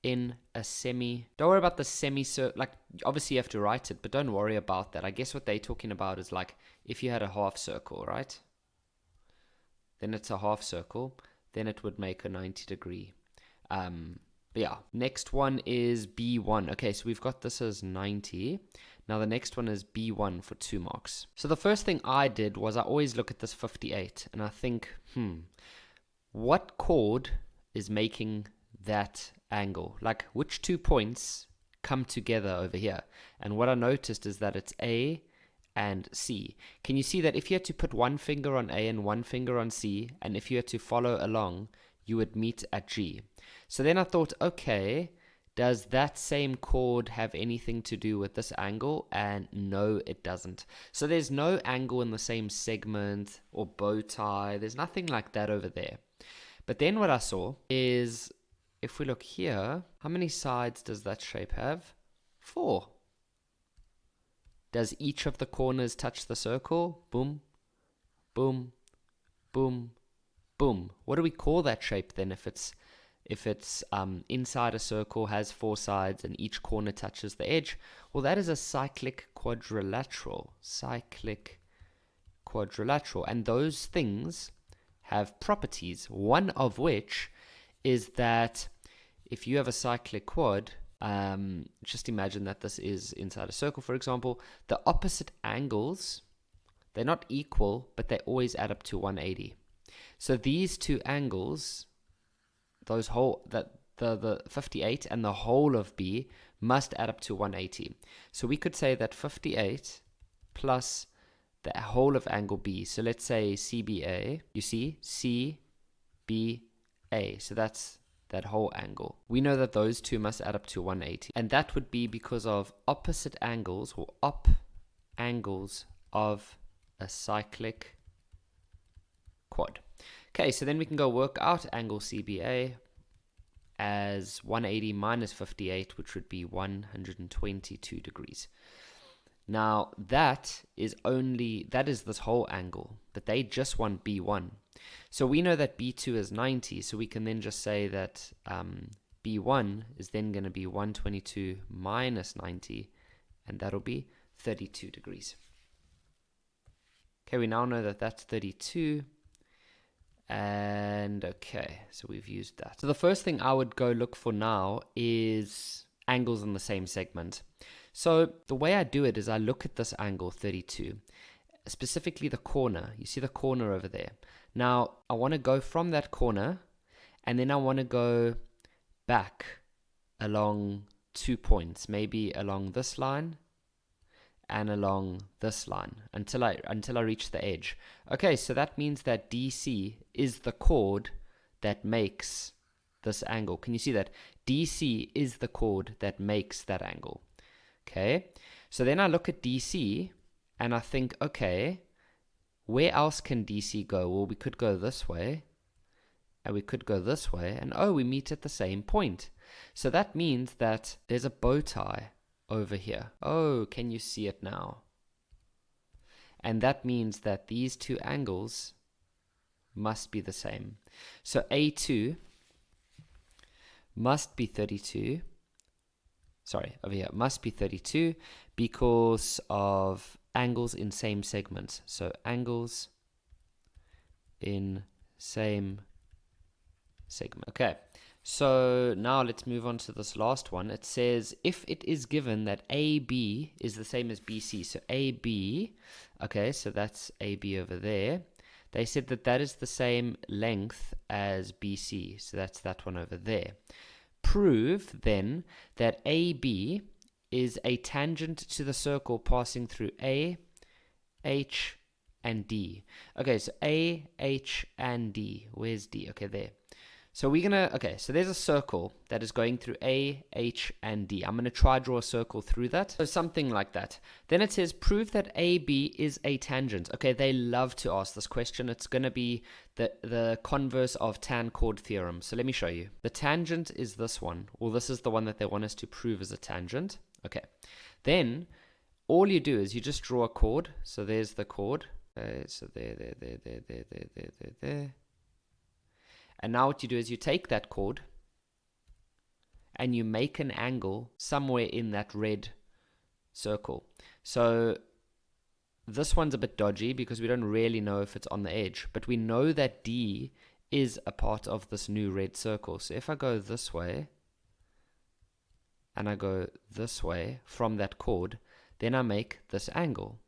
in a semi. Don't worry about the semicircle. Like, obviously you have to write it, but don't worry about that. I guess what they're talking about is like if you had a half circle, right? Then it's a half circle. Then it would make a 90 degree. Yeah. Next one is B1. Okay, so we've got this as 90. Now the next one is B1 for 2 marks. So the first thing I did was I always look at this 58 and I think, what chord is making that angle? Like, which 2 points come together over here? And what I noticed is that it's A and C. Can you see that if you had to put one finger on A and one finger on C, and if you had to follow along, you would meet at G? So then I thought, okay, does that same chord have anything to do with this angle? And no, it doesn't. So there's no angle in the same segment or bow tie. There's nothing like that over there. But then what I saw is, if we look here, how many sides does that shape have? 4. Does each of the corners touch the circle? Boom, boom, boom, boom. What do we call that shape then if it's inside a circle, has 4 sides, and each corner touches the edge? Well, that is a cyclic quadrilateral. Cyclic quadrilateral. And those things have properties, one of which is that if you have a cyclic quad, just imagine that this is inside a circle, for example. The opposite angles, they're not equal, but they always add up to 180. So these two angles, the 58 and the whole of B must add up to 180. So we could say that 58 plus the whole of angle B. So let's say CBA, you see, CBA. So that's that whole angle. We know that those two must add up to 180. And that would be because of opposite angles, or op angles of a cyclic quad. Okay, so then we can go work out angle CBA as 180 minus 58, which would be 122 degrees. Now, that is this whole angle, but they just want B1. So we know that B2 is 90, so we can then just say that B1 is then going to be 122 minus 90, and that'll be 32 degrees. Okay, we now know that that's 32. And okay, so we've used that. So the first thing I would go look for now is angles in the same segment. So the way I do it is I look at this angle 32, specifically the corner. You see the corner over there. Now I want to go from that corner, and then I want to go back along 2 points, maybe along this line and along this line until I reach the edge. Okay, so that means that DC is the chord that makes this angle. Can you see that? DC is the chord that makes that angle. Okay, so then I look at DC and I think, okay, where else can DC go? Well, we could go this way, and we could go this way, and oh, we meet at the same point. So that means that there's a bow tie over here. Oh, can you see it now? And that means that these two angles must be the same. So A2 must be 32. Sorry, over here, must be 32 because of angles in same segments. So angles in same segment. Okay. So now let's move on to this last one. It says if it is given that AB is the same as BC. So AB, okay, so that's AB over there. They said that that is the same length as BC. So that's that one over there. Prove then that AB is a tangent to the circle passing through A, H, and D. Okay, so A, H, and D. Where's D? Okay, there. So so there's a circle that is going through A, H, and D. I'm going to try draw a circle through that. So something like that. Then it says, prove that AB is a tangent. Okay, they love to ask this question. It's going to be the converse of tan chord theorem. So let me show you. The tangent is this one, or this is the one that they want us to prove as a tangent. Okay, then all you do is you just draw a chord. So there's the chord. Okay, so there. And now what you do is you take that chord and you make an angle somewhere in that red circle. So this one's a bit dodgy because we don't really know if it's on the edge, but we know that D is a part of this new red circle. So if I go this way and I go this way from that chord, then I make this angle.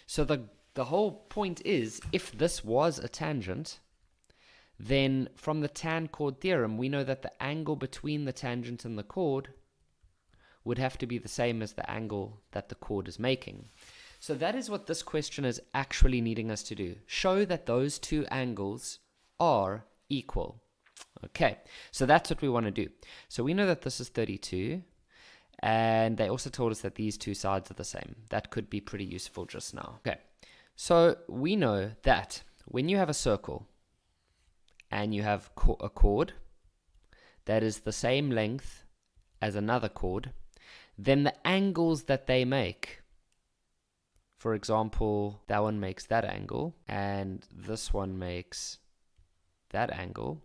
So the whole point is, if this was a tangent, then from the tan chord theorem, we know that the angle between the tangent and the chord would have to be the same as the angle that the chord is making. So that is what this question is actually needing us to do. Show that those two angles are equal. Okay, so that's what we want to do. So we know that this is 32, and they also told us that these two sides are the same. That could be pretty useful just now. Okay, so we know that when you have a circle, and you have a chord that is the same length as another chord, then the angles that they make, for example, that one makes that angle, and this one makes that angle,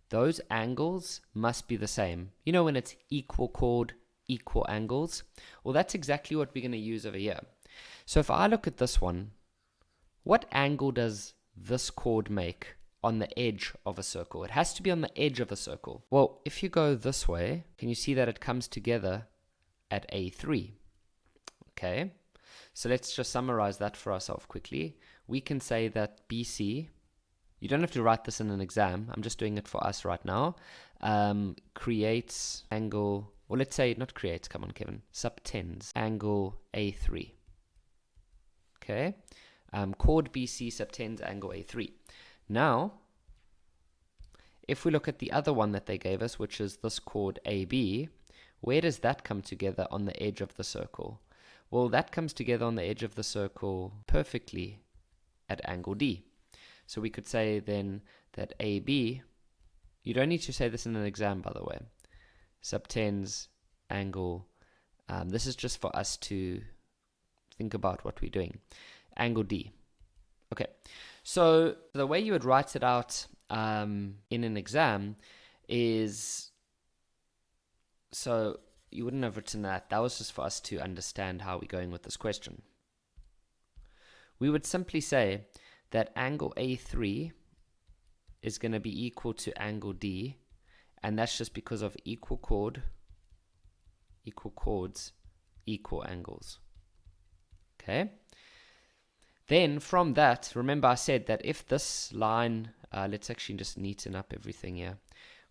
those angles must be the same. You know when it's equal chord, equal angles? Well, that's exactly what we're going to use over here. So if I look at this one, what angle does this chord make on the edge of a circle. It has to be on the edge of a circle. Well, if you go this way, can you see that it comes together at A3? Okay, so let's just summarize that for ourselves quickly. We can say that BC, you don't have to write this in an exam, I'm just doing it for us right now, creates angle, or let's say not creates, come on Kevin, subtends angle A3. Okay, chord BC subtends angle A3. Now, if we look at the other one that they gave us, which is this chord AB, where does that come together on the edge of the circle? Well, that comes together on the edge of the circle perfectly at angle D. So we could say then that AB, you don't need to say this in an exam, by the way, subtends angle, this is just for us to think about what we're doing, angle D. Okay, so the way you would write it out in an exam is, so you wouldn't have written that. That was just for us to understand how we're going with this question. We would simply say that angle A3 is going to be equal to angle D, and that's just because of equal chords, equal angles. Okay? Then from that, remember I said that if this line, let's actually just neaten up everything here.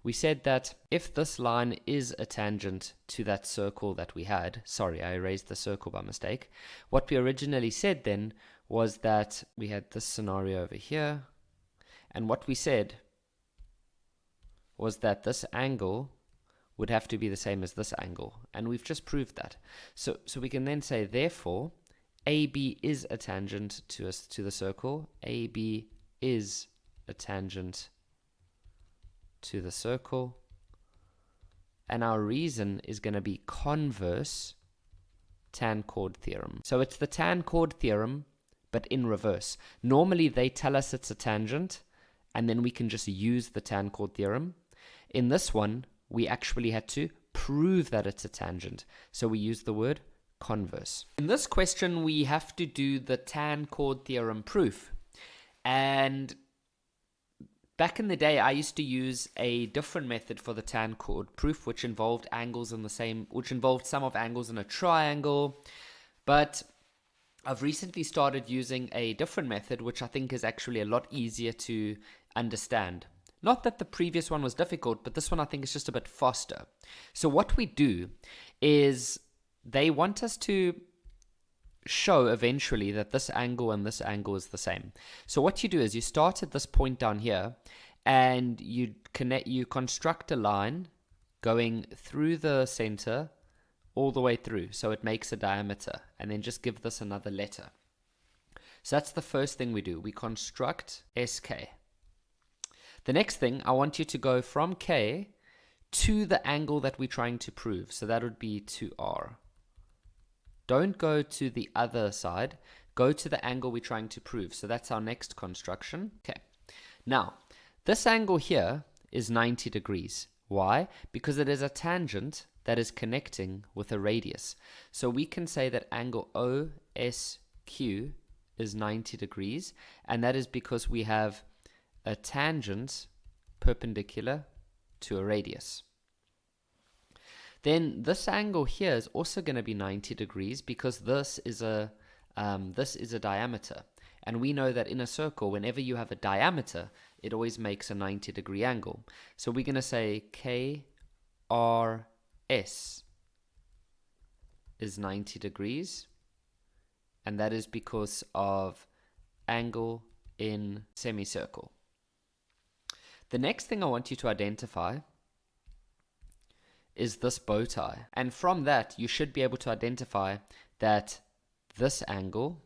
We said that if this line is a tangent to that circle that we had, sorry, I erased the circle by mistake. What we originally said then was that we had this scenario over here, and what we said was that this angle would have to be the same as this angle, and we've just proved that. So we can then say, therefore, AB is a tangent to the circle. AB is a tangent to the circle. And our reason is going to be converse tan chord theorem. So it's the tan chord theorem, but in reverse. Normally they tell us it's a tangent, and then we can just use the tan chord theorem. In this one, we actually had to prove that it's a tangent. So we use the word converse. In this question, we have to do the tan chord theorem proof. And back in the day, I used to use a different method for the tan chord proof, which involved sum of angles in a triangle. But I've recently started using a different method, which I think is actually a lot easier to understand. Not that the previous one was difficult, but this one I think is just a bit faster. So what we do is they want us to show eventually that this angle and this angle is the same. So what you do is you start at this point down here, and you construct a line going through the center all the way through, so it makes a diameter, and then just give this another letter. So that's the first thing we do. We construct SK. The next thing, I want you to go from K to the angle that we're trying to prove. So that would be to R. Don't go to the other side. Go to the angle we're trying to prove. So that's our next construction. Okay. Now, this angle here is 90 degrees. Why? Because it is a tangent that is connecting with a radius. So we can say that angle OSQ is 90 degrees, and that is because we have a tangent perpendicular to a radius. Then this angle here is also going to be 90 degrees because this is a diameter. And we know that in a circle, whenever you have a diameter, it always makes a 90-degree angle. So we're going to say KRS is 90 degrees. And that is because of angle in semicircle. The next thing I want you to identify is this bow tie. And from that, you should be able to identify that this angle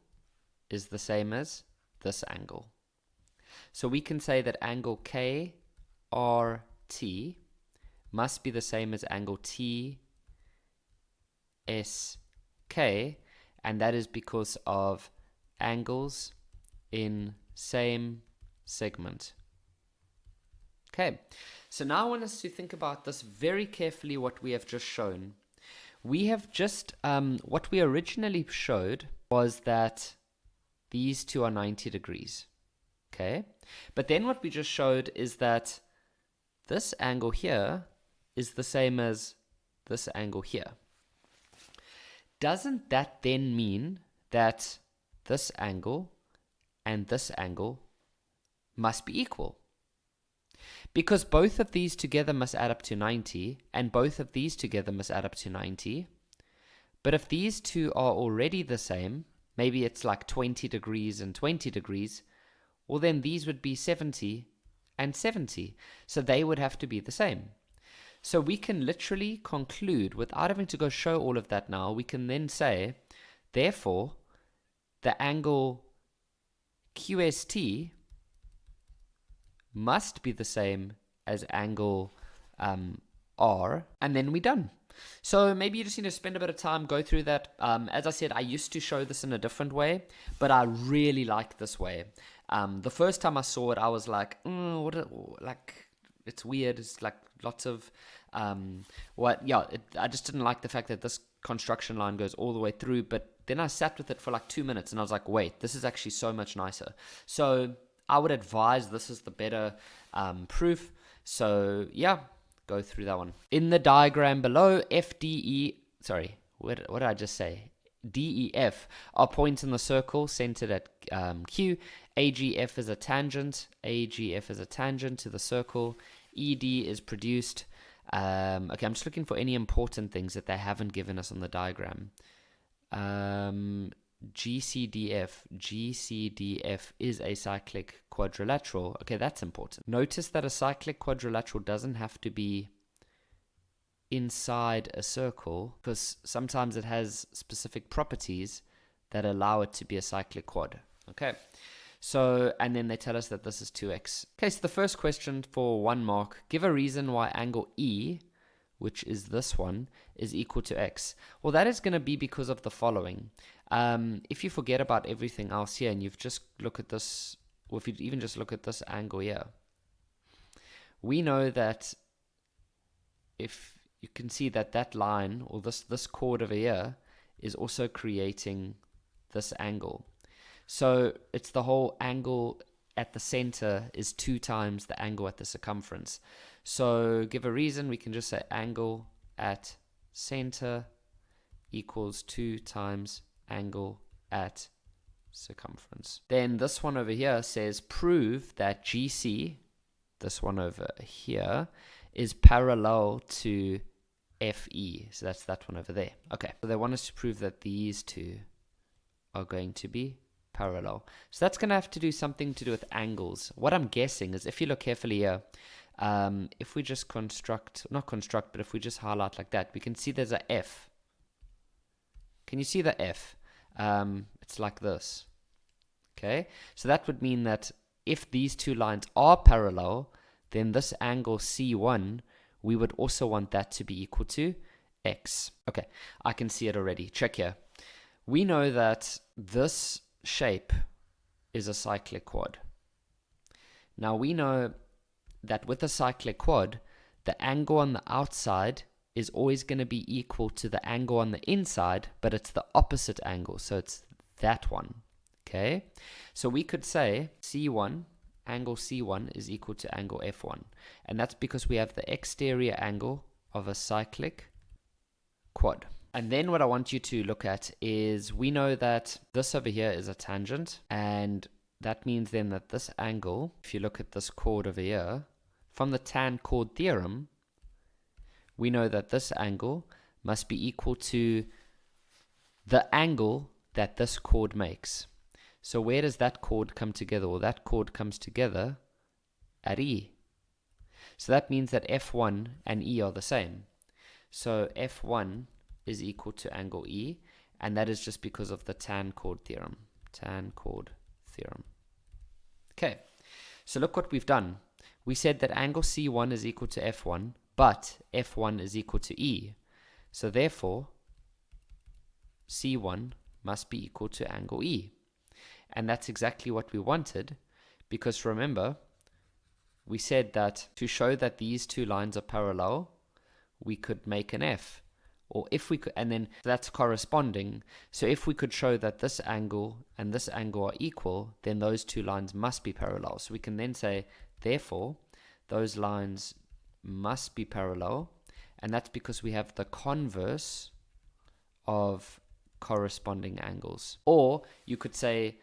is the same as this angle. So we can say that angle KRT must be the same as angle TSK, and that is because of angles in same segment. Okay, so now I want us to think about this very carefully, what we have just shown. We have just, what we originally showed was that these two are 90 degrees. Okay, but then what we just showed is that this angle here is the same as this angle here. Doesn't that then mean that this angle and this angle must be equal? Because both of these together must add up to 90, and both of these together must add up to 90. But if these two are already the same, maybe it's like 20 degrees and 20 degrees, well then these would be 70 and 70. So they would have to be the same. So we can literally conclude, without having to go show all of that now, we can then say, therefore, the angle QST must be the same as angle R, and then we're done. So maybe you just need to spend a bit of time, go through that. As I said, I used to show this in a different way, but I really like this way. The first time I saw it, I was like, it's weird. It's like lots of, I just didn't like the fact that this construction line goes all the way through, but then I sat with it for like 2 minutes and I was like, wait, this is actually so much nicer. So I would advise this is the better proof. So yeah, go through that one. In the diagram below, what did I just say? D, E, F are points in the circle centered at Q. AGF is a tangent. AGF is a tangent to the circle. ED is produced. Okay, I'm just looking for any important things that they haven't given us on the diagram. GCDF is a cyclic quadrilateral. Okay, that's important. Notice that a cyclic quadrilateral doesn't have to be inside a circle, because sometimes it has specific properties that allow it to be a cyclic quad. Okay, so, and then they tell us that this is 2x. Okay, so the first question for 1 mark, give a reason why angle E, which is this one, is equal to x. Well, that is going to be because of the following. If you forget about everything else here and you've just look at this, or if you even just look at this angle here, we know that if you can see that that line, or this chord over here, is also creating this angle. So it's the whole angle at the center is 2 times the angle at the circumference. So give a reason, we can just say angle at center equals 2 times angle at circumference. Then this one over here says prove that GC, this one over here, is parallel to FE. So that's that one over there. Okay, so they want us to prove that these two are going to be parallel. So that's going to have to do something to do with angles. What I'm guessing is, if you look carefully here, if we just if we just highlight like that, we can see there's a F. Can you see the F? It's like this. Okay, so that would mean that if these two lines are parallel, then this angle C1, we would also want that to be equal to x. Okay, I can see it already. Check here. We know that this shape is a cyclic quad. Now we know that with a cyclic quad, the angle on the outside is always going to be equal to the angle on the inside, but it's the opposite angle, so it's that one. Okay, so we could say C1, angle C1 is equal to angle F1, and that's because we have the exterior angle of a cyclic quad. And then what I want you to look at is, we know that this over here is a tangent, and that means then that this angle, if you look at this chord over here, from the tan chord theorem, we know that this angle must be equal to the angle that this chord makes. So where does that chord come together? Well, that chord comes together at E. So that means that F1 and E are the same. So F1 is equal to angle E, and that is just because of the tan chord theorem. Tan chord theorem. Okay, so look what we've done. We said that angle C1 is equal to F1, but F1 is equal to E. So therefore, C1 must be equal to angle E. And that's exactly what we wanted, because remember, we said that to show that these two lines are parallel, we could make an F. or if we could, and then that's corresponding. So if we could show that this angle and this angle are equal, then those two lines must be parallel. So we can then say, therefore, those lines must be parallel, and that's because we have the converse of corresponding angles. Or you could say,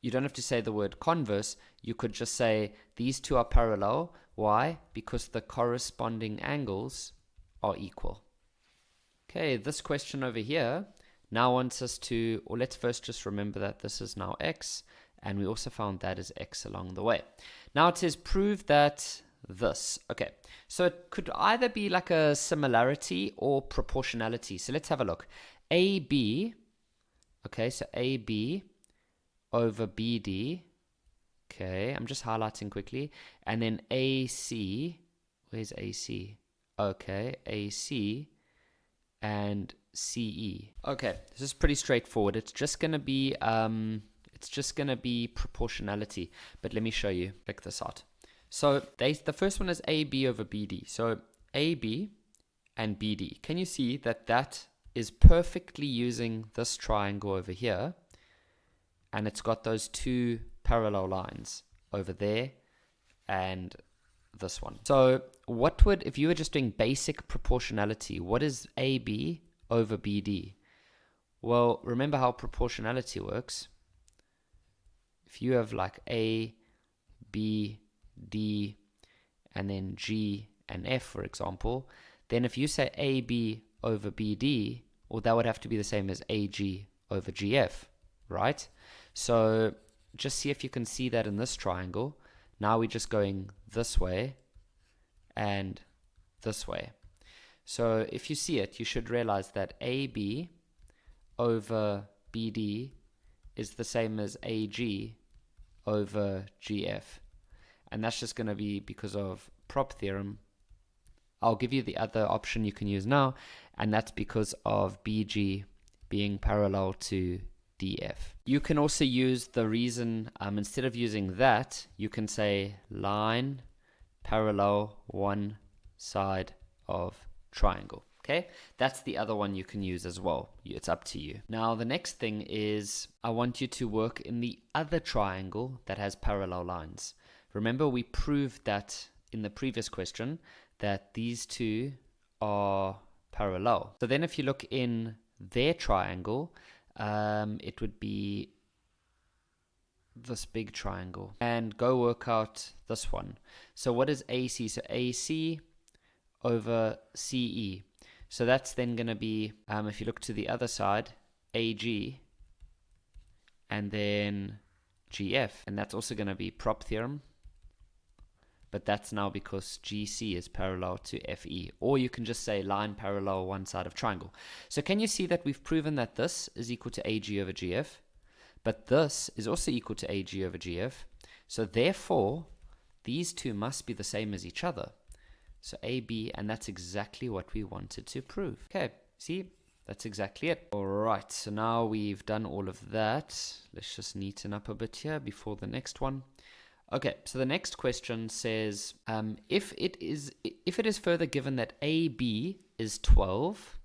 you don't have to say the word converse, you could just say these two are parallel. Why? Because the corresponding angles are equal. Okay, this question over here now wants us to, or let's first just remember that this is now x, and we also found that is x along the way. Now it says prove that this. Okay, so it could either be like a similarity or proportionality. So let's have a look. AB, okay, so AB over BD, okay, I'm just highlighting quickly, and then AC, where's AC? Okay, AC and CE. Okay, this is pretty straightforward. It's just gonna be proportionality, but let me show you. Check this out. So the first one is AB over BD. So AB and BD. Can you see that that is perfectly using this triangle over here? And it's got those two parallel lines over there and this one. So what would, if you were just doing basic proportionality, what is AB over BD? Well, remember how proportionality works. If you have like A, B, D, and then G and F, for example, then if you say AB over BD, well, that would have to be the same as AG over GF, right? So just see if you can see that in this triangle. Now we're just going this way and this way. So if you see it, you should realize that AB over BD is the same as AG over GF. And that's just going to be because of prop theorem. I'll give you the other option you can use now, and that's because of BG being parallel to DF. You can also use the reason, instead of using that, you can say line parallel one side of triangle. Okay, that's the other one you can use as well. It's up to you. Now the next thing is I want you to work in the other triangle that has parallel lines. Remember we proved that in the previous question that these two are parallel. So then if you look in their triangle, it would be this big triangle, and go work out this one. So what is AC? So AC over CE. So that's then going to be, if you look to the other side, AG and then GF, and that's also going to be prop theorem, but that's now because GC is parallel to FE, or you can just say line parallel one side of triangle. So can you see that we've proven that this is equal to AG over GF, but this is also equal to AG over GF, so therefore these two must be the same as each other. So AB, and that's exactly what we wanted to prove. Okay, see, that's exactly it. All right, so now we've done all of that. Let's just neaten up a bit here before the next one. Okay, so the next question says, if it is further given that AB is 12,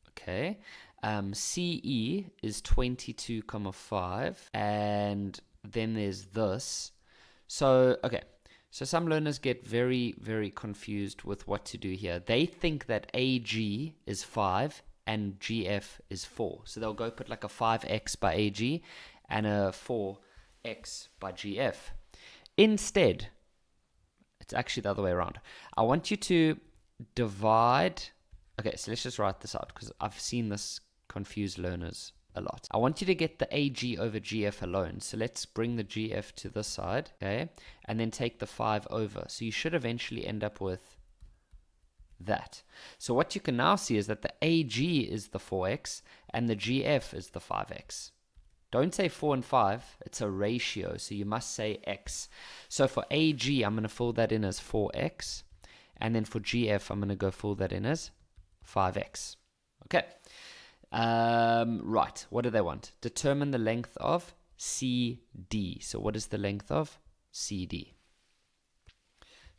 okay, CE is 22,5, and then there's this. So, okay, so some learners get very, very confused with what to do here. They think that AG is 5 and GF is 4. So they'll go put like a 5x by AG and a 4x by GF. Instead, it's actually the other way around. I want you to divide. Okay, so let's just write this out because I've seen this confuse learners a lot. I want you to get the AG over GF alone. So let's bring the GF to this side, okay? And then take the 5 over. So you should eventually end up with that. So what you can now see is that the AG is the 4x and the GF is the 5x. Don't say 4 and 5. It's a ratio, so you must say x. So for AG, I'm going to fill that in as 4x. And then for GF, I'm going to go fill that in as 5x. Okay. Right. What do they want? Determine the length of CD. So what is the length of CD?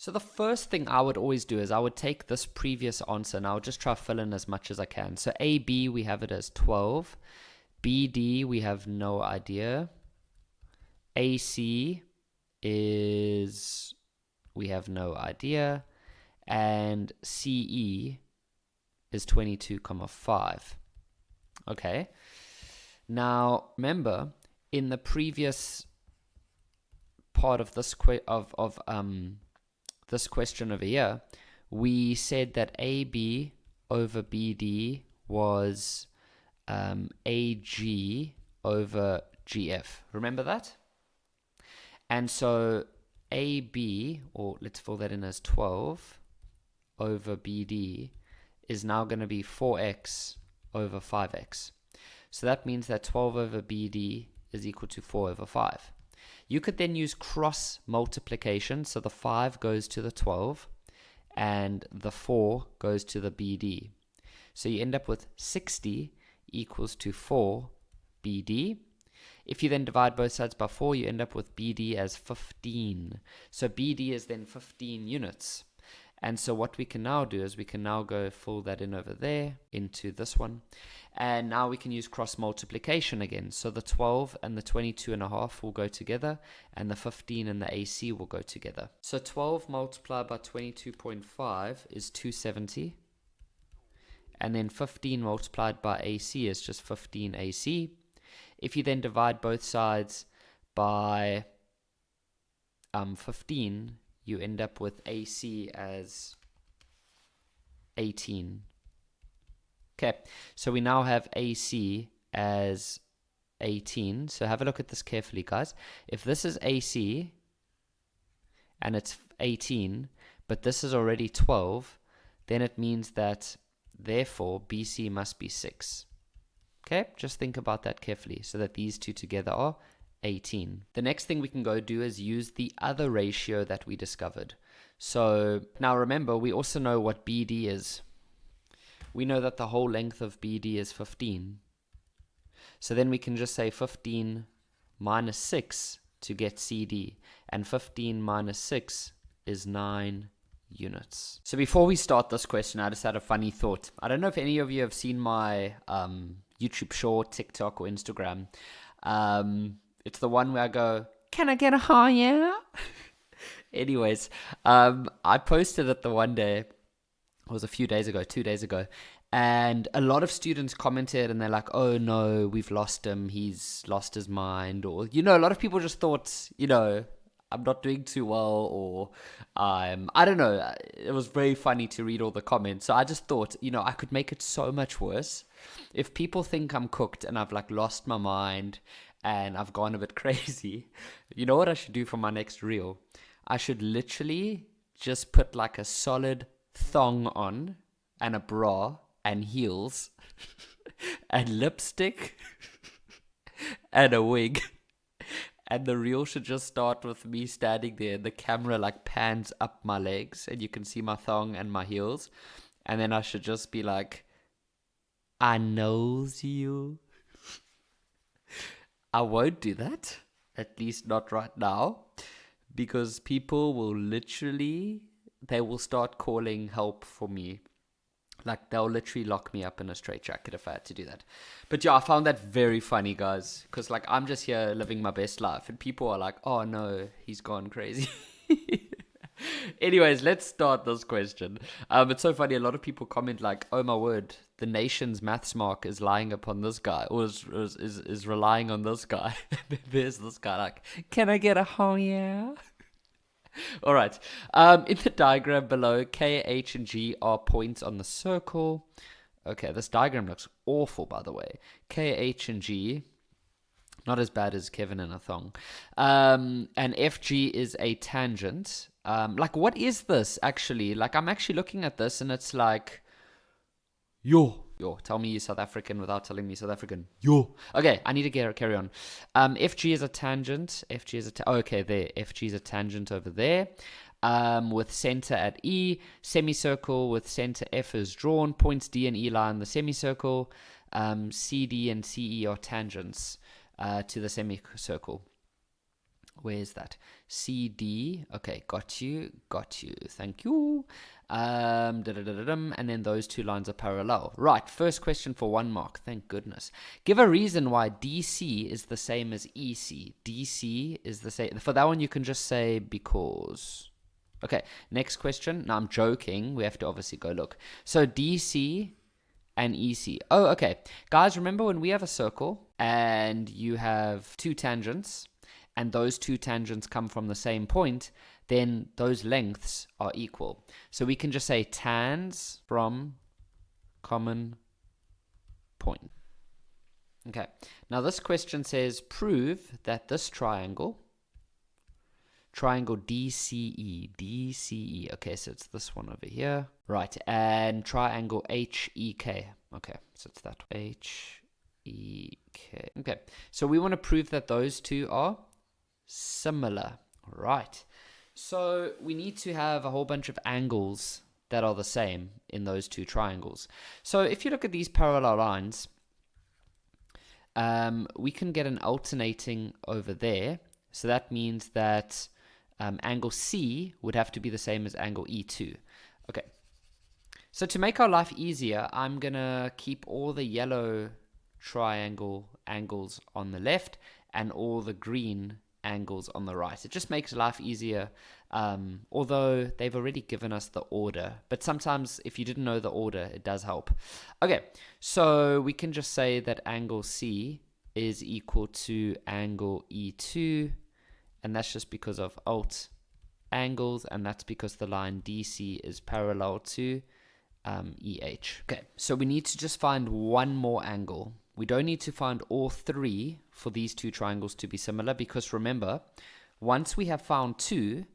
So the first thing I would always do is I would take this previous answer and I would just try to fill in as much as I can. So AB, we have it as 12. BD, we have no idea. AC is, we have no idea. And CE is 22,5. Okay. Now, remember, in the previous part of this this question over here, we said that AB over BD was AG over GF. Remember that? And so AB, or let's fill that in as 12 over BD, is now going to be 4x over 5x. So that means that 12 over BD is equal to 4 over 5. You could then use cross multiplication. So the 5 goes to the 12 and the 4 goes to the BD. So you end up with 60 equals to 4 BD. If you then divide both sides by 4, you end up with BD as 15. So BD is then 15 units. And so what we can now do is we can now go fill that in over there into this one. And now we can use cross multiplication again. So the 12 and the 22.5 will go together, and the 15 and the AC will go together. So 12 multiplied by 22.5 is 270. And then 15 multiplied by AC is just 15 AC. If you then divide both sides by 15, you end up with AC as 18. Okay, so we now have AC as 18. So have a look at this carefully, guys. If this is AC and it's 18, but this is already 12, then it means that therefore BC must be 6. Okay, just think about that carefully so that these two together are 18. The next thing we can go do is use the other ratio that we discovered. So now remember, we also know what BD is. We know that the whole length of BD is 15. So then we can just say 15 minus 6 to get CD. And 15 minus 6 is 9 units. So before we start this question, I just had a funny thought. I don't know if any of you have seen my YouTube short, TikTok, or Instagram. It's the one where I go, "Can I get a higher?" Anyways, I posted it the one day. It was a few days ago, 2 days ago. And a lot of students commented and they're like, "Oh no, we've lost him. He's lost his mind." Or, a lot of people just thought, I'm not doing too well, or I don't know. It was very funny to read all the comments. So I just thought, I could make it so much worse. If people think I'm cooked and I've lost my mind and I've gone a bit crazy, you know what I should do for my next reel? I should literally just put a solid thong on and a bra and heels and lipstick and a wig. And the reel should just start with me standing there. The camera pans up my legs and you can see my thong and my heels. And then I should just be like, "I knows you." I won't do that. At least not right now. Because people will they will start calling help for me. They'll literally lock me up in a straitjacket if I had to do that. But yeah, I found that very funny, guys. Because I'm just here living my best life. And people are like, "Oh no, he's gone crazy." Anyways, let's start this question. It's so funny. A lot of people comment "Oh my word, the nation's maths mark is lying upon this guy, or is relying on this guy." There's this guy "Can I get a oh yeah?" All right. In the diagram below, K, H, and G are points on the circle. Okay, this diagram looks awful, by the way. K, H, and G, not as bad as Kevin in a thong. And FG is a tangent. What is this, actually? I'm actually looking at this, and it's yo, tell me you're South African without telling me South African. Yo. Okay, I need to carry on. FG is a tangent. FG is okay, there. FG is a tangent over there. With center at E. Semicircle with center F is drawn. Points D and E lie in the semicircle. CD and CE are tangents to the semicircle. Where is that? CD. Okay, got you. Thank you. And then those two lines are parallel. Right, first question for 1 mark. Thank goodness. Give a reason why DC is the same as EC. DC is the same. For that one, you can just say because. Okay, next question. Now, I'm joking. We have to obviously go look. So, DC and EC. Oh, okay. Guys, remember when we have a circle and you have two tangents, and those two tangents come from the same point, then those lengths are equal. So we can just say tans from common point. Okay, now this question says prove that this triangle DCE, okay, so it's this one over here, right, and triangle HEK, okay, so it's that HEK, okay, so we want to prove that those two are similar. Right, so we need to have a whole bunch of angles that are the same in those two triangles. So if you look at these parallel lines, we can get an alternating over there. So that means that angle C would have to be the same as angle E2. Okay, so to make our life easier, I'm gonna keep all the yellow triangle angles on the left and all the green angles on the right. It just makes life easier, although they've already given us the order, but sometimes if you didn't know the order, it does help. Okay, so we can just say that angle C is equal to angle E2, and that's just because of alt angles, and that's because the line DC is parallel to EH. Okay, so we need to just find one more angle. We don't need to find all three for these two triangles to be similar, because remember, once we have found two,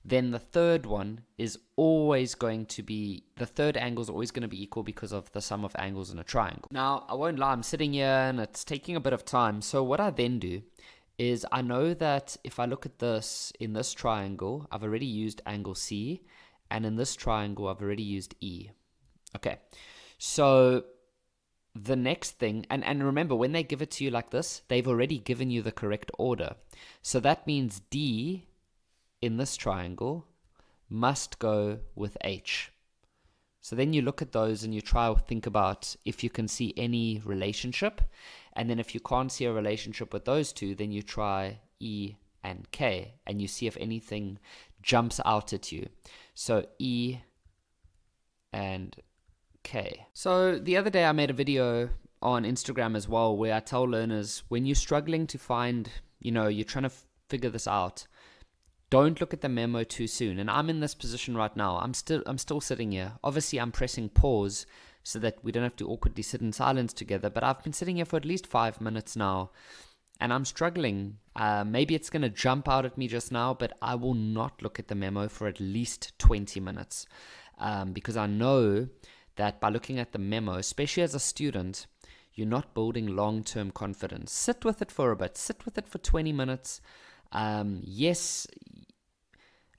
then the third one is always going to be, the third angle is always going to be equal because of the sum of angles in a triangle. Now, I won't lie, I'm sitting here and it's taking a bit of time. So what I then do is I know that if I look at this, in this triangle, I've already used angle C, and in this triangle, I've already used E. Okay, so the next thing, and remember, when they give it to you like this, they've already given you the correct order. So that means D in this triangle must go with H. So then you look at those and you try to think about if you can see any relationship. And then if you can't see a relationship with those two, then you try E and K, and you see if anything jumps out at you. So E and K. So the other day I made a video on Instagram as well, where I tell learners, when you're struggling to find, you're trying to figure this out, don't look at the memo too soon. And I'm in this position right now. I'm still sitting here. Obviously, I'm pressing pause so that we don't have to awkwardly sit in silence together. But I've been sitting here for at least 5 minutes now, and I'm struggling. Maybe it's going to jump out at me just now, but I will not look at the memo for at least 20 minutes, because I know that by looking at the memo, especially as a student, you're not building long-term confidence. Sit with it for a bit. Sit with it for 20 minutes. Yes,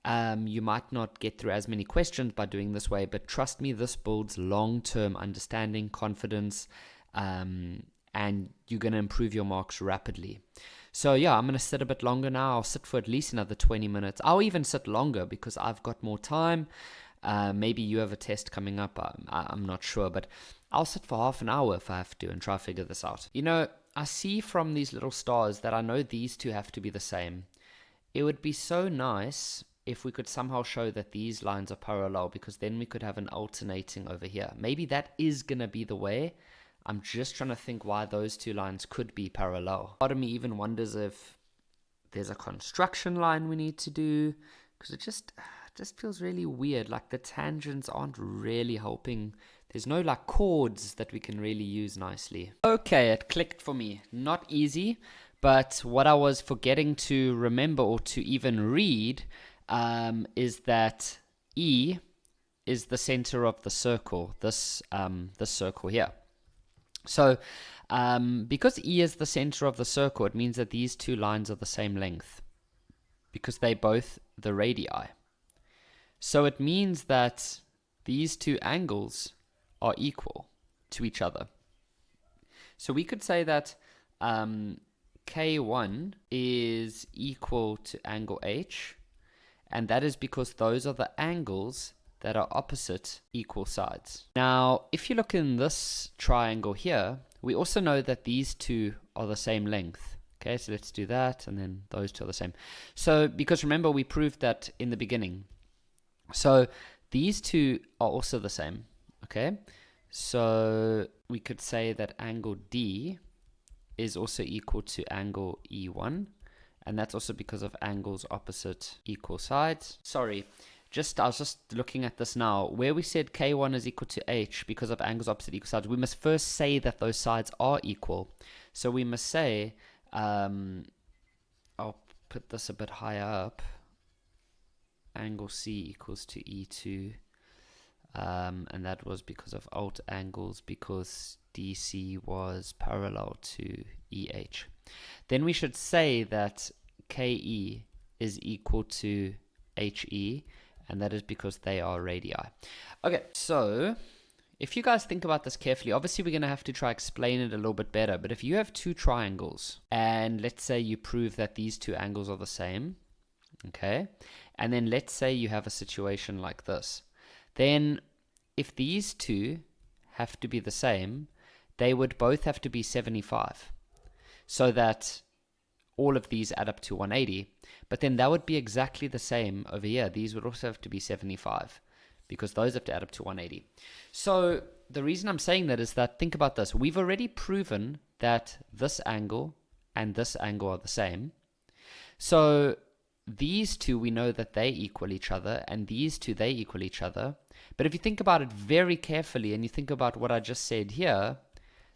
you might not get through as many questions by doing this way, but trust me, this builds long-term understanding, confidence, and you're going to improve your marks rapidly. So yeah, I'm going to sit a bit longer now. I'll sit for at least another 20 minutes. I'll even sit longer because I've got more time. Maybe you have a test coming up. I'm not sure, but I'll sit for half an hour if I have to and try to figure this out. I see from these little stars that I know these two have to be the same. It would be so nice if we could somehow show that these lines are parallel, because then we could have an alternating over here. Maybe that is going to be the way. I'm just trying to think why those two lines could be parallel. Part of me even wonders if there's a construction line we need to do, because it just feels really weird. Like the tangents aren't really helping. There's no like chords that we can really use nicely. Okay, it clicked for me. Not easy, but what I was forgetting to remember or to even read is that E is the center of the circle, this circle here. So because E is the center of the circle, it means that these two lines are the same length, because they're both the radii. So it means that these two angles are equal to each other. So we could say that K1 is equal to angle H, and that is because those are the angles that are opposite equal sides. Now, if you look in this triangle here, we also know that these two are the same length. Okay, so let's do that, and then those two are the same. So, because remember, we proved that in the beginning. So, these two are also the same. Okay, so we could say that angle D is also equal to angle E1, and that's also because of angles opposite equal sides. Sorry, I was just looking at this now. Where we said K1 is equal to H because of angles opposite equal sides, we must first say that those sides are equal. So we must say, I'll put this a bit higher up, angle C equals to E2, and that was because of alt angles, because DC was parallel to EH. Then we should say that KE is equal to HE, and that is because they are radii. Okay, so if you guys think about this carefully, obviously we're going to have to try explain it a little bit better, but if you have two triangles, and let's say you prove that these two angles are the same, okay, and then let's say you have a situation like this, then if these two have to be the same, they would both have to be 75, so that all of these add up to 180, but then that would be exactly the same over here. These would also have to be 75, because those have to add up to 180. So the reason I'm saying that is that, think about this. We've already proven that this angle and this angle are the same. So these two, we know that they equal each other, and these two, they equal each other. But if you think about it very carefully, and you think about what I just said here,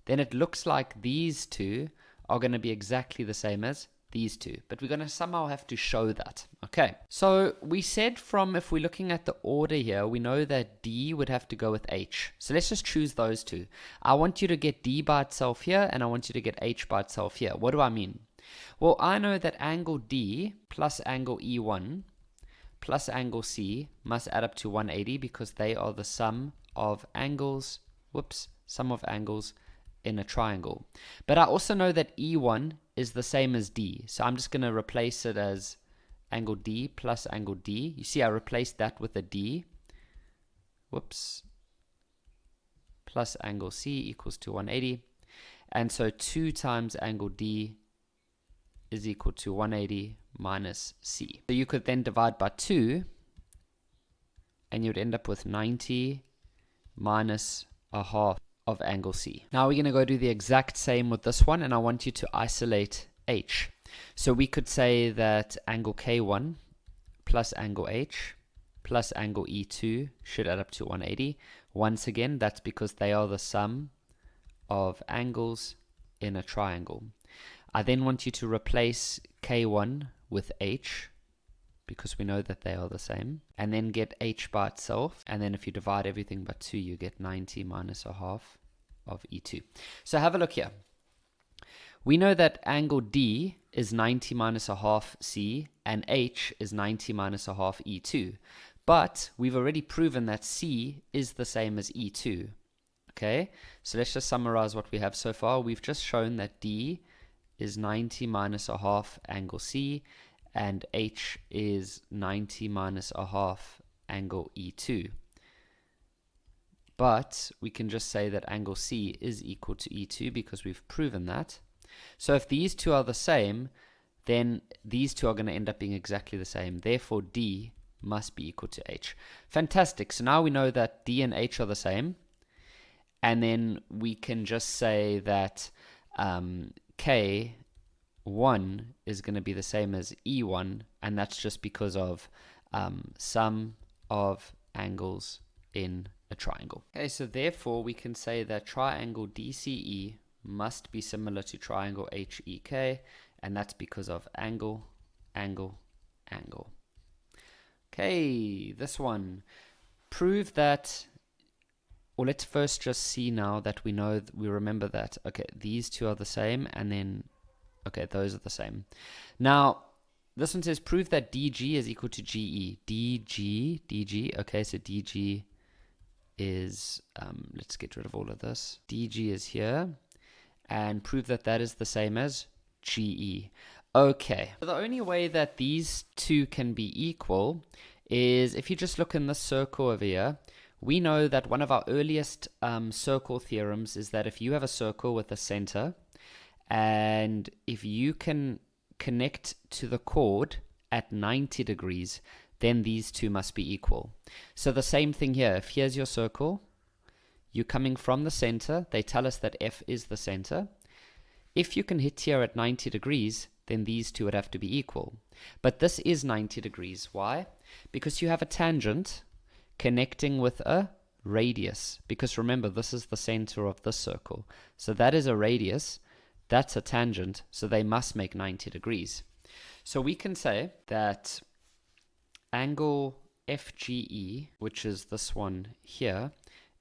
then it looks like these two are going to be exactly the same as these two. But we're going to somehow have to show that. Okay, so we said from, if we're looking at the order here, we know that D would have to go with H. So let's just choose those two. I want you to get D by itself here, and I want you to get H by itself here. What do I mean? Well, I know that angle D plus angle E1 plus angle C must add up to 180, because they are the sum of angles, sum of angles in a triangle. But I also know that E1 is the same as D, so I'm just going to replace it as angle D plus angle D. You see, I replaced that with a D, plus angle C equals to 180, and so 2 times angle D is equal to 180 minus C. So you could then divide by 2, and you'd end up with 90 minus a half of angle C. Now we're going to go do the exact same with this one, and I want you to isolate H. So we could say that angle K1 plus angle H plus angle E2 should add up to 180. Once again, that's because they are the sum of angles in a triangle. I then want you to replace K1 with H, because we know that they are the same, and then get H by itself, and then if you divide everything by 2, you get 90 minus a half of E2. So have a look here. We know that angle D is 90 minus a half C, and H is 90 minus a half E2, but we've already proven that C is the same as E2. Okay, so let's just summarize what we have so far. We've just shown that D is 90 minus a half angle C, and H is 90 minus a half angle E2. But we can just say that angle C is equal to E2 because we've proven that. So if these two are the same, then these two are going to end up being exactly the same. Therefore, D must be equal to H. Fantastic. So now we know that D and H are the same. And then we can just say that K1 is going to be the same as E1, and that's just because of sum of angles in a triangle. Okay, so therefore we can say that triangle DCE must be similar to triangle HEK, and that's because of angle, angle, angle. Okay, this one. Prove that, or let's first just see now that we know, we remember that, okay, these two are the same, and then, okay, those are the same. Now, this one says prove that DG is equal to GE. DG, okay, so DG is, let's get rid of all of this. DG is here, and prove that that is the same as GE. Okay, so the only way that these two can be equal is if you just look in this circle over here. We know that one of our earliest circle theorems is that if you have a circle with a center, and if you can connect to the chord at 90 degrees, then these two must be equal. So the same thing here. If here's your circle, you're coming from the center. They tell us that F is the center. If you can hit here at 90 degrees, then these two would have to be equal. But this is 90 degrees. Why? Because you have a tangent connecting with a radius. Because remember, this is the center of this circle. So that is a radius. That's a tangent. So they must make 90 degrees. So we can say that angle FGE, which is this one here,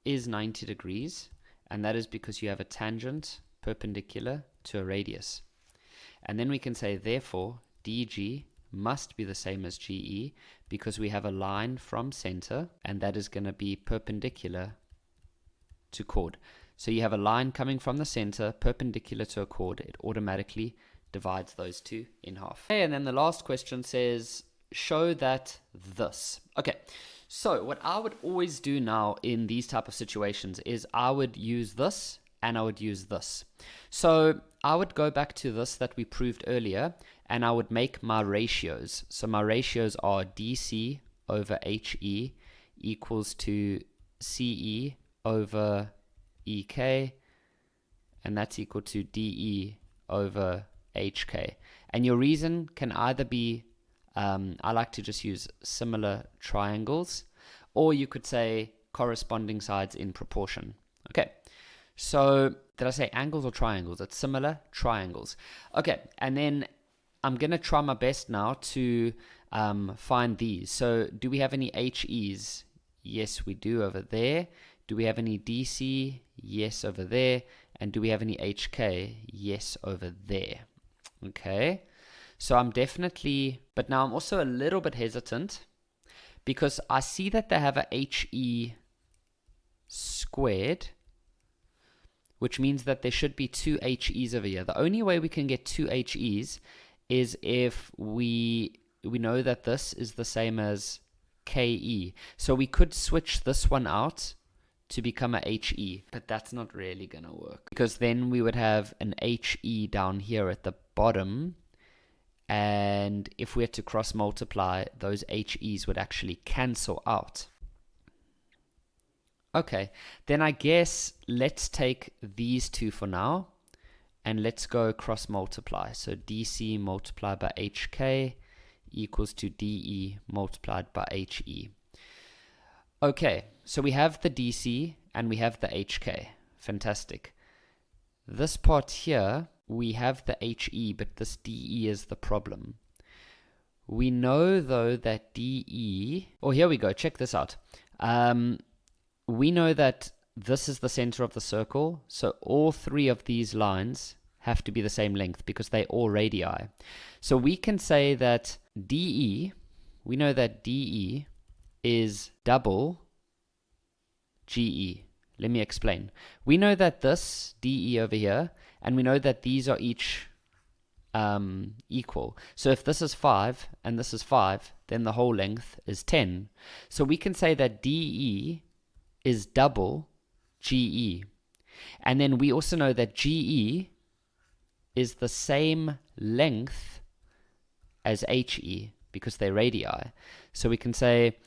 is 90 degrees. And that is because you have a tangent perpendicular to a radius. And then we can say, therefore, DG must be the same as GE because we have a line from center, and that is going to be perpendicular to chord. So you have a line coming from the center perpendicular to a chord. It automatically divides those two in half. Okay, and then the last question says, show that this. Okay, so what I would always do now in these type of situations is I would use this and I would use this. So I would go back to this that we proved earlier, and I would make my ratios. So my ratios are DC over HE equals to CE over EK, and that's equal to DE over HK. And your reason can either be, I like to just use similar triangles, or you could say corresponding sides in proportion. Okay, so did I say angles or triangles? It's similar triangles. Okay, and then I'm going to try my best now to find these. So do we have any HEs? Yes, we do over there. Do we have any DC? Yes, over there. And do we have any HK? Yes, over there. Okay, so I'm definitely, but now I'm also a little bit hesitant because I see that they have a HE squared, which means that there should be two HEs over here. The only way we can get two HEs is if we know that this is the same as KE. So we could switch this one out to become a HE, but that's not really going to work because then we would have an HE down here at the bottom, and if we had to cross multiply, those HEs would actually cancel out. Okay, then I guess let's take these two for now and let's go cross multiply. So DC multiplied by HK equals to DE multiplied by HE. Okay, so we have the DC and we have the HK. Fantastic. This part here, we have the HE, but this DE is the problem. We know though that DE, oh here we go, check this out. We know that this is the center of the circle, so all three of these lines have to be the same length because they're all radii. So we can say that DE, we know that DE is double GE. Let me explain. We know that this DE over here, and we know that these are each equal. So if this is 5 and this is 5, then the whole length is 10. So we can say that DE is double GE. And then we also know that GE is the same length as HE because they're radii. So we can say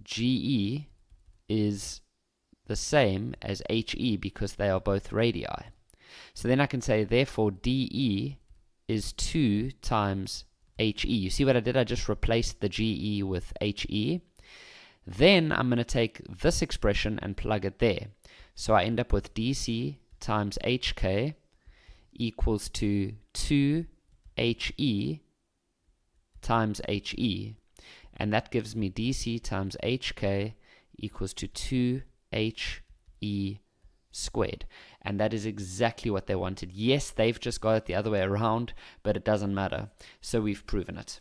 GE is the same as HE because they are both radii. So then I can say, therefore, DE is 2 times HE. You see what I did? I just replaced the GE with HE. Then I'm going to take this expression and plug it there. So I end up with DC times HK equals to 2HE times HE. And that gives me DC times HK equals to 2HE squared. And that is exactly what they wanted. Yes, they've just got it the other way around, but it doesn't matter. So we've proven it.